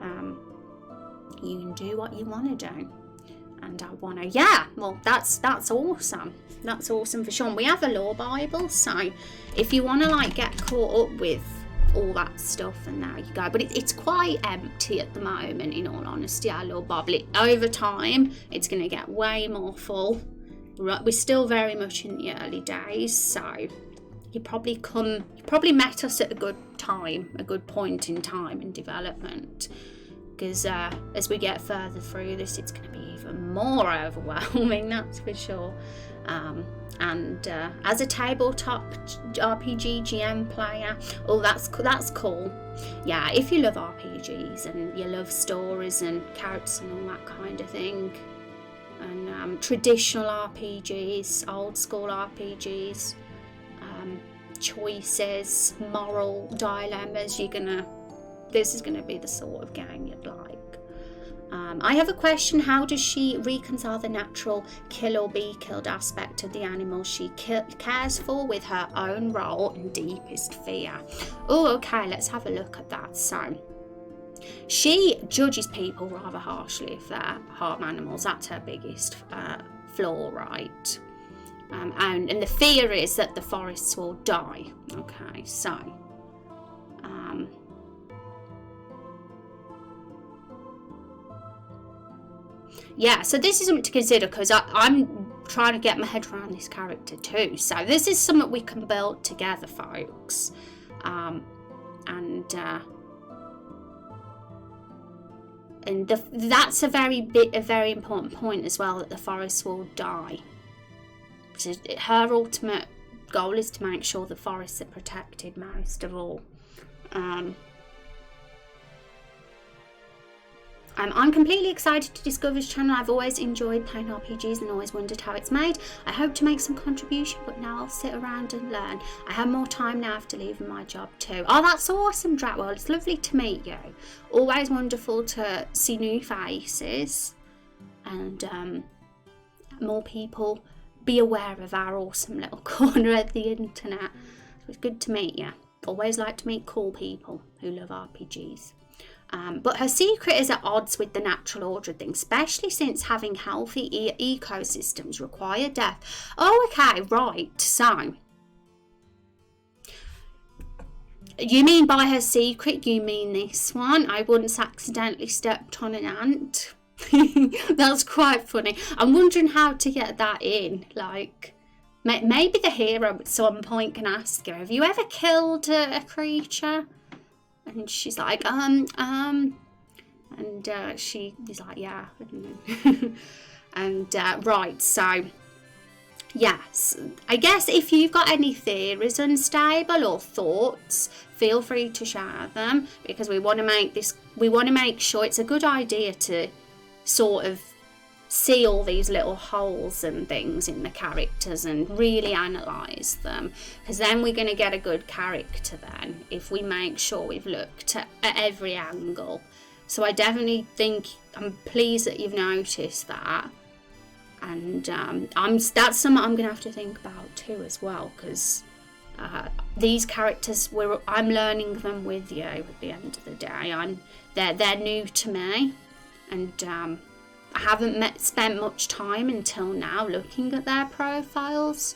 You can do what you want to do. And I want to, yeah, well, that's awesome. That's awesome for sure. And we have a law Bible, so if you want to like get caught up with all that stuff, and there you go. But it's quite empty at the moment, in all honesty, our law Bible. Over time, it's going to get way more full. We're still very much in the early days, so you probably met us at a good time, a good point in time in development. Because as we get further through this, it's going to be even more overwhelming, that's for sure. And as a tabletop RPG GM player, oh, that's cool. Yeah, if you love RPGs and you love stories and characters and all that kind of thing, and traditional RPGs, old school RPGs, choices, moral dilemmas, this is going to be the sort of game you'd like. I have a question. How does she reconcile the natural kill or be killed aspect of the animal she cares for with her own role and deepest fear? Oh, okay, let's have a look at that. So, she judges people rather harshly if they're harm animals. That's her biggest flaw, right? And the fear is that the forests will die. Okay, so... yeah, so this is something to consider, because I'm trying to get my head around this character too. So this is something we can build together, folks. That's a very important point as well, that the forests will die. So her ultimate goal is to make sure the forests are protected most of all. I'm completely excited to discover this channel. I've always enjoyed playing RPGs and always wondered how it's made. I hope to make some contribution, but now I'll sit around and learn. I have more time now after leaving my job too. Oh, that's awesome, Dratwell. It's lovely to meet you. Always wonderful to see new faces and more people be aware of our awesome little corner of the internet. So it's good to meet you. Always like to meet cool people who love RPGs. But her secret is at odds with the natural order of things, especially since having healthy ecosystems require death. Oh, okay, right. So, you mean by her secret, you mean this one? I once accidentally stepped on an ant. That's quite funny. I'm wondering how to get that in. Like, maybe the hero at some point can ask her, have you ever killed a creature? And she's like, and she is like, yeah. And right, so yes, I guess if you've got any theories, Unstable, or thoughts, feel free to share them, because we want to make sure it's a good idea to sort of see all these little holes and things in the characters and really analyse them, because then we're going to get a good character then if we make sure we've looked at every angle. So I definitely think, I'm pleased that you've noticed that, and that's something I'm going to have to think about too as well, because these characters, I'm learning them with you at the end of the day. They're new to me, and I haven't spent much time until now looking at their profiles,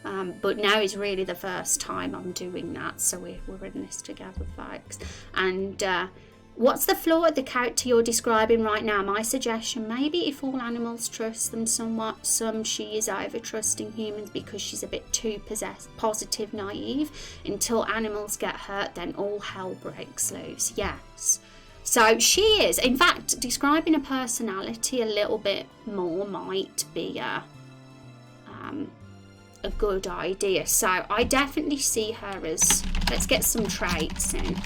but now is really the first time I'm doing that, so we're in this together, folks. And what's the flaw of the character you're describing right now? My suggestion, maybe if all animals trust them somewhat, she is over trusting humans because she's a bit too positive, naive. Until animals get hurt, then all hell breaks loose. Yes. So she is, in fact, describing a personality a little bit more might be a good idea. So I definitely see her as, let's get some traits in.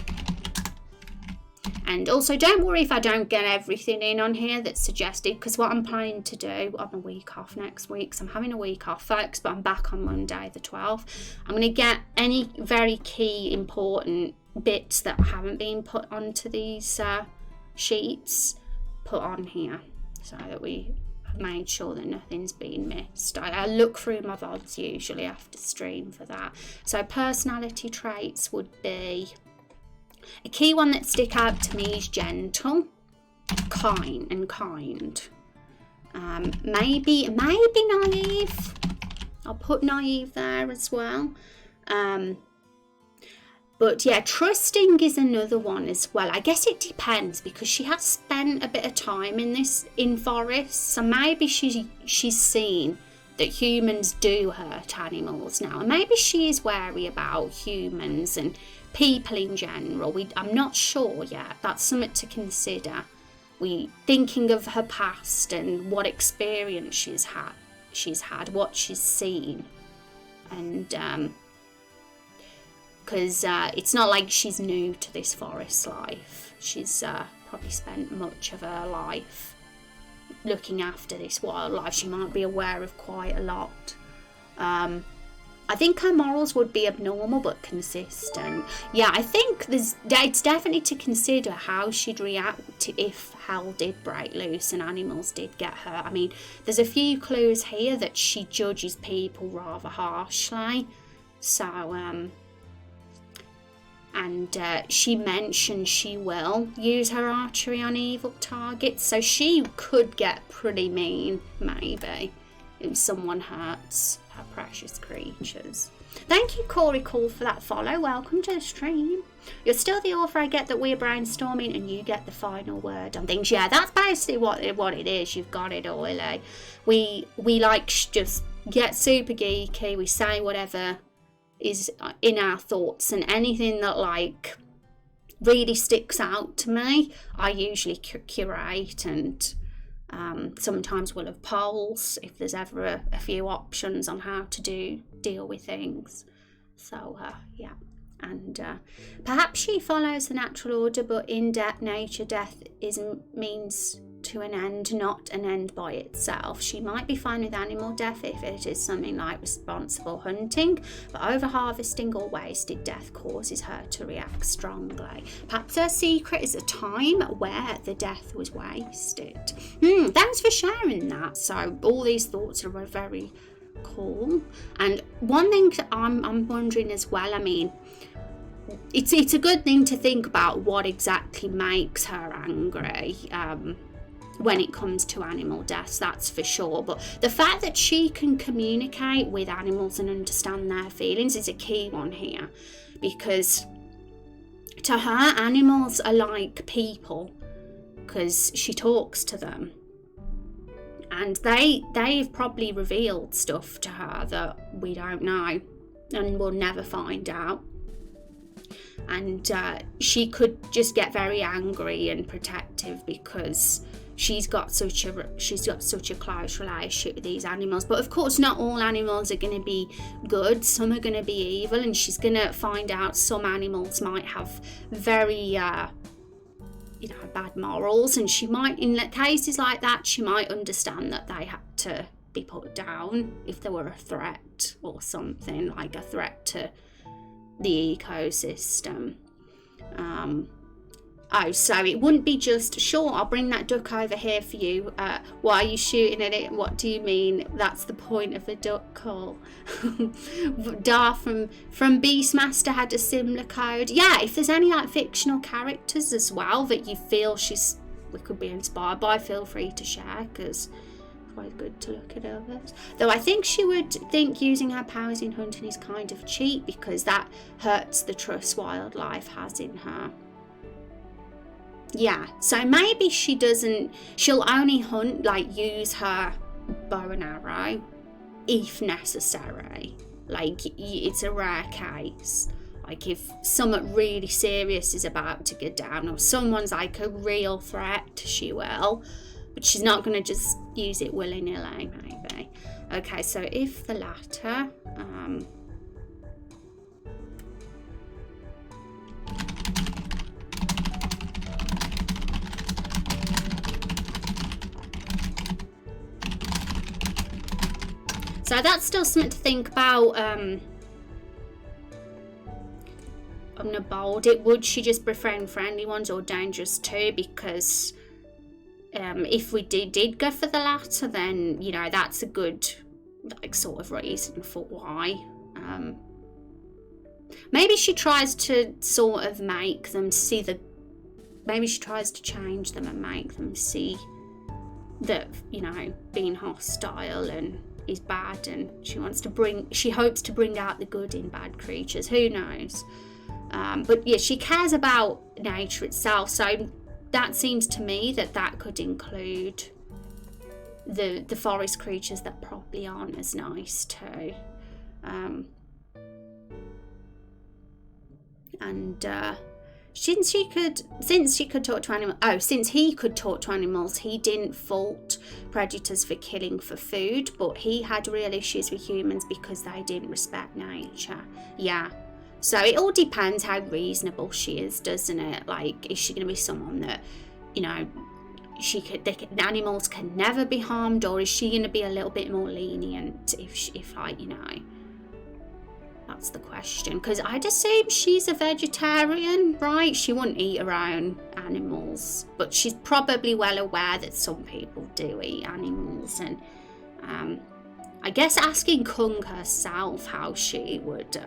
And also, don't worry if I don't get everything in on here that's suggested, because what I'm planning to do, I'm a week off next week, so I'm having a week off, folks, but I'm back on Monday the 12th. I'm going to get any very key, important bits that haven't been put onto these sheets put on here, so that we have made sure that nothing's been missed. I look through my VODs usually after stream for that. So personality traits would be, a key one that stick out to me is gentle, kind. Maybe naive. I'll put naive there as well. But yeah, trusting is another one as well. I guess it depends, because she has spent a bit of time in forests, so maybe she's seen that humans do hurt animals now, and maybe she is wary about humans and people in general. I'm not sure yet. That's something to consider. Thinking of her past and what experience she's had, what she's seen, and because it's not like she's new to this forest life. She's probably spent much of her life looking after this wildlife. She might be aware of quite a lot. I think her morals would be abnormal but consistent. Yeah, I think it's definitely to consider how she'd react if hell did break loose and animals did get hurt. I mean, there's a few clues here that she judges people rather harshly. So, and she mentioned she will use her archery on evil targets, so she could get pretty mean, maybe, if someone hurts her precious creatures. Thank you, Corey Call, for that follow. Welcome to the stream. You're still the author. I get that we're brainstorming and you get the final word on things. Yeah, that's basically what it is. You've got it, Oily. We like just get super geeky. We say whatever is in our thoughts, and anything that like really sticks out to me, I usually curate, and sometimes we'll have polls if there's ever a few options on how to deal with things. So yeah, and perhaps she follows the natural order, but in nature death means to an end, not an end by itself. She might be fine with animal death if it is something like responsible hunting, but over harvesting or wasted death causes her to react strongly. Perhaps her secret is a time where the death was wasted. Thanks for sharing that. So all these thoughts are very cool. And one thing I'm wondering as well, I mean, it's a good thing to think about what exactly makes her angry when it comes to animal deaths, that's for sure. But the fact that she can communicate with animals and understand their feelings is a key one here, because to her, animals are like people, because she talks to them, and they've probably revealed stuff to her that we don't know and we'll never find out. And she could just get very angry and protective because she's got such a close relationship with these animals. But of course, not all animals are going to be good. Some are going to be evil, and she's going to find out some animals might have very bad morals, and she might, in cases like that, she might understand that they had to be put down if there were a threat or something, like a threat to the ecosystem. So it wouldn't be just, sure, I'll bring that duck over here for you. Why are you shooting at it? What do you mean? That's the point of a duck call. Dar from Beastmaster had a similar code. Yeah, if there's any like fictional characters as well that you feel we could be inspired by, feel free to share, because it's quite good to look at others. Though I think she would think using her powers in hunting is kind of cheap, because that hurts the trust wildlife has in her. Yeah, so maybe she'll only hunt, like use her bow and arrow if necessary. Like, it's a rare case. Like if something really serious is about to go down, or someone's like a real threat, she will. But she's not going to just use it willy-nilly, maybe. Okay, so if the latter... So that's still something to think about. I'm gonna bold it. Would she just befriend friendly ones or dangerous too? Because if we did go for the latter, then that's a good sort of reason for why. Maybe she tries to sort of make them see maybe she tries to change them and make them see that being hostile and is bad, and she hopes to bring out the good in bad creatures. Who knows? But yeah, she cares about nature itself, so that seems to me that could include the forest creatures that probably aren't as nice too. Since he could talk to animals, since he could talk to animals, he didn't fault predators for killing for food, but he had real issues with humans because they didn't respect nature. Yeah. So it all depends how reasonable she is, doesn't it? Like, is she going to be someone that, animals can never be harmed, or is she going to be a little bit more lenient if that's the question, because I'd assume she's a vegetarian, right? She wouldn't eat her own animals, but she's probably well aware that some people do eat animals, and I guess asking Kung herself how she would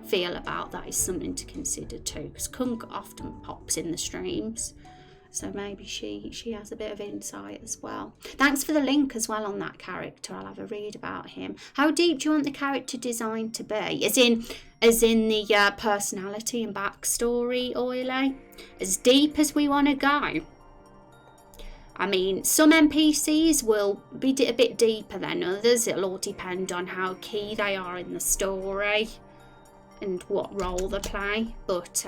feel about that is something to consider too, because Kung often pops in the streams, so maybe she has a bit of insight as well. Thanks for the link as well on that character. I'll have a read about him. How deep do you want the character design to be? As in the personality and backstory, Oily? As deep as we want to go. I mean, some NPCs will be a bit deeper than others. It'll all depend on how key they are in the story and what role they play. But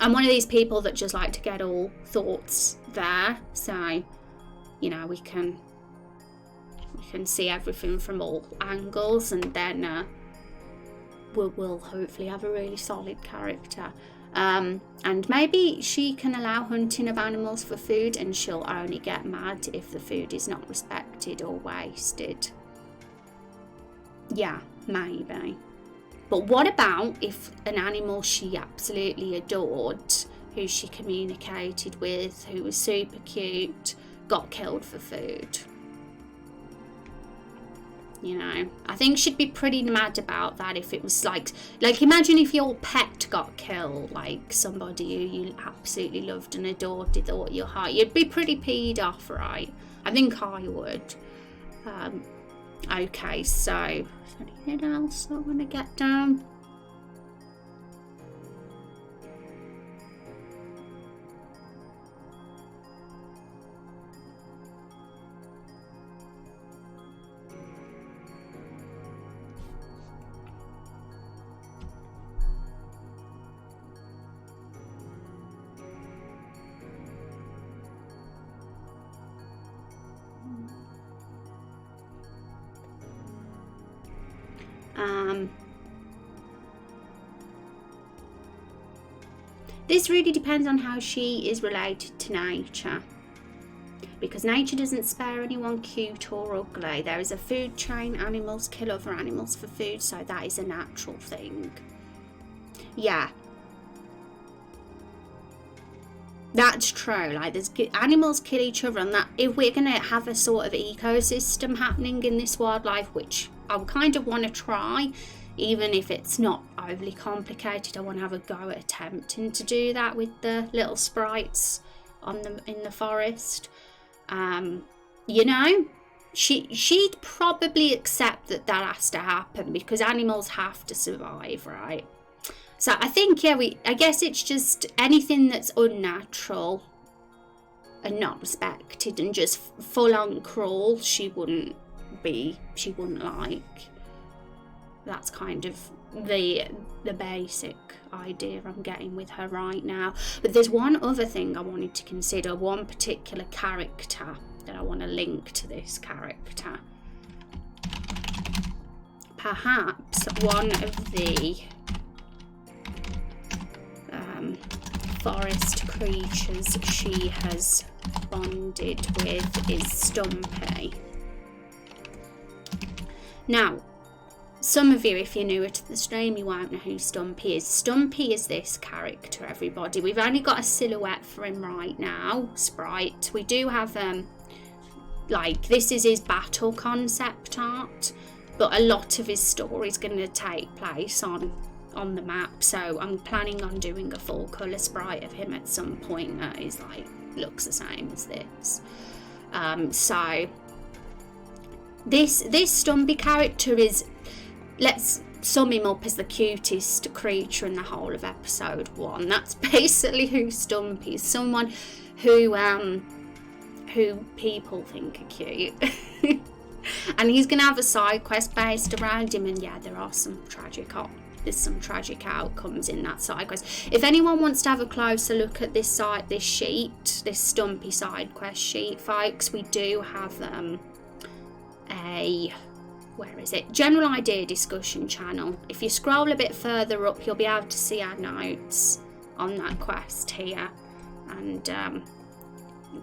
I'm one of these people that just like to get all thoughts there, so we can see everything from all angles, and then we'll hopefully have a really solid character. And maybe she can allow hunting of animals for food, and she'll only get mad if the food is not respected or wasted. Yeah, maybe. But what about if an animal she absolutely adored, who she communicated with, who was super cute, got killed for food? I think she'd be pretty mad about that if it was like imagine if your pet got killed, like somebody who you absolutely loved and adored, they thought you're high. You'd be pretty peed off, right? I think I would. Okay, so is there anything else I want to get down? This really depends on how she is related to nature, because nature doesn't spare anyone cute or ugly. There is a food chain. Animals kill other animals for food, so that is a natural thing. Yeah, that's true. Like, there's animals kill each other, and that if we're gonna have a sort of ecosystem happening in this wildlife, which I kind of want to try, even if it's not overly complicated, I want to have a go at attempting to do that with the little sprites in the forest. You know, she'd probably accept that has to happen, because animals have to survive, right? So I think, yeah, I guess it's just anything that's unnatural and not respected and just full on cruel, she wouldn't like. That's kind of the basic idea I'm getting with her right now. But there's one other thing I wanted to consider, one particular character that I want to link to this character. Perhaps one of the forest creatures she has bonded with is Stumpy. Now, some of you, if you're newer to the stream, you won't know who Stumpy is. Stumpy is this character, everybody. We've only got a silhouette for him right now, sprite. We do have, this is his battle concept art, but a lot of his story is going to take place on the map, so I'm planning on doing a full colour sprite of him at some point that is, looks the same as this. So, this Stumpy character is... Let's sum him up as the cutest creature in the whole of episode 1. That's basically who Stumpy is. Someone who people think are cute. And he's going to have a side quest based around him, and yeah, there's some tragic outcomes in that side quest. If anyone wants to have a closer look at this Stumpy side quest sheet, folks, we do have general idea discussion channel. If you scroll a bit further up, you'll be able to see our notes on that quest here, and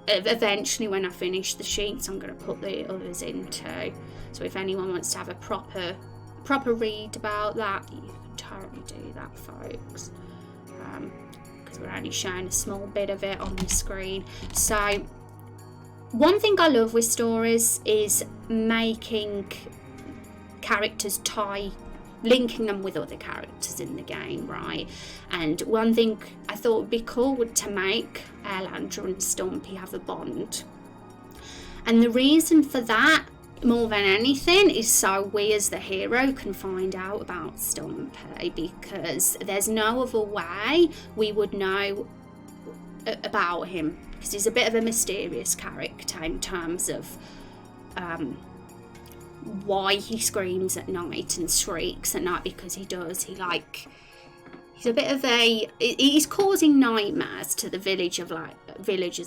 eventually when I finish the sheets, I'm going to put the others in too. So if anyone wants to have a proper read about that, you can totally do that, folks, because we're only showing a small bit of it on the screen. So one thing I love with stories is making characters linking them with other characters in the game, right? And one thing I thought would be cool would to make Erlandra and Stumpy have a bond. And the reason for that, more than anything, is so we as the hero can find out about Stumpy, because there's no other way we would know about him, because he's a bit of a mysterious character in terms of why he screams at night and shrieks at night, because he does. He's a bit of he's causing nightmares to the villagers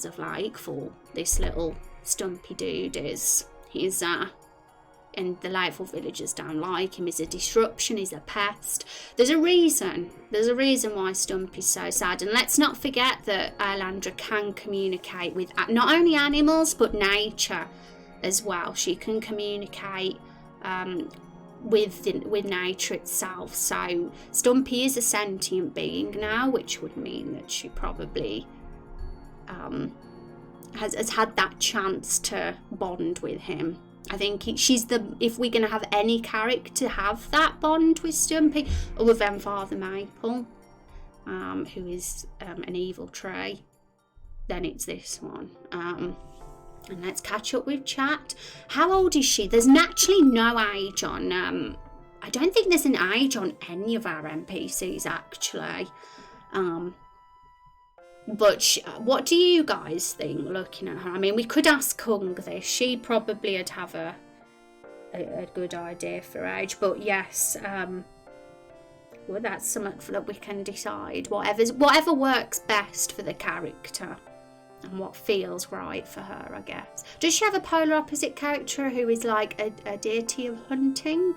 of Lakefall. This little Stumpy dude is. He's and the Lakefall villagers don't like him. He's a disruption. He's a pest. There's a reason why Stumpy's so sad. And let's not forget that Erlandra can communicate with not only animals but nature as well. She can communicate with nature itself. So Stumpy is a sentient being now, which would mean that she probably has had that chance to bond with him. I think if we're going to have any character have that bond with Stumpy, other than Father Maple, who is an evil tree, then it's this one. And let's catch up with chat. How old is she? There's naturally no age on... I don't think there's an age on any of our NPCs, actually. But what do you guys think, looking at her? I mean, we could ask Kung this. She probably would have a good idea for age. But yes, well, that's something that we can decide. Whatever works best for the character. And what feels right for her, I guess. Does she have a polar opposite character who is like a deity of hunting?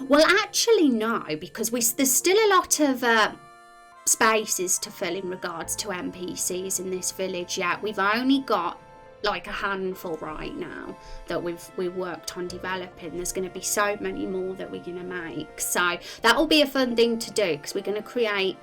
Well, actually, no, because there's still a lot of spaces to fill in regards to NPCs in this village yet. We've only got like a handful right now that we've worked on developing. There's going to be so many more that we're going to make, so that will be a fun thing to do, because we're going to create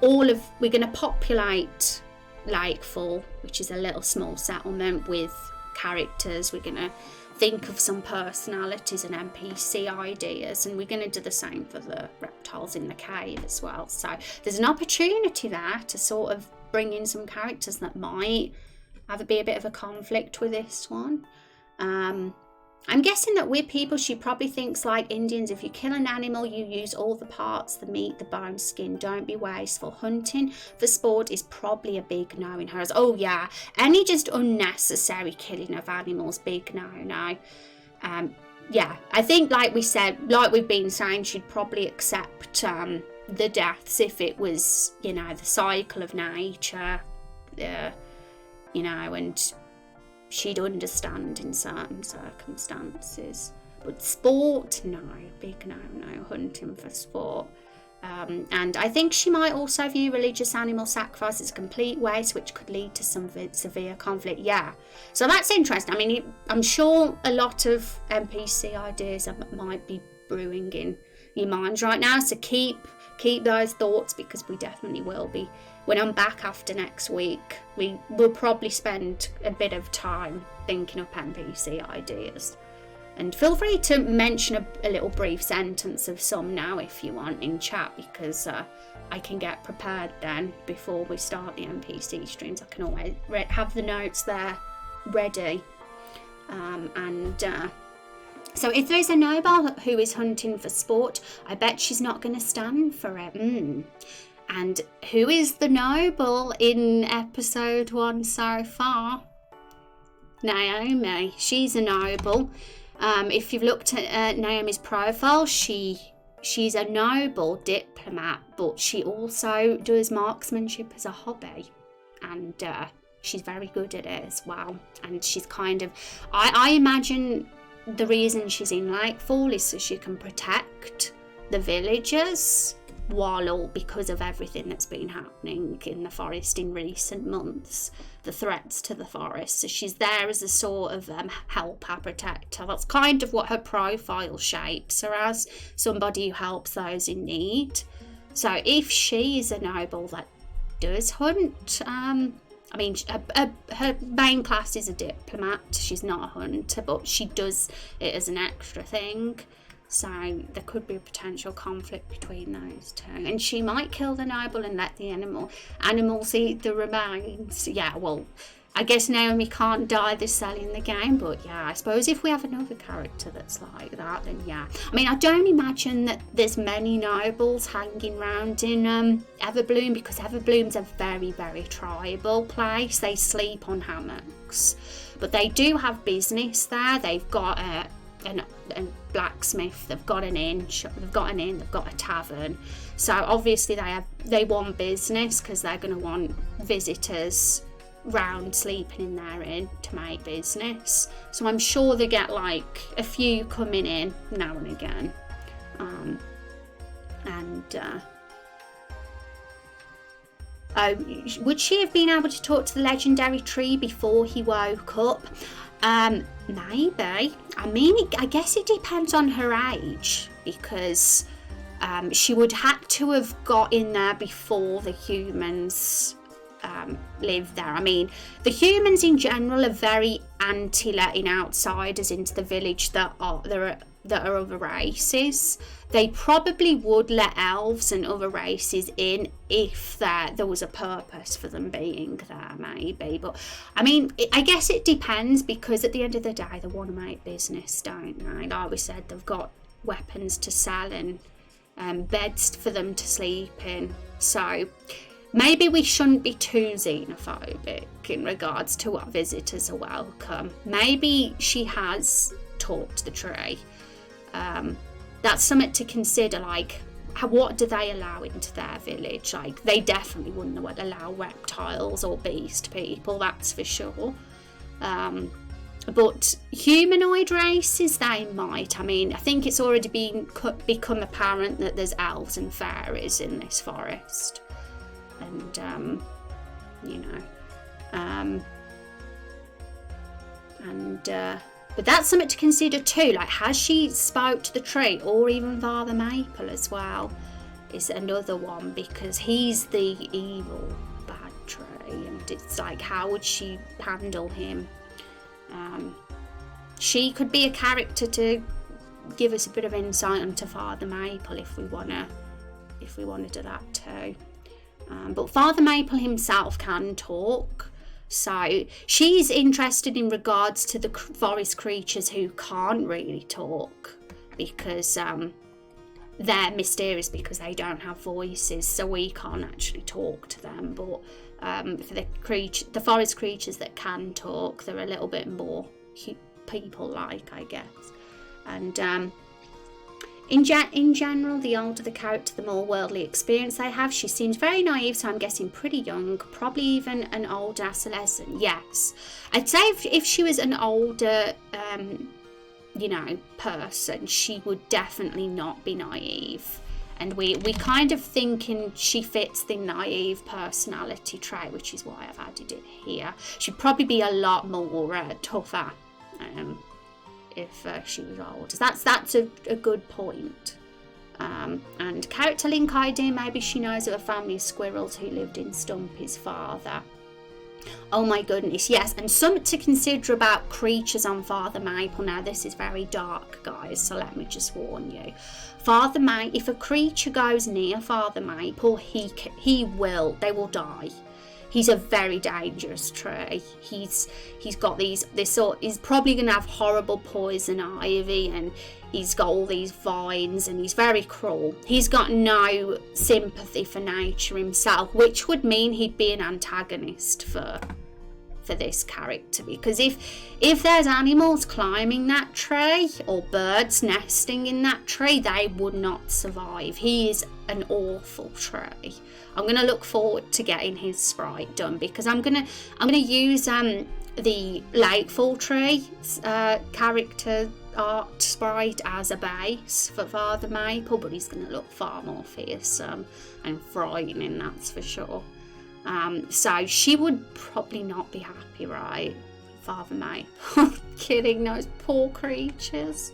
we're going to populate Lakefall, which is a little small settlement, with characters. We're going to think of some personalities and NPC ideas, and we're going to do the same for the reptiles in the cave as well. So there's an opportunity there to sort of bring in some characters that might be a bit of a conflict with this one. I'm guessing that with people, she probably thinks like Indians, if you kill an animal, you use all the parts, the meat, the bone, skin. Don't be wasteful. Hunting for sport is probably a big no in hers. Oh yeah, any just unnecessary killing of animals, big no. Yeah, I think like we said, like we've been saying, she'd probably accept the deaths if it was, you know, the cycle of nature, you know, and she'd understand in certain circumstances. But sport, no, big no, hunting for sport. And I think she might also view religious animal sacrifice as a complete waste, which could lead to some severe conflict. Yeah, so that's interesting. I mean, I'm sure a lot of NPC ideas might be brewing in your minds right now, so keep those thoughts, because we definitely will be. When I'm back after next week, we will probably spend a bit of time thinking up NPC ideas. And feel free to mention a little brief sentence of some now if you want in chat, because I can get prepared then before we start the NPC streams. I can always have the notes there ready. So if there's a noble who is hunting for sport, I bet she's not going to stand for it. And who is the noble in episode 1 so far? Naomi. She's a noble. If you've looked at Naomi's profile, she's a noble diplomat, but she also does marksmanship as a hobby, and she's very good at it as well. And she's kind of, I imagine the reason she's in Lakefall is so she can protect the villagers, because of everything that's been happening in the forest in recent months, the threats to the forest. So she's there as a sort of helper, protector. That's kind of what her profile shapes her as, somebody who helps those in need. So if she is a noble that does hunt, I mean, her main class is a diplomat. She's not a hunter, but she does it as an extra thing. So there could be a potential conflict between those two. And she might kill the noble and let the animals eat the remains. Yeah, well, I guess Naomi can't die this early in the game, but yeah, I suppose if we have another character that's like that, then yeah. I mean, I don't imagine that there's many nobles hanging around in Everbloom, because Everbloom's a very, very tribal place. They sleep on hammocks. But they do have business there. They've got a blacksmith, they've got an inn, they've got a tavern. So obviously they want business, because they're going to want visitors round sleeping in their inn to make business. So I'm sure they get like a few coming in now and again. Would she have been able to talk to the legendary tree before he woke up? Maybe. I mean, I guess it depends on her age, because she would have to have got in there before the humans lived there. I mean, the humans in general are very anti-letting outsiders into the village that are other races. They probably would let elves and other races in if there was a purpose for them being there, maybe. But I mean, I guess it depends, because at the end of the day, they want to make business, don't they? Like we said, they've got weapons to sell and beds for them to sleep in. So maybe we shouldn't be too xenophobic in regards to what visitors are welcome. Maybe she has talked to the tree. That's something to consider, like what do they allow into their village? Like, they definitely wouldn't allow reptiles or beast people, that's for sure. But humanoid races, they might. I mean, I think it's already become apparent that there's elves and fairies in this forest. And, but that's something to consider too. Like, has she spoke to the tree, or even Father Maple as well? Is another one, because he's the evil bad tree, and it's like, how would she handle him? She could be a character to give us a bit of insight into Father Maple if we wanna do that too. But Father Maple himself can talk, so she's interested in regards to the forest creatures who can't really talk, because they're mysterious because they don't have voices, so we can't actually talk to them. But for the forest creatures that can talk, they're a little bit more people-like, I guess. And in general, the older the character, the more worldly experience they have. She seems very naive, so I'm guessing pretty young, probably even an older adolescent. Yes, I'd say if she was an older person, she would definitely not be naive. And we kind of thinking she fits the naive personality trait, which is why I've added it here. She'd probably be a lot more tougher if she was older. That's a good point. And character link ID, maybe she knows of a family of squirrels who lived in Stumpy's father. Oh my goodness, yes, and something to consider about creatures on Father Maple. Now, this is very dark, guys, so let me just warn you. If a creature goes near Father Maple, they will die. He's a very dangerous tree. He's got he's probably going to have horrible poison ivy, and he's got all these vines, and he's very cruel. He's got no sympathy for nature himself, which would mean he'd be an antagonist for this character, because if there's animals climbing that tree or birds nesting in that tree, they would not survive. He is an awful tree. I'm going to look forward to getting his sprite done, because I'm going to use the Lakefall tree character art sprite as a base for Father Maple, but he's going to look far more fearsome and frightening, that's for sure. So she would probably not be happy, right? Father Maple. Kidding, those poor creatures.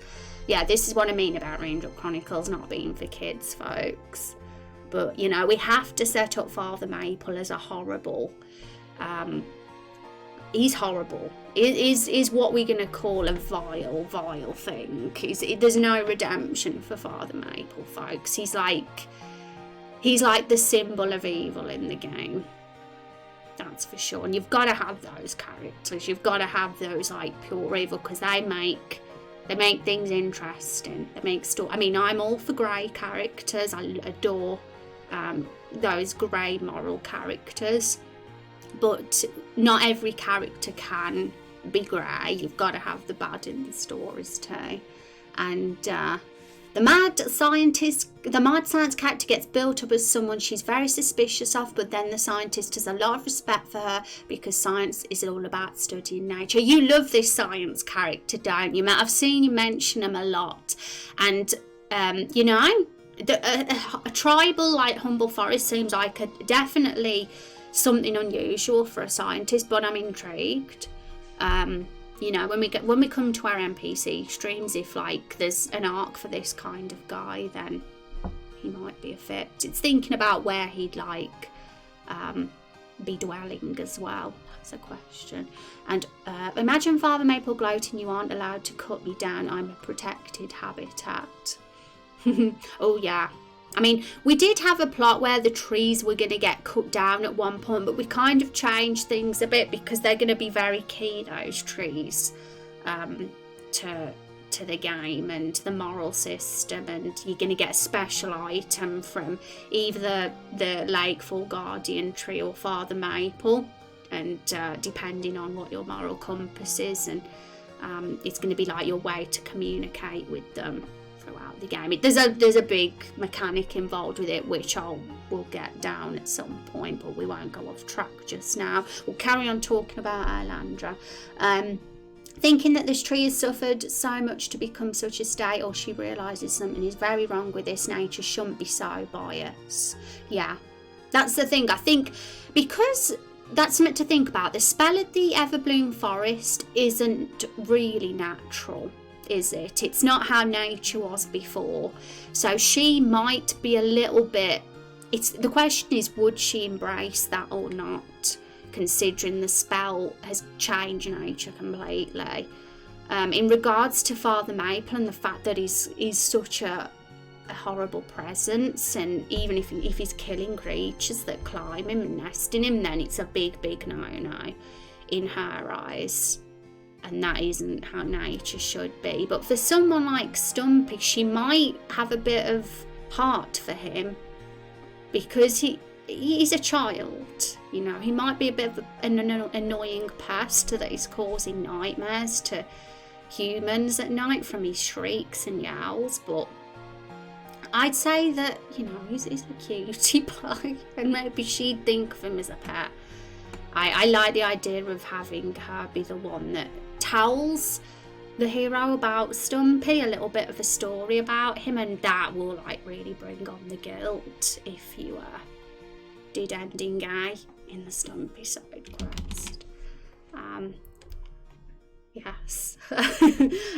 Yeah, this is what I mean about Raindrop Chronicles not being for kids, folks. But, we have to set up Father Maple as a horrible... he's horrible. Is what we're going to call a vile thing. There's no redemption for Father Maple, folks. He's like the symbol of evil in the game. That's for sure. And you've got to have those characters. You've got to have those like pure evil, because they make things interesting. They make story. I mean, I'm all for grey characters. I adore those grey moral characters. But not every character can be grey. You've got to have the bad in the stories too. And the mad science character gets built up as someone she's very suspicious of, but then the scientist has a lot of respect for her, because science is all about studying nature. You love this science character, don't you, Matt? I've seen you mention them a lot. And, a tribal like Humble Forest seems like definitely something unusual for a scientist, but I'm intrigued. When we come to our NPC streams, if like there's an arc for this kind of guy, then he might be a fit. It's thinking about where he'd like be dwelling as well. That's a question. And imagine Father Maple gloating, "You aren't allowed to cut me down. I'm a protected habitat." Oh yeah. I mean, we did have a plot where the trees were going to get cut down at one point, but we kind of changed things a bit, because they're going to be very key, those trees, to the game and the moral system, and you're going to get a special item from either the Lakefall Guardian tree or Father Maple, and depending on what your moral compass is, and it's going to be like your way to communicate with them throughout the game. There's a big mechanic involved with it, which we'll get down at some point, but we won't go off track just now. We'll carry on talking about Ilandra. Thinking that this tree has suffered so much to become such a state, or she realises something is very wrong with this, nature shouldn't be so biased. Yeah, that's the thing. I think because that's something to think about. The spell of the Everbloom Forest isn't really natural, is it? It's not how nature was before. So she might be a little bit... the question is, would she embrace that or not? Considering the spell has changed nature completely. In regards to Father Maple and the fact that he's such a horrible presence, and even if he's killing creatures that climb him and nest in him, then it's a big no-no in her eyes, and that isn't how nature should be. But for someone like Stumpy, she might have a bit of heart for him because he's a child, you know. He might be a bit of an annoying pest that is causing nightmares to humans at night from his shrieks and yowls, but I'd say that, you know, he's a cutie pie, and maybe she'd think of him as a pet. I like the idea of having her be the one that tells the hero about Stumpy, a little bit of a story about him, and that will like really bring on the guilt if you did ending gay in the Stumpy side quest. Yes.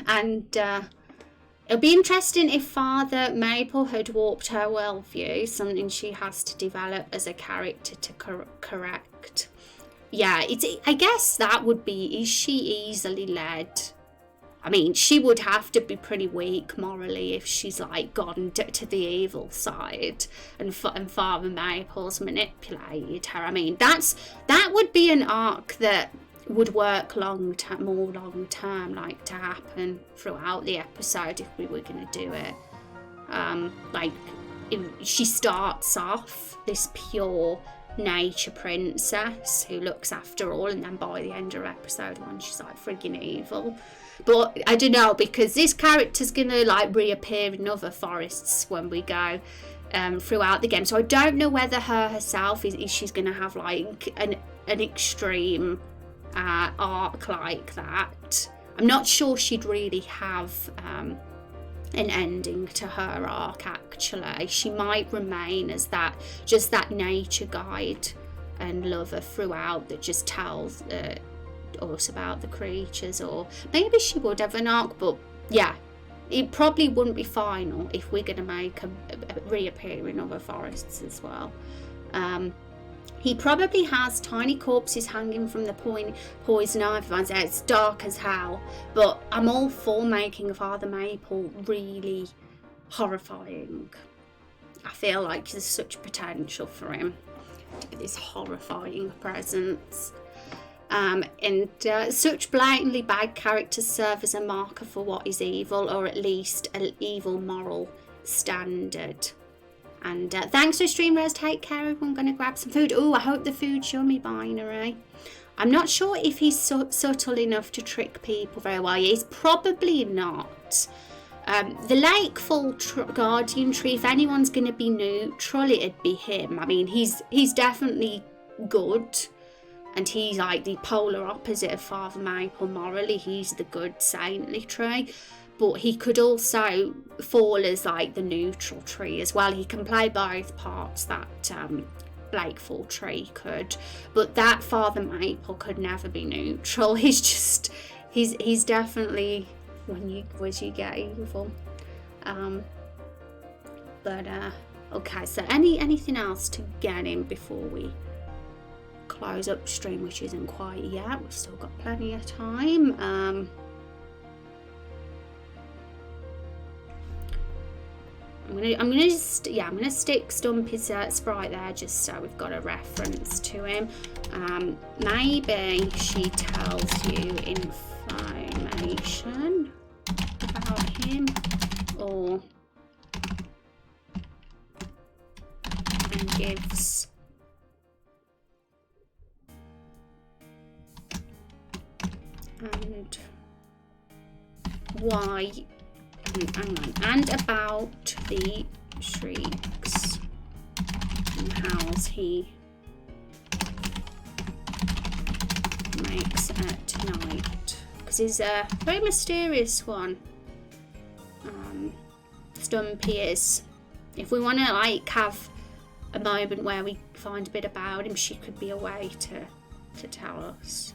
And it'll be interesting if Father Maple had warped her worldview, something she has to develop as a character to correct. Yeah, I guess that would be, is she easily led? I mean, she would have to be pretty weak morally if she's like gone to the evil side and Father Maple's manipulated her. I mean, that would be an arc that would work more long term, like to happen throughout the episode if we were going to do it. Like, if she starts off this pure nature princess who looks after all, and then by the end of episode 1 she's like friggin' evil. But I don't know, because this character's gonna like reappear in other forests when we go throughout the game, so I don't know whether her herself is she's gonna have like an extreme arc like that. I'm not sure she'd really have an ending to her arc. Actually, she might remain as that nature guide and lover throughout that just tells us about the creatures, or maybe she would have an arc, but yeah, it probably wouldn't be final if we're going to make a reappear in other forests as well. He probably has tiny corpses hanging from the poison ivy vines. It's dark as hell, but I'm all for making Father Maple really horrifying. I feel like there's such potential for him to be this horrifying presence. And such blatantly bad characters serve as a marker for what is evil, or at least an evil moral standard. And thanks for stream, Rose. Take care. I'm going to grab some food. Oh, I hope the food's yummy, Binary. I'm not sure if he's subtle enough to trick people very well. He's probably not. The Lakefall Guardian Tree, if anyone's going to be neutral, it'd be him. I mean, he's definitely good. And he's like the polar opposite of Father Maple morally. He's the good, saintly tree. But he could also fall as like the neutral tree as well. He can play both parts, that Lakefall tree could. But that Father Maple could never be neutral. He's definitely when you get evil. Okay, so anything else to get in before we close up stream, which isn't quite yet. We've still got plenty of time. I'm gonna stick Stumpy's sprite there just so we've got a reference to him. Maybe she tells you information about him, or and gives and why. Hang on. And about the shrieks and howls he makes at night, because gives is a very mysterious one. Stumpy is. If we want to like have a moment where we find a bit about him, she could be a way to tell us.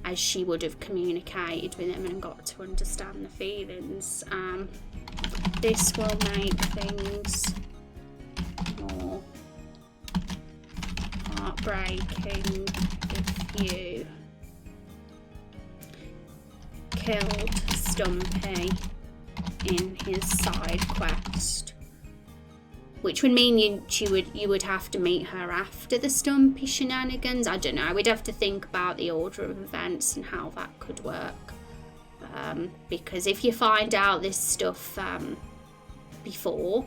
As she would have communicated with him and got to understand the feelings. This will make things more heartbreaking if you killed Stumpy in his side quest, which would mean you would have to meet her after the Stumpy shenanigans. I don't know, we'd have to think about the order of events and how that could work, because if you find out this stuff before,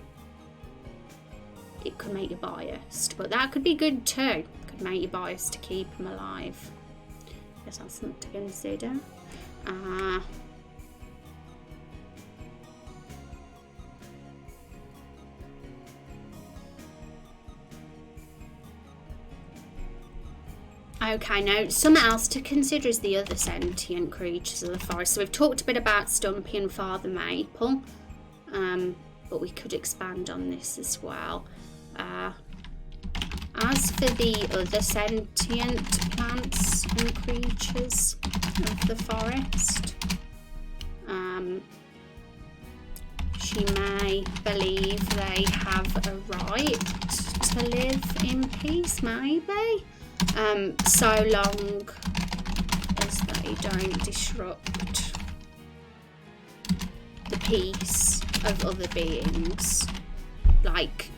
it could make you biased, but that could be good too. It could make you biased to keep him alive. Guess that's something to consider. Okay, now something else to consider is the other sentient creatures of the forest. So we've talked a bit about Stumpy and Father Maple, but we could expand on this as well. As for the other sentient plants and creatures of the forest, she may believe they have a right to live in peace, maybe. So long as they don't disrupt the peace of other beings. Like,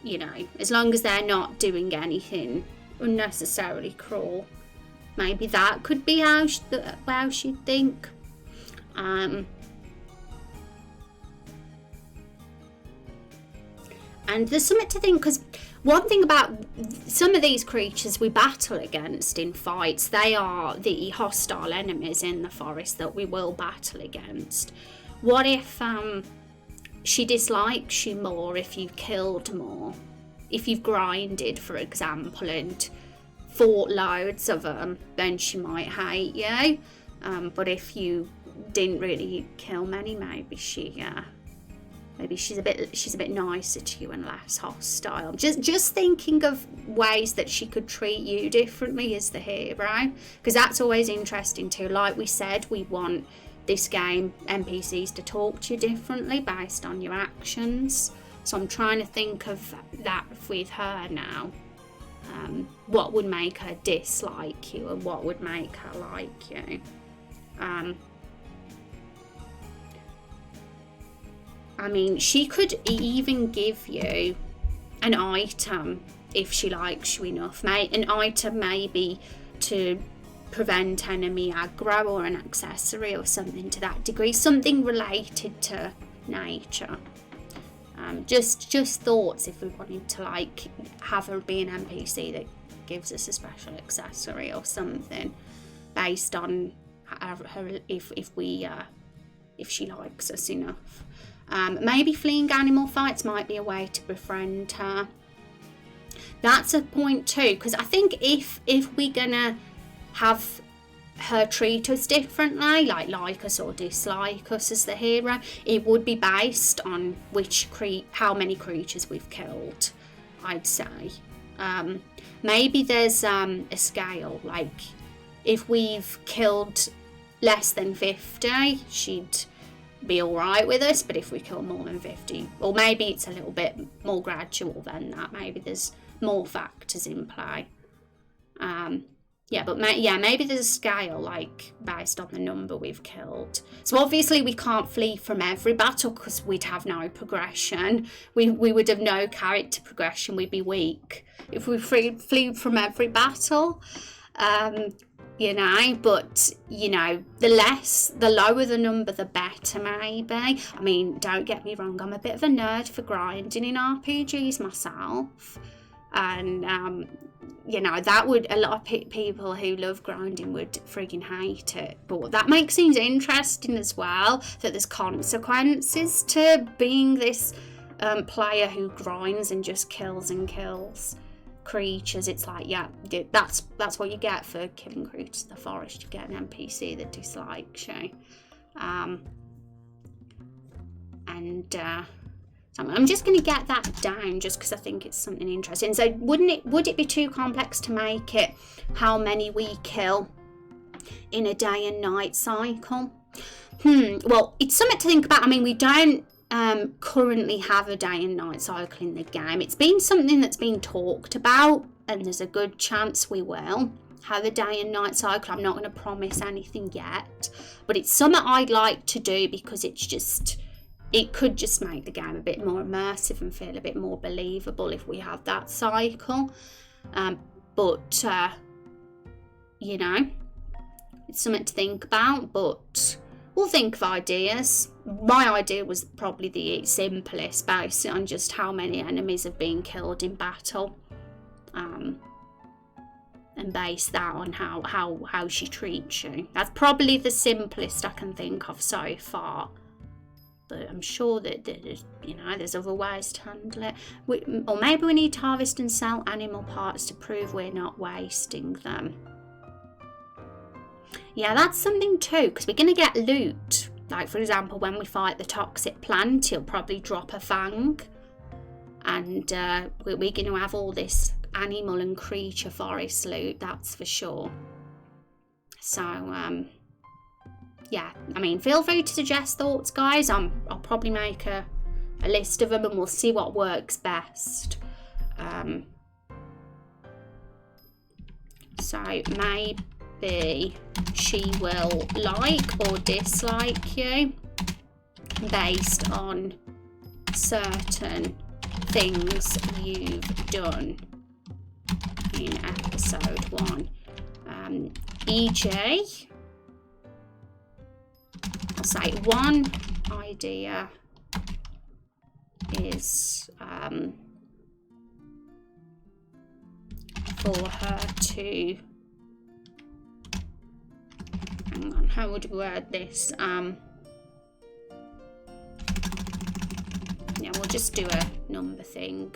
you know, as long as they're not doing anything unnecessarily cruel. Maybe that could be how she'd think. And there's something to think, because one thing about some of these creatures we battle against in fights, they are the hostile enemies in the forest that we will battle against. What if she dislikes you more if you've killed more? If you've grinded, for example, and fought loads of them, then she might hate you. But if you didn't really kill many, maybe she's a bit nicer to you and less hostile. Just thinking of ways that she could treat you differently as the hero, because that's always interesting too. Like we said, we want this game NPCs to talk to you differently based on your actions. So I'm trying to think of that with her now. What would make her dislike you and what would make her like you? I mean, she could even give you an item if she likes you enough. An item maybe to prevent enemy aggro, or an accessory or something to that degree. Something related to nature. Just thoughts if we wanted to like have her be an NPC that gives us a special accessory or something based on her if she likes us enough. Maybe fleeing animal fights might be a way to befriend her. That's a point too, because I think if we're gonna have her treat us differently, like us or dislike us as the hero, it would be based on how many creatures we've killed, I'd say. Maybe there's a scale, like if we've killed less than 50, she'd be alright with us, but if we kill more than 50, or maybe it's a little bit more gradual than that, maybe there's more factors in play. Maybe there's a scale, like based on the number we've killed. So obviously we can't flee from every battle because we'd have no progression. We would have no character progression. We'd be weak if we flew from every battle. But the lower the number, the better, maybe. I mean, don't get me wrong, I'm a bit of a nerd for grinding in RPGs myself, and that would, a lot of people who love grinding would frigging hate it, but that makes things interesting as well, that there's consequences to being this player who grinds and just kills and kills. creatures, it's like, yeah, that's what you get for killing creatures in the forest. You get an NPC that dislikes you. So I'm just going to get that down just because I think it's something interesting. So would it be too complex to make it how many we kill in a day and night cycle? Well, it's something to think about. I mean, we don't currently have a day and night cycle in the game. It's been something that's been talked about, and there's a good chance we will have a day and night cycle. I'm not going to promise anything yet, but it's something I'd like to do because it could just make the game a bit more immersive and feel a bit more believable if we have that cycle. But you know, it's something to think about, but we'll think of ideas. My idea was probably the simplest, based on just how many enemies have been killed in battle, and base that on how she treats you. That's probably the simplest I can think of so far. But I'm sure that there's other ways to handle it. Or maybe we need to harvest and sell animal parts to prove we're not wasting them. Yeah, that's something too, because we're going to get loot. Like, for example, when we fight the toxic plant, he'll probably drop a fang. And we're going to have all this animal and creature forest loot, that's for sure. So, yeah, I mean, feel free to suggest thoughts, guys. I'll probably make a list of them and we'll see what works best. So maybe she will like or dislike you based on certain things you've done in episode 1. E.g., I'll say one idea is for her to, hang on, how would we word this? Yeah, we'll just do a number thing.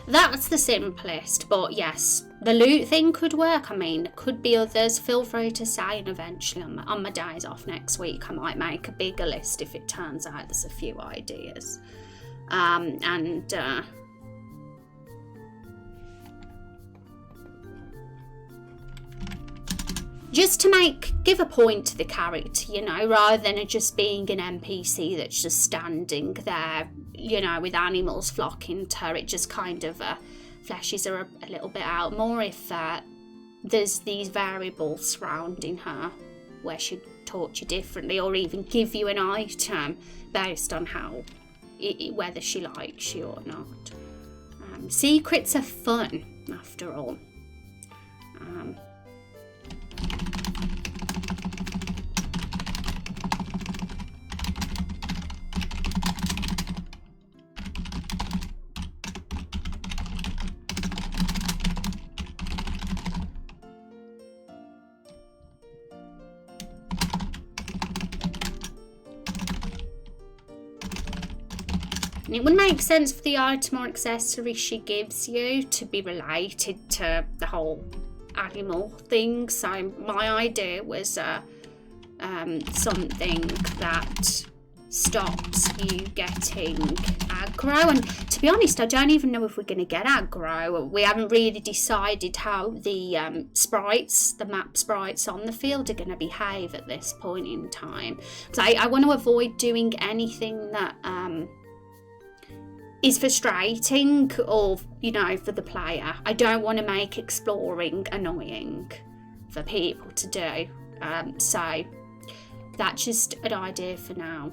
That's the simplest, but yes, the loot thing could work. I mean, could be others. Feel free to say, and eventually on my days off next week, I might make a bigger list if it turns out there's a few ideas. Just to give a point to the character, you know, rather than it just being an NPC that's just standing there, you know, with animals flocking to her. It just kind of fleshes her a little bit out more if there's these variables surrounding her where she'd talk to you differently or even give you an item based on whether she likes you or not. Secrets are fun, after all. It would make sense for the item or accessory she gives you to be related to the whole animal thing. So my idea was something that stops you getting aggro. And to be honest, I don't even know if we're going to get aggro. We haven't really decided how the sprites, the map sprites on the field are going to behave at this point in time. Because I want to avoid doing anything that is frustrating or, you know, for the player. I don't want to make exploring annoying for people to do. So that's just an idea for now.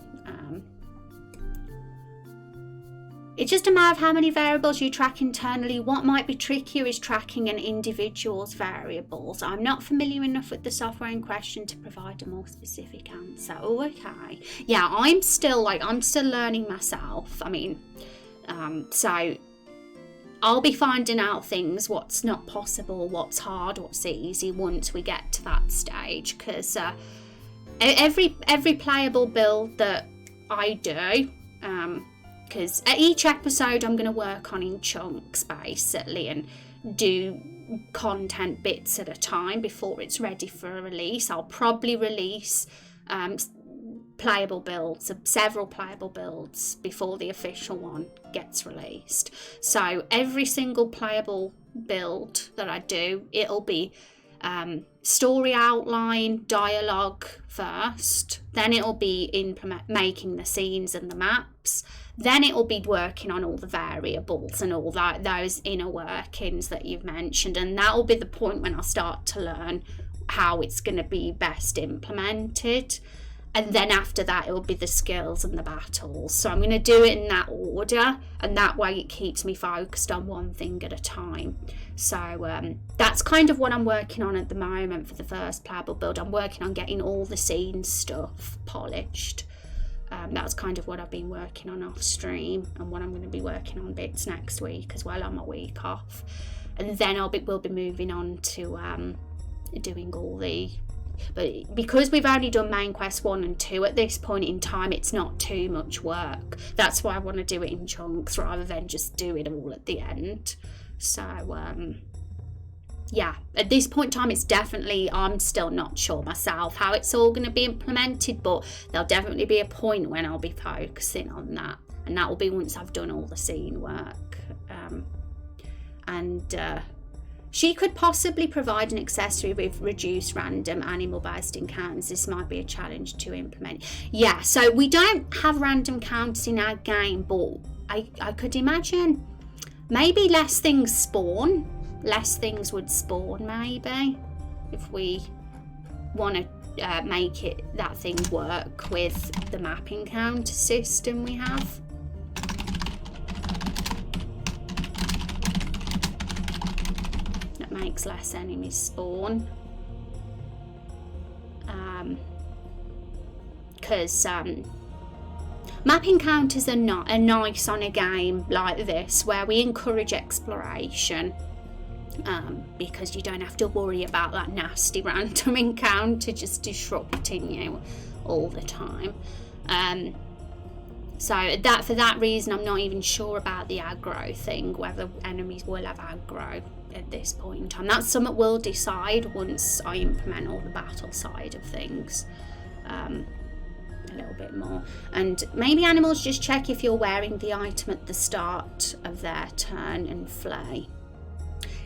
It's just a matter of how many variables you track internally. What might be trickier is tracking an individual's variables. I'm not familiar enough with the software in question to provide a more specific answer. Oh, okay. Yeah, I'm still learning myself. I mean, so I'll be finding out things, what's not possible, what's hard, what's easy once we get to that stage. Because every playable build that I do, because at each episode I'm going to work on in chunks basically and do content bits at a time before it's ready for a release. I'll probably release playable builds, several playable builds before the official one gets released. So every single playable build that I do, it'll be story outline, dialogue first, then it'll be making the scenes and the maps, then it'll be working on all the variables and all that, those inner workings that you've mentioned, and that'll be the point when I'll start to learn how it's going to be best implemented. And then after that, it'll be the skills and the battles. So I'm going to do it in that order, and that way it keeps me focused on one thing at a time. So that's kind of what I'm working on at the moment for the first playable build. I'm working on getting all the scene stuff polished. That's kind of what I've been working on off stream, and what I'm going to be working on bits next week as well on my week off. And then we'll be moving on to doing all the... But because we've only done main quest 1 and 2 at this point in time, it's not too much work. That's why I want to do it in chunks rather than just do it all at the end. So yeah, at this point in time, it's definitely, I'm still not sure myself how it's all going to be implemented, but there'll definitely be a point when I'll be focusing on that, and that will be once I've done all the scene work. She could possibly provide an accessory with reduced random animal-based encounters. This might be a challenge to implement. Yeah, so we don't have random counters in our game, but I could imagine maybe less things spawn. Less things would spawn, maybe, if we want to make that thing work with the map encounter system we have. Makes less enemies spawn, because map encounters are nice on a game like this where we encourage exploration, because you don't have to worry about that nasty random encounter just disrupting you all the time. So for that reason, I'm not even sure about the aggro thing, whether enemies will have aggro at this point in time. That's something we'll decide once I implement all the battle side of things a little bit more. And maybe animals just check if you're wearing the item at the start of their turn and flay.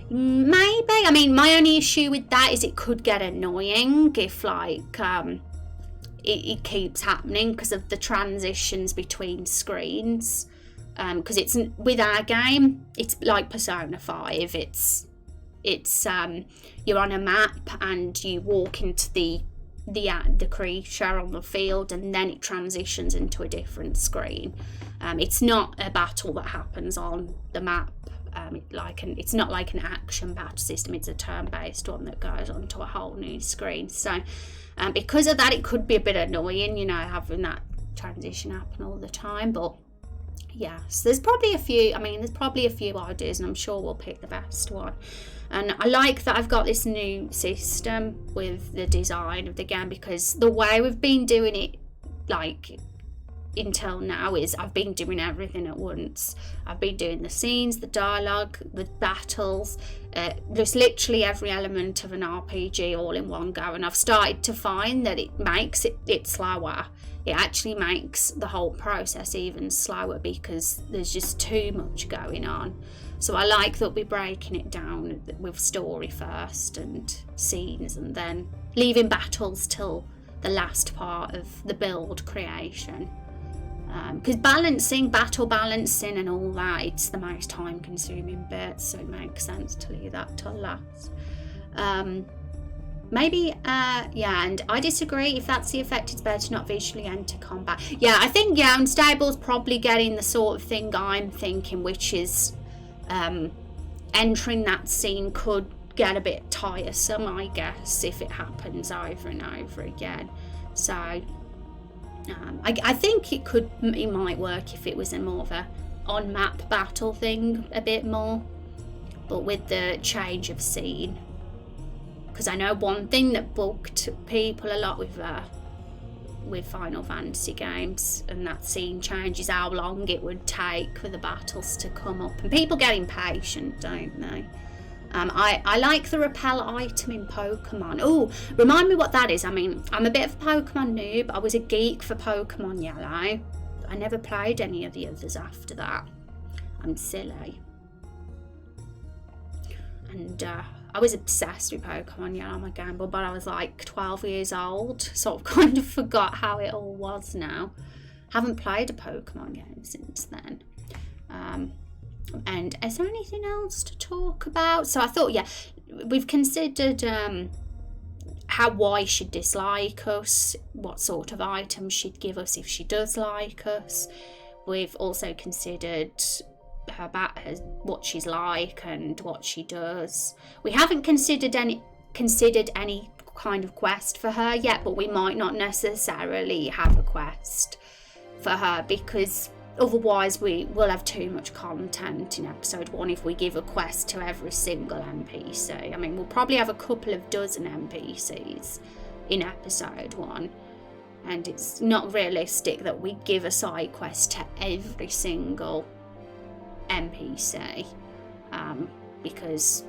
Maybe. I mean, my only issue with that is it could get annoying if it keeps happening because of the transitions between screens. Because it's with our game, it's like Persona 5. It's you're on a map and you walk into the creature on the field, and then it transitions into a different screen. It's not a battle that happens on the map. It's not like an action battle system. It's a turn-based one that goes onto a whole new screen. So because of that, it could be a bit annoying, having that transition happen all the time. But yeah, so there's probably a few ideas, and I'm sure we'll pick the best one. And I like that I've got this new system with the design of the game, because the way we've been doing it until now is I've been doing everything at once. I've been doing the scenes, the dialogue, the battles, just literally every element of an RPG all in one go. And I've started to find that it makes it slower. It actually makes the whole process even slower because there's just too much going on. So I like that we're breaking it down with story first and scenes, and then leaving battles till the last part of the build creation. Because battle balancing and all that, it's the most time consuming bit, so it makes sense to leave that till last. Maybe, yeah, and I disagree. If that's the effect, it's better to not visually enter combat. Yeah, I think, yeah, Unstable's probably getting the sort of thing I'm thinking, which is entering that scene could get a bit tiresome, I guess, if it happens over and over again. So, I think it might work if it was a more of a on-map battle thing a bit more, but with the change of scene. Because I know one thing that bugged people a lot with Final Fantasy games, and that scene change, is how long it would take for the battles to come up. And people get impatient, don't they? I like the repel item in Pokemon. Oh, remind me what that is. I mean, I'm a bit of a Pokemon noob. I was a geek for Pokemon Yellow. I never played any of the others after that. I'm silly. And I was obsessed with Pokemon Yellow on my Game Boy, but I was like 12 years old, so I've kind of forgot how it all was now. Haven't played a Pokemon game since then. And is there anything else to talk about? So I thought, yeah, we've considered why she'd dislike us, what sort of items she'd give us if she does like us. We've also considered what she's like and what she does. We haven't considered any kind of quest for her yet, but we might not necessarily have a quest for her, because otherwise we will have too much content in episode 1 if we give a quest to every single NPC. I mean, we'll probably have a couple of dozen NPCs in episode 1, and it's not realistic that we give a side quest to every single NPC, because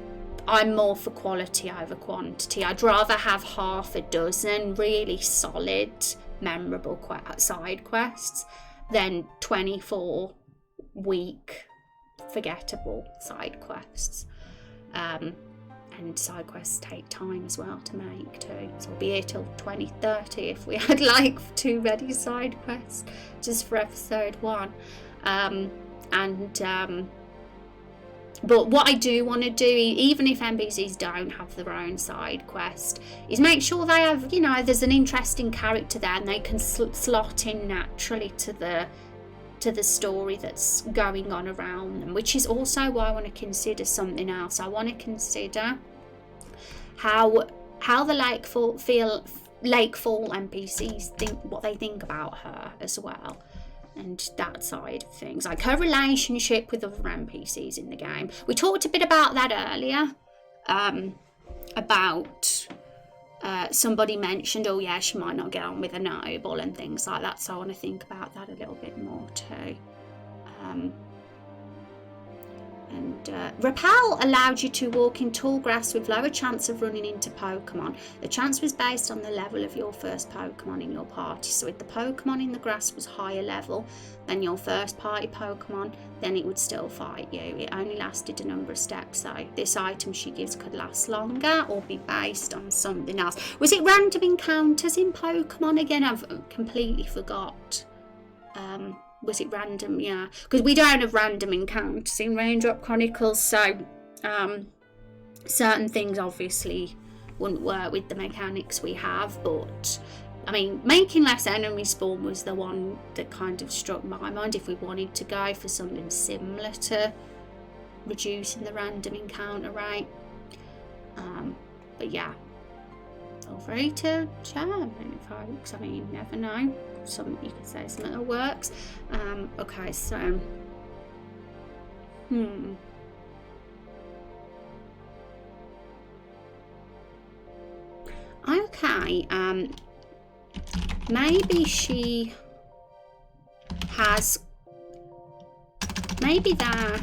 I'm more for quality over quantity. I'd rather have half a dozen really solid, memorable side quests than 24 weak, forgettable side quests. And side quests take time as well to make too, so we'll be here till 2030 if we had like 2 ready side quests just for episode 1. But what I do want to do, even if NPCs don't have their own side quest, is make sure they have, there's an interesting character there and they can slot in naturally to the story that's going on around them, which is also why I want to consider something else. I want to consider how the Lakefall NPCs think, what they think about her as well. And that side of things, like her relationship with other NPCs in the game. We talked a bit about that earlier, about somebody mentioned, oh yeah, she might not get on with a noble and things like that, so I want to think about that a little bit more too. Repel allowed you to walk in tall grass with lower chance of running into Pokemon. The chance was based on the level of your first Pokemon in your party. So if the Pokemon in the grass was higher level than your first party Pokemon, then it would still fight you. It only lasted a number of steps though. This item she gives could last longer or be based on something else. Was it random encounters in Pokemon again? I've completely forgot. Was it random? Yeah, because we don't have random encounters in Raindrop Chronicles, so certain things obviously wouldn't work with the mechanics we have. But I mean, making less enemy spawn was the one that kind of struck my mind if we wanted to go for something similar to reducing the random encounter rate. But yeah, feel free to share, folks. I mean, you never know. Something you could say, something that works. Okay, so okay, maybe she has, maybe there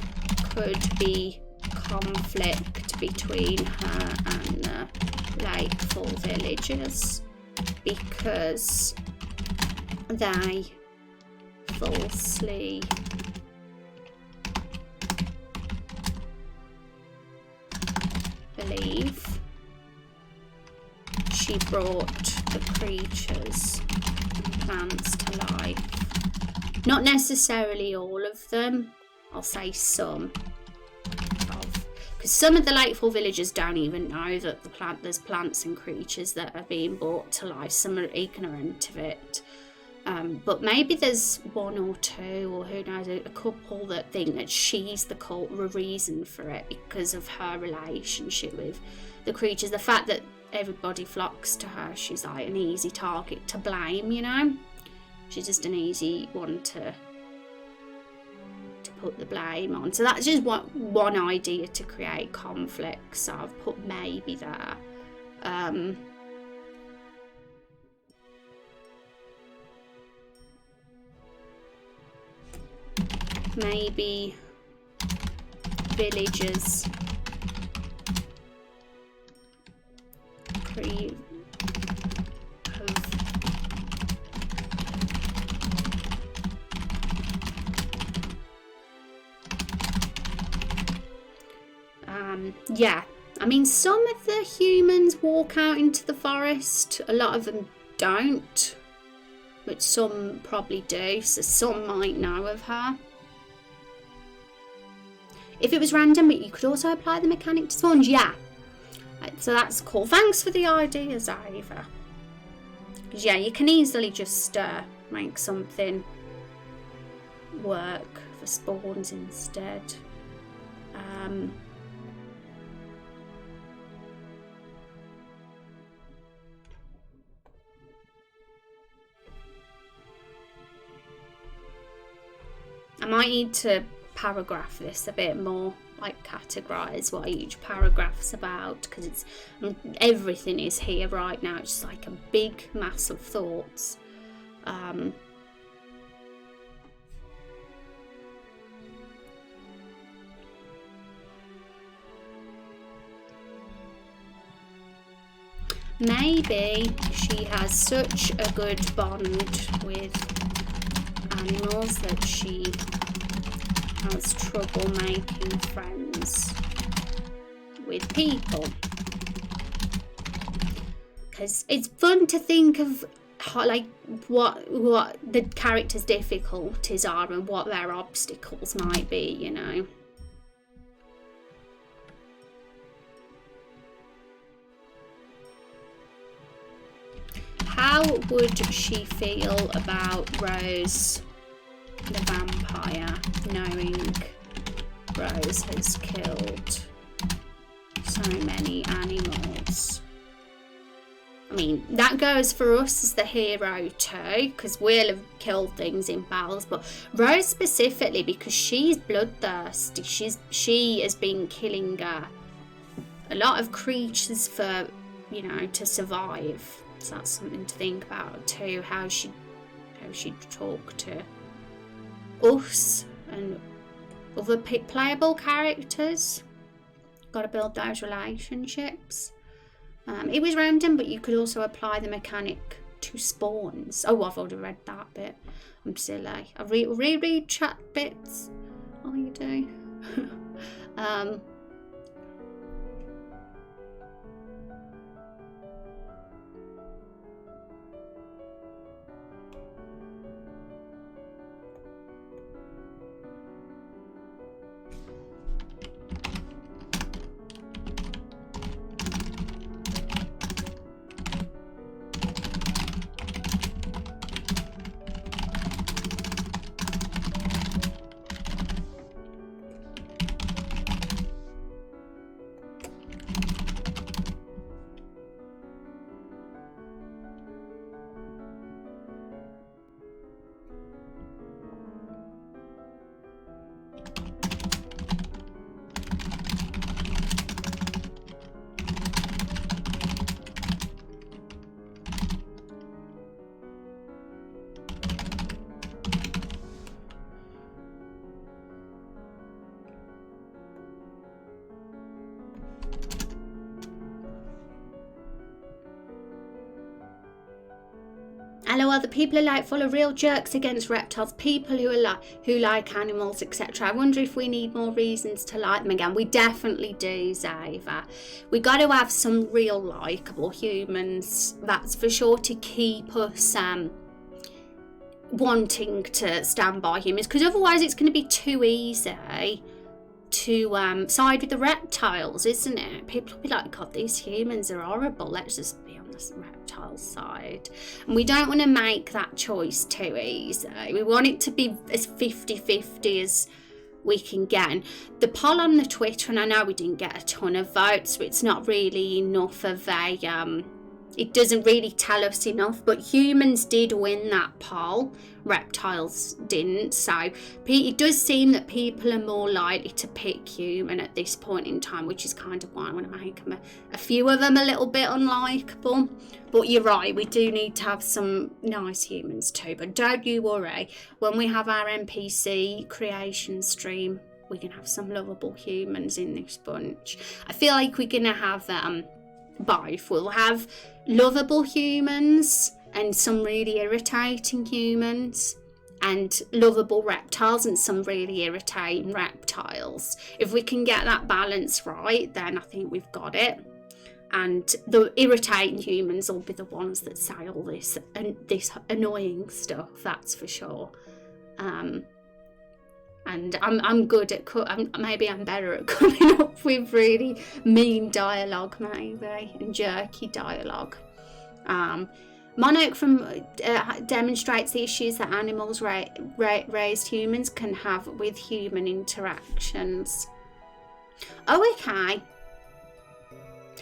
could be conflict between her and the Lakefall villagers, because they falsely believe she brought the creatures and plants to life. Not necessarily all of them, I'll say some of, Because some of the Lakefall villagers don't even know that there's plants and creatures that are being brought to life. Some are ignorant of it. But maybe there's one or two, or who knows, a couple that think that she's the reason for it because of her relationship with the creatures. The fact that everybody flocks to her, she's like an easy target to blame, you know? She's just an easy one to put the blame on. So that's just one idea to create conflict. So I've put maybe there. Maybe villagers yeah, I mean, some of the humans walk out into the forest. A lot of them don't, but some probably do, so some might know of her. If it was random, but you could also apply the mechanic to spawns, yeah. So that's cool. Thanks for the ideas, Ava. Because yeah, you can easily just make something work for spawns instead. I might need to paragraph this a bit more, like categorize what each paragraph's about, because it's everything is here right now. It's just like a big mass of thoughts. Maybe she has such a good bond with animals that she has trouble making friends with people. Because it's fun to think of how, like, what the characters' difficulties are and what their obstacles might be, you know. How would she feel about Rose the vampire, knowing Rose has killed so many animals? I mean, that goes for us as the hero too, because we'll have killed things in battles, but Rose specifically, because she's bloodthirsty. She has been killing a lot of creatures for, you know, to survive. So that's something to think about too, how she'd talk to us and other playable characters. Got to build those relationships. It was random, but you could also apply the mechanic to spawns. Oh, I've already read that bit. I'm silly. I reread chat bits. Oh, you do. Hello, other people are like full of real jerks against reptiles, people who like animals, etc. I wonder if we need more reasons to like them again. We definitely do, Zava. We got to have some real likeable humans, that's for sure, to keep us wanting to stand by humans, because otherwise it's going to be too easy to side with the reptiles, isn't it? People will be like, God, these humans are horrible. Let's just be on the reptile side. And we don't want to make that choice too easy. We want it to be as 50-50 as we can get. And the poll on the Twitter, and I know we didn't get a ton of votes, so it's not really enough of a it doesn't really tell us enough, but humans did win that poll, reptiles didn't. So it does seem that people are more likely to pick human at this point in time, which is kind of why I want to make them a few of them a little bit unlikable. But you're right, we do need to have some nice humans too. But don't you worry, when we have our NPC creation stream, we can have some lovable humans in this bunch. I feel like we're going to have both. We'll have lovable humans and some really irritating humans, and lovable reptiles and some really irritating reptiles. If we can get that balance right, then I think we've got it. And the irritating humans will be the ones that say all this annoying stuff, that's for sure. And I'm good at maybe I'm better at coming up with really mean dialogue, maybe, and jerky dialogue. Monarch demonstrates the issues that animals raised humans can have with human interactions. Oh, okay.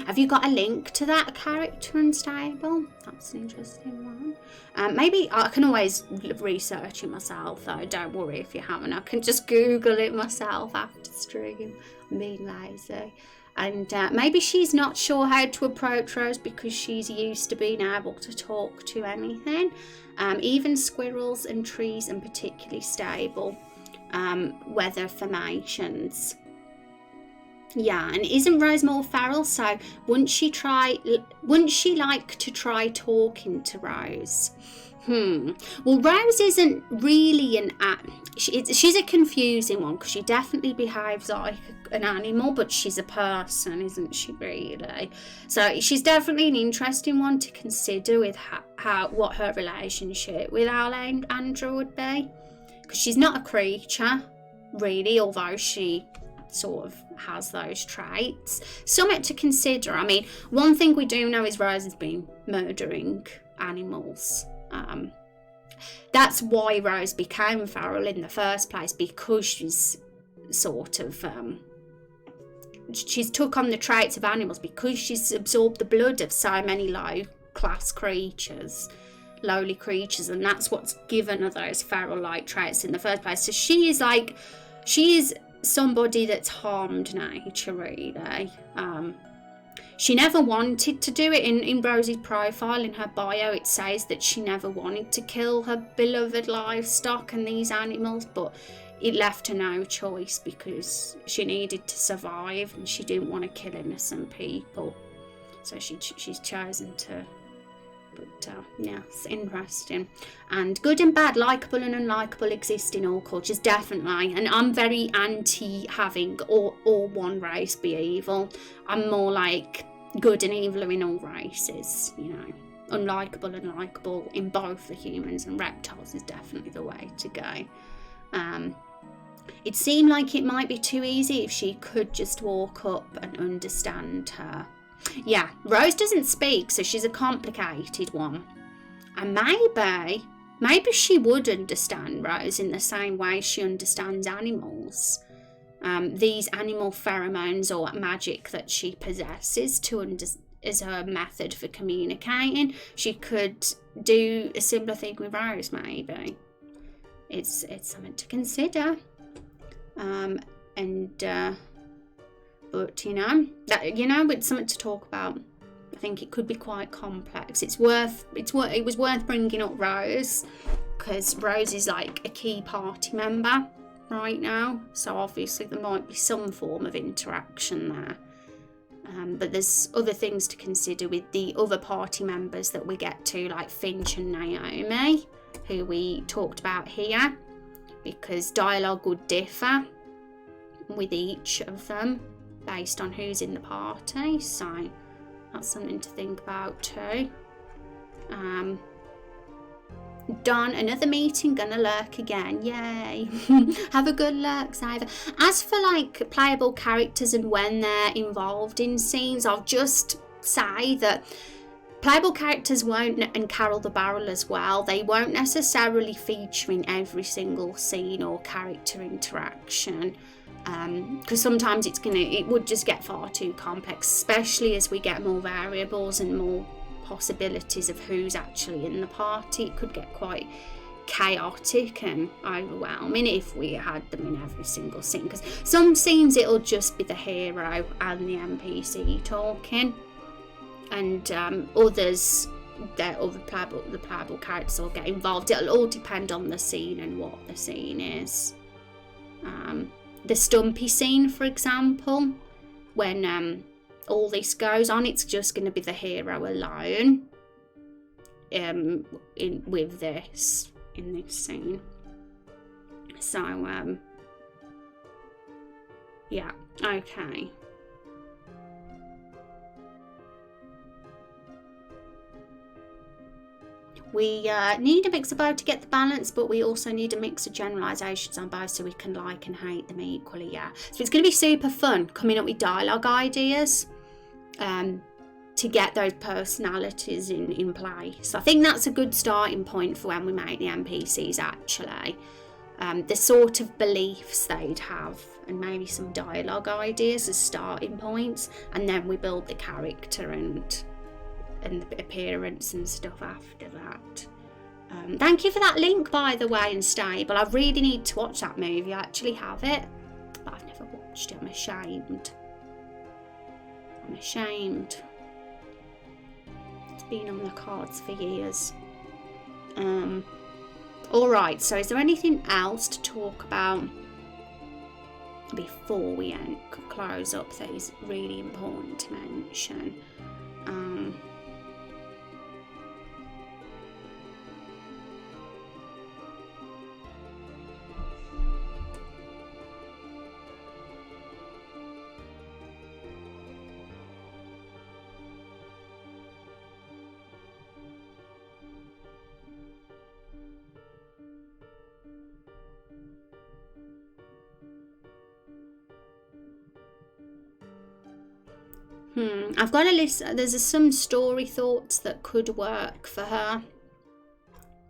Have you got a link to that character Unstable? That's an interesting one. Maybe I can always research it myself, though. Don't worry if you haven't. I can just Google it myself after stream. I'm being lazy. And maybe she's not sure how to approach Rose because she's used to being able to talk to anything. Even squirrels and trees are particularly stable. Weather formations. Yeah, and isn't Rose more feral? So wouldn't she like to try talking to Rose? Well, Rose isn't really she's a confusing one because she definitely behaves like an animal, but she's a person, isn't she, really? So she's definitely an interesting one to consider with what her relationship with our Andrew would be, because she's not a creature, really, although she sort of has those traits. Something to consider. I mean, one thing we do know is Rose has been murdering animals. That's why Rose became feral in the first place, because she's sort of she's took on the traits of animals because she's absorbed the blood of so many low class creatures, lowly creatures, and that's what's given her those feral like traits in the first place. So she is somebody that's harmed nature, really. She never wanted to do it. In Rosie's profile, in her bio, it says that she never wanted to kill her beloved livestock and these animals, but it left her no choice because she needed to survive and she didn't want to kill innocent people. So she's chosen to. But yeah, it's interesting. And good and bad, likeable and unlikable exist in all cultures, definitely. And I'm very anti having all one race be evil. I'm more like good and evil are in all races, you know. Unlikable and likeable in both the humans and reptiles is definitely the way to go. It seemed like it might be too easy if she could just walk up and understand her. Yeah, Rose doesn't speak, so she's a complicated one. And maybe she would understand Rose in the same way she understands animals. These animal pheromones or magic that she possesses as her method for communicating. She could do a similar thing with Rose, maybe. It's something to consider. But it's something to talk about. I think it could be quite complex. It was worth bringing up Rose because Rose is like a key party member right now. So obviously there might be some form of interaction there. But there's other things to consider with the other party members that we get to, like Finch and Naomi, who we talked about here, because dialogue would differ with each of them based on who's in the party, so that's something to think about too. Done. Another meeting, gonna lurk again. Yay. Have a good lurk, Cyber. As for like playable characters and when they're involved in scenes, I'll just say that playable characters won't, and Carol the Barrel as well, they won't necessarily feature in every single scene or character interaction, because sometimes it would just get far too complex, especially as we get more variables and more possibilities of who's actually in the party. It could get quite chaotic and overwhelming if we had them in every single scene, because some scenes it'll just be the hero and the NPC talking, and others, the playable characters will get involved. It'll all depend on the scene and what the scene is. The Stumpy scene, for example, when all this goes on, it's just going to be the hero alone in this scene. So yeah, okay. We need a mix of both to get the balance, but we also need a mix of generalisations on both so we can like and hate them equally, yeah. So it's going to be super fun coming up with dialogue ideas to get those personalities in play. So I think that's a good starting point for when we make the NPCs, actually. The sort of beliefs they'd have, and maybe some dialogue ideas as starting points, and then we build the character and the appearance and stuff after that. Thank you for that link, by the way, and Stable. I really need to watch that movie. I actually have it, but I've never watched it. I'm ashamed. It's been on the cards for years. Alright, so is there anything else to talk about before we close up that is really important to mention? I've got a list. There's some story thoughts that could work for her,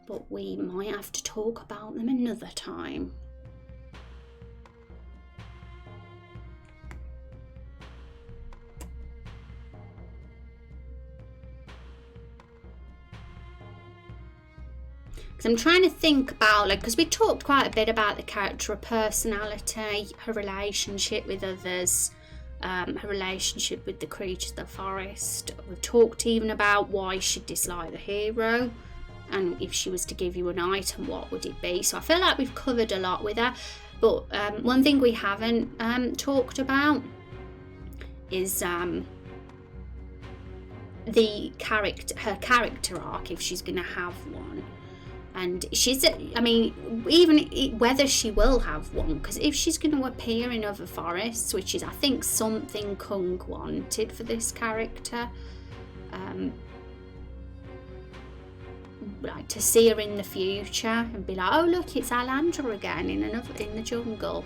but we might have to talk about them another time. Because I'm trying to think about, like, because we talked quite a bit about the character, her personality, her relationship with others, her relationship with the creatures of the forest. We've talked even about why she'd dislike the hero, and if she was to give you an item, what would it be? So I feel like we've covered a lot with her, but one thing we haven't talked about is her character arc, if she's going to have one. And she's, I mean, even whether she will have one, because if she's going to appear in other forests, which is, I think, something Kung wanted for this character, like to see her in the future and be like, oh look, it's Alandra again in the jungle.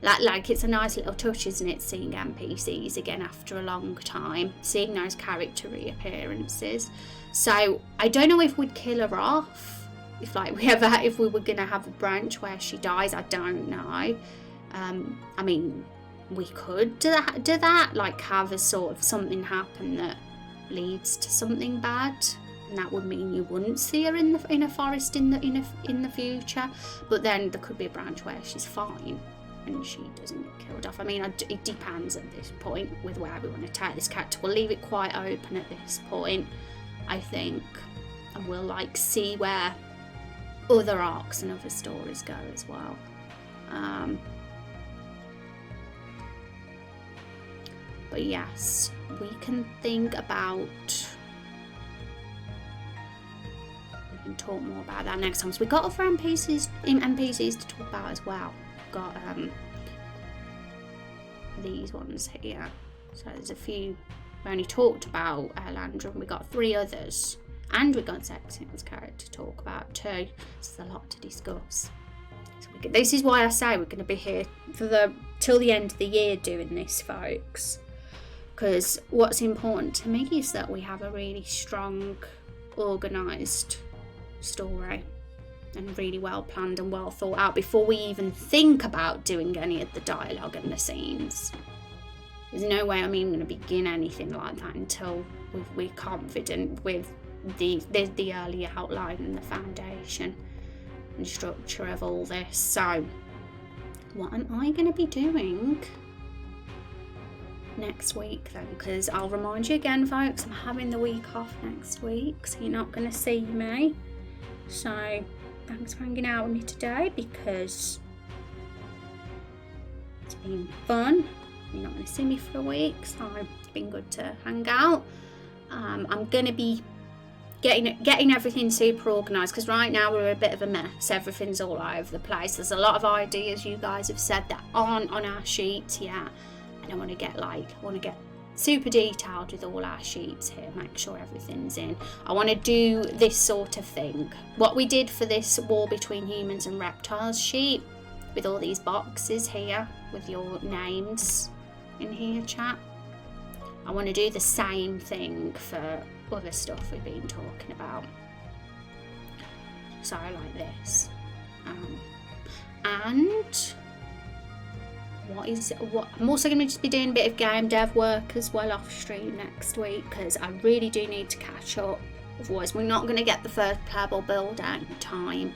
Like it's a nice little touch, isn't it, seeing NPCs again after a long time, seeing those character reappearances. So I don't know if we'd kill her off. If we were going to have a branch where she dies, I don't know. I mean, we could do that, like have a sort of something happen that leads to something bad, and that would mean you wouldn't see her in a forest in the future. But then there could be a branch where she's fine and she doesn't get killed off. I mean, it depends at this point with where we want to take this character. We'll leave it quite open at this point, I think, and we'll see where other arcs and other stories go as well. But yes, we can think about, we can talk more about that next time. So we got other NPCs to talk about as well. We've got these ones here. So there's a few. We only talked about Alandra, and we got 3 others. And we've got Sexton's character to talk about too. So there's a lot to discuss. So this is why I say we're going to be here till the end of the year doing this, folks. Because what's important to me is that we have a really strong, organised story. And really well planned and well thought out before we even think about doing any of the dialogue and the scenes. There's no way I'm even going to begin anything like that until we're confident with the early outline and the foundation and structure of all this. So what am I going to be doing next week then? Because I'll remind you again, folks, I'm having the week off next week, so you're not going to see me. So thanks for hanging out with me today, because it's been fun. You're not going to see me for a week, so it's been good to hang out. I'm going to be getting everything super organised, because right now we're a bit of a mess. Everything's all over the place. There's a lot of ideas you guys have said that aren't on our sheets yet, and I want to get super detailed with all our sheets here, make sure everything's in. I want to do this sort of thing, what we did for this War Between Humans and Reptiles sheet, with all these boxes here with your names in here, chat. I want to do the same thing for other stuff we've been talking about, so like this. And what I'm also going to just be doing a bit of game dev work as well off stream next week, because I really do need to catch up, otherwise we're not going to get the first playable build out in time.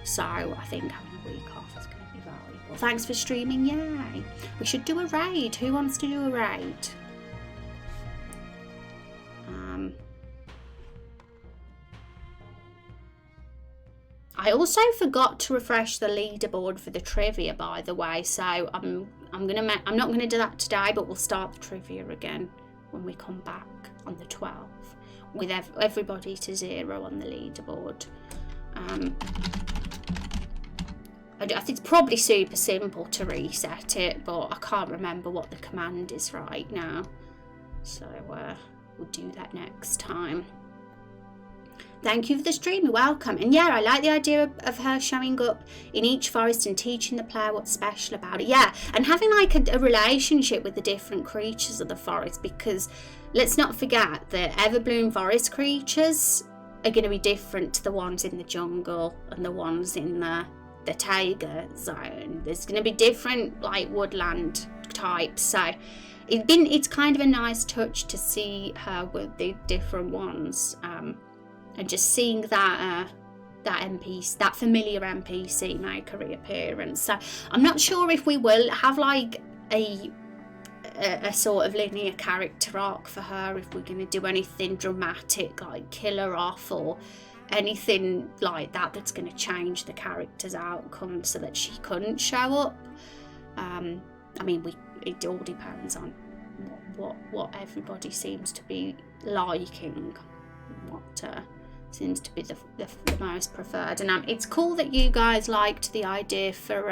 So I think having a week off is going to be valuable. Thanks for streaming, yay. We should do a raid. Who wants to do a raid? I also forgot to refresh the leaderboard for the trivia, by the way, so I'm not gonna do that today, but we'll start the trivia again when we come back on the 12th with everybody to 0 on the leaderboard. I think it's probably super simple to reset it, but I can't remember what the command is right now, so we'll do that next time. Thank you for the stream, you're welcome. And yeah, I like the idea of her showing up in each forest and teaching the player what's special about it. Yeah, and having like a relationship with the different creatures of the forest, because let's not forget that Everbloom forest creatures are going to be different to the ones in the jungle and the ones in the taiga zone. There's going to be different like woodland types, so it's kind of a nice touch to see her with the different ones. And just seeing that NPC, that familiar NPC make a reappearance. So I'm not sure if we will have like a sort of linear character arc for her, if we're going to do anything dramatic like kill her off or anything like that that's going to change the character's outcome so that she couldn't show up. I mean, it all depends on what everybody seems to be liking, what seems to be the most preferred. And it's cool that you guys liked the idea for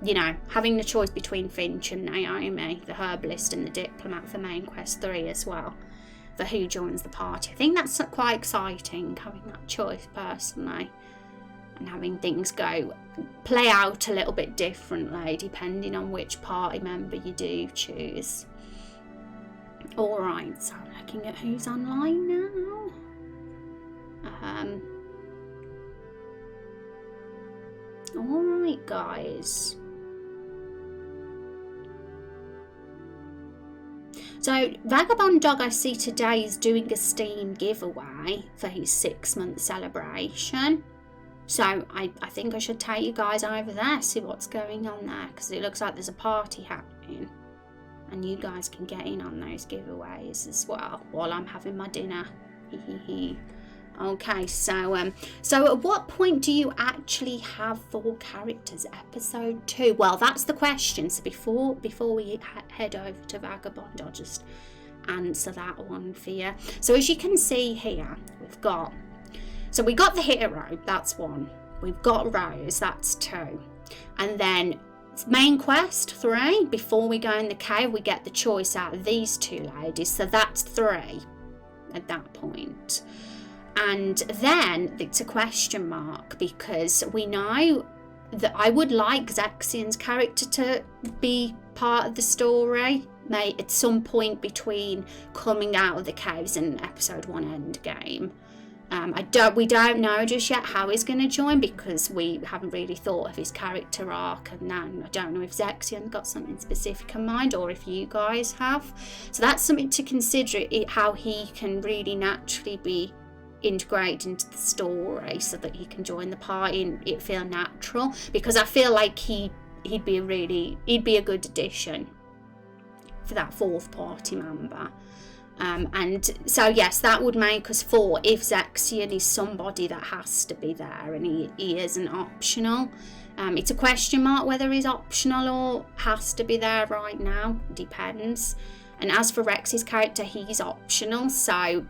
you know, having the choice between Finch and Naomi, the herbalist and the diplomat, for main quest 3 as well, for who joins the party. I think that's quite exciting, having that choice personally, and having things play out a little bit differently depending on which party member you do choose. Alright, so I'm looking at who's online now. Alright guys, so Vagabond Dog I see today is doing a Steam giveaway for his 6-month celebration, so I think I should take you guys over there, see what's going on there, because it looks like there's a party happening and you guys can get in on those giveaways as well while I'm having my dinner. Okay, so at what point do you actually have 4 characters episode 2? Well, that's the question. So before we head over to Vagabond, I'll just answer that one for you. So as you can see here, we got the hero, that's 1. We've got Rose, that's 2. And then main quest 3, before we go in the cave, we get the choice out of these 2 ladies, so that's 3. at that point. And then it's a question mark, because we know that I would like Zexian's character to be part of the story, at some point between coming out of the caves and episode 1 Endgame. We don't know just yet how he's going to join, because we haven't really thought of his character arc, and then I don't know if Zexian got something specific in mind, or if you guys have. So that's something to consider, how he can really naturally be integrated into the story, so that he can join the party and it feel natural, because I feel like he'd be a good addition for that 4th party member. And so yes, that would make us 4 if Zexian is somebody that has to be there and he isn't optional. It's a question mark whether he's optional or has to be there right now. Depends. And as for Rex's character, he's optional, so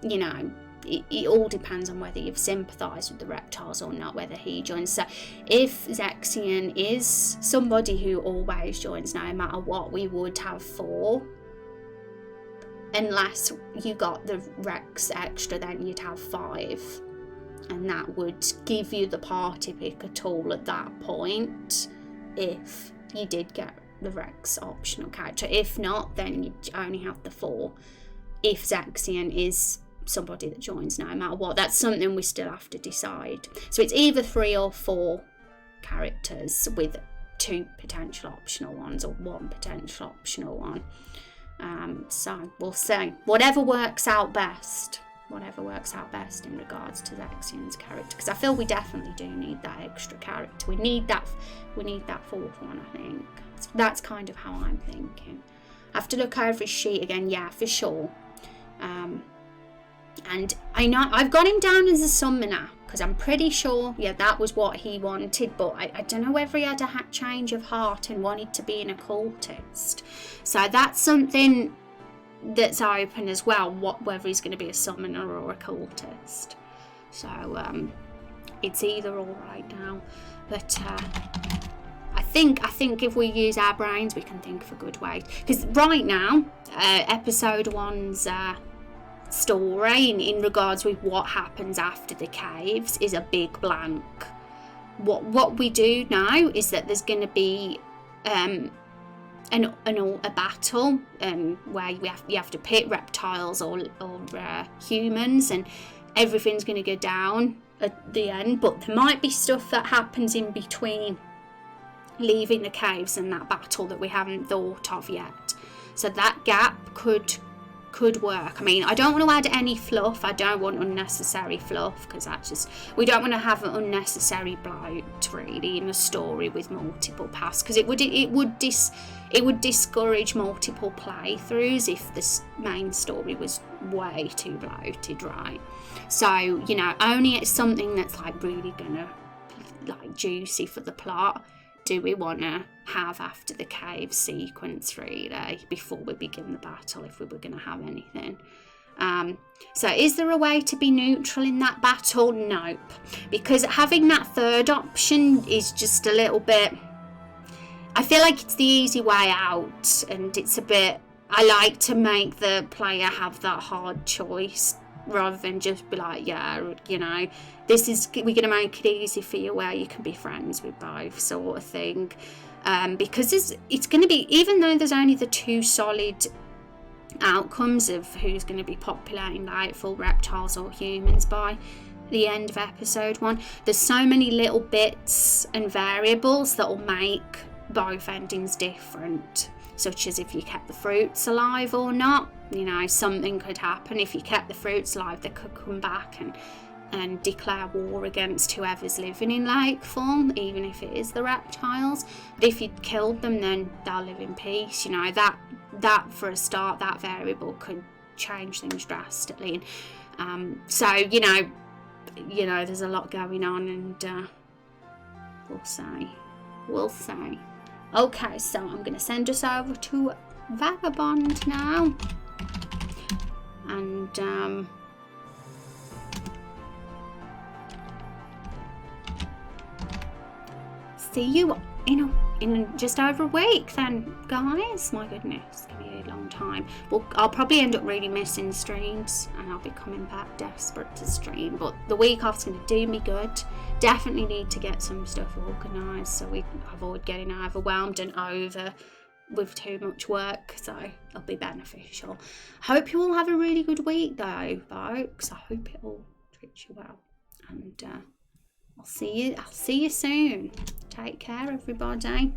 you know, it all depends on whether you've sympathised with the reptiles or not, whether he joins. So if Zexian is somebody who always joins no matter what, we would have 4. Unless you got the Rex extra, then you'd have 5. And that would give you the party picker tool at that point, if you did get the Rex optional character. If not, then you'd only have the 4. If Zexian is somebody that joins no matter what, that's something we still have to decide. So it's either 3 or 4 characters with 2 potential optional ones, or 1 potential optional one. So we'll see. Whatever works out best in regards to Zexian's character, because I feel we definitely do need that extra character. We need that 4th one, I think. That's kind of how I'm thinking. I have to look over his sheet again, yeah, for sure. And I know I've got him down as a summoner, because I'm pretty sure, yeah, that was what he wanted, but I don't know whether he had a change of heart and wanted to be an occultist. So that's something that's open as well, whether he's going to be a summoner or a cultist. So it's either or right now. But I think if we use our brains, we can think of a good way. Because right now, episode 1's story in regards with what happens after the caves is a big blank. What we do know is that there's going to be a battle where you have to pit reptiles or humans, and everything's going to go down at the end, but there might be stuff that happens in between leaving the caves and that battle that we haven't thought of yet. So that gap could work. I mean, I don't want to add any fluff. I don't want unnecessary fluff, because we don't want to have an unnecessary bloat really in a story with multiple paths, because it would discourage multiple playthroughs if the main story was way too bloated, right? So, you know, only it's something that's like really gonna like juicy for the plot do we want to have after the cave sequence really, before we begin the battle, if we were going to have anything. So is there a way to be neutral in that battle? Nope, because having that 3rd option is just a little bit, I feel like it's the easy way out, and it's a bit, I like to make the player have that hard choice rather than just be like, yeah, you know, we're going to make it easy for you where you can be friends with both, sort of thing. Because it's going to be, even though there's only the 2 solid outcomes of who's going to be populating Lightfall, reptiles or humans by the end of episode 1, there's so many little bits and variables that will make both endings different, such as if you kept the fruits alive or not. You know, something could happen. If you kept the fruits alive, they could come back and declare war against whoever's living in Lakefall, even if it is the reptiles. But if you killed them, then they'll live in peace. You know, that for a start, that variable could change things drastically. So you know, there's a lot going on, and we'll see. Okay, so I'm going to send us over to Vagabond now, and see you in just over a week then, guys. My goodness, it's going to be a long time. time. Well, I'll probably end up really missing streams, and I'll be coming back desperate to stream. But the week off's going to do me good. Definitely need to get some stuff organised so we avoid getting overwhelmed and over with too much work, so it'll be beneficial. Hope you all have a really good week though, folks. I hope it all treats you well, and I'll see you soon. Take care, everybody.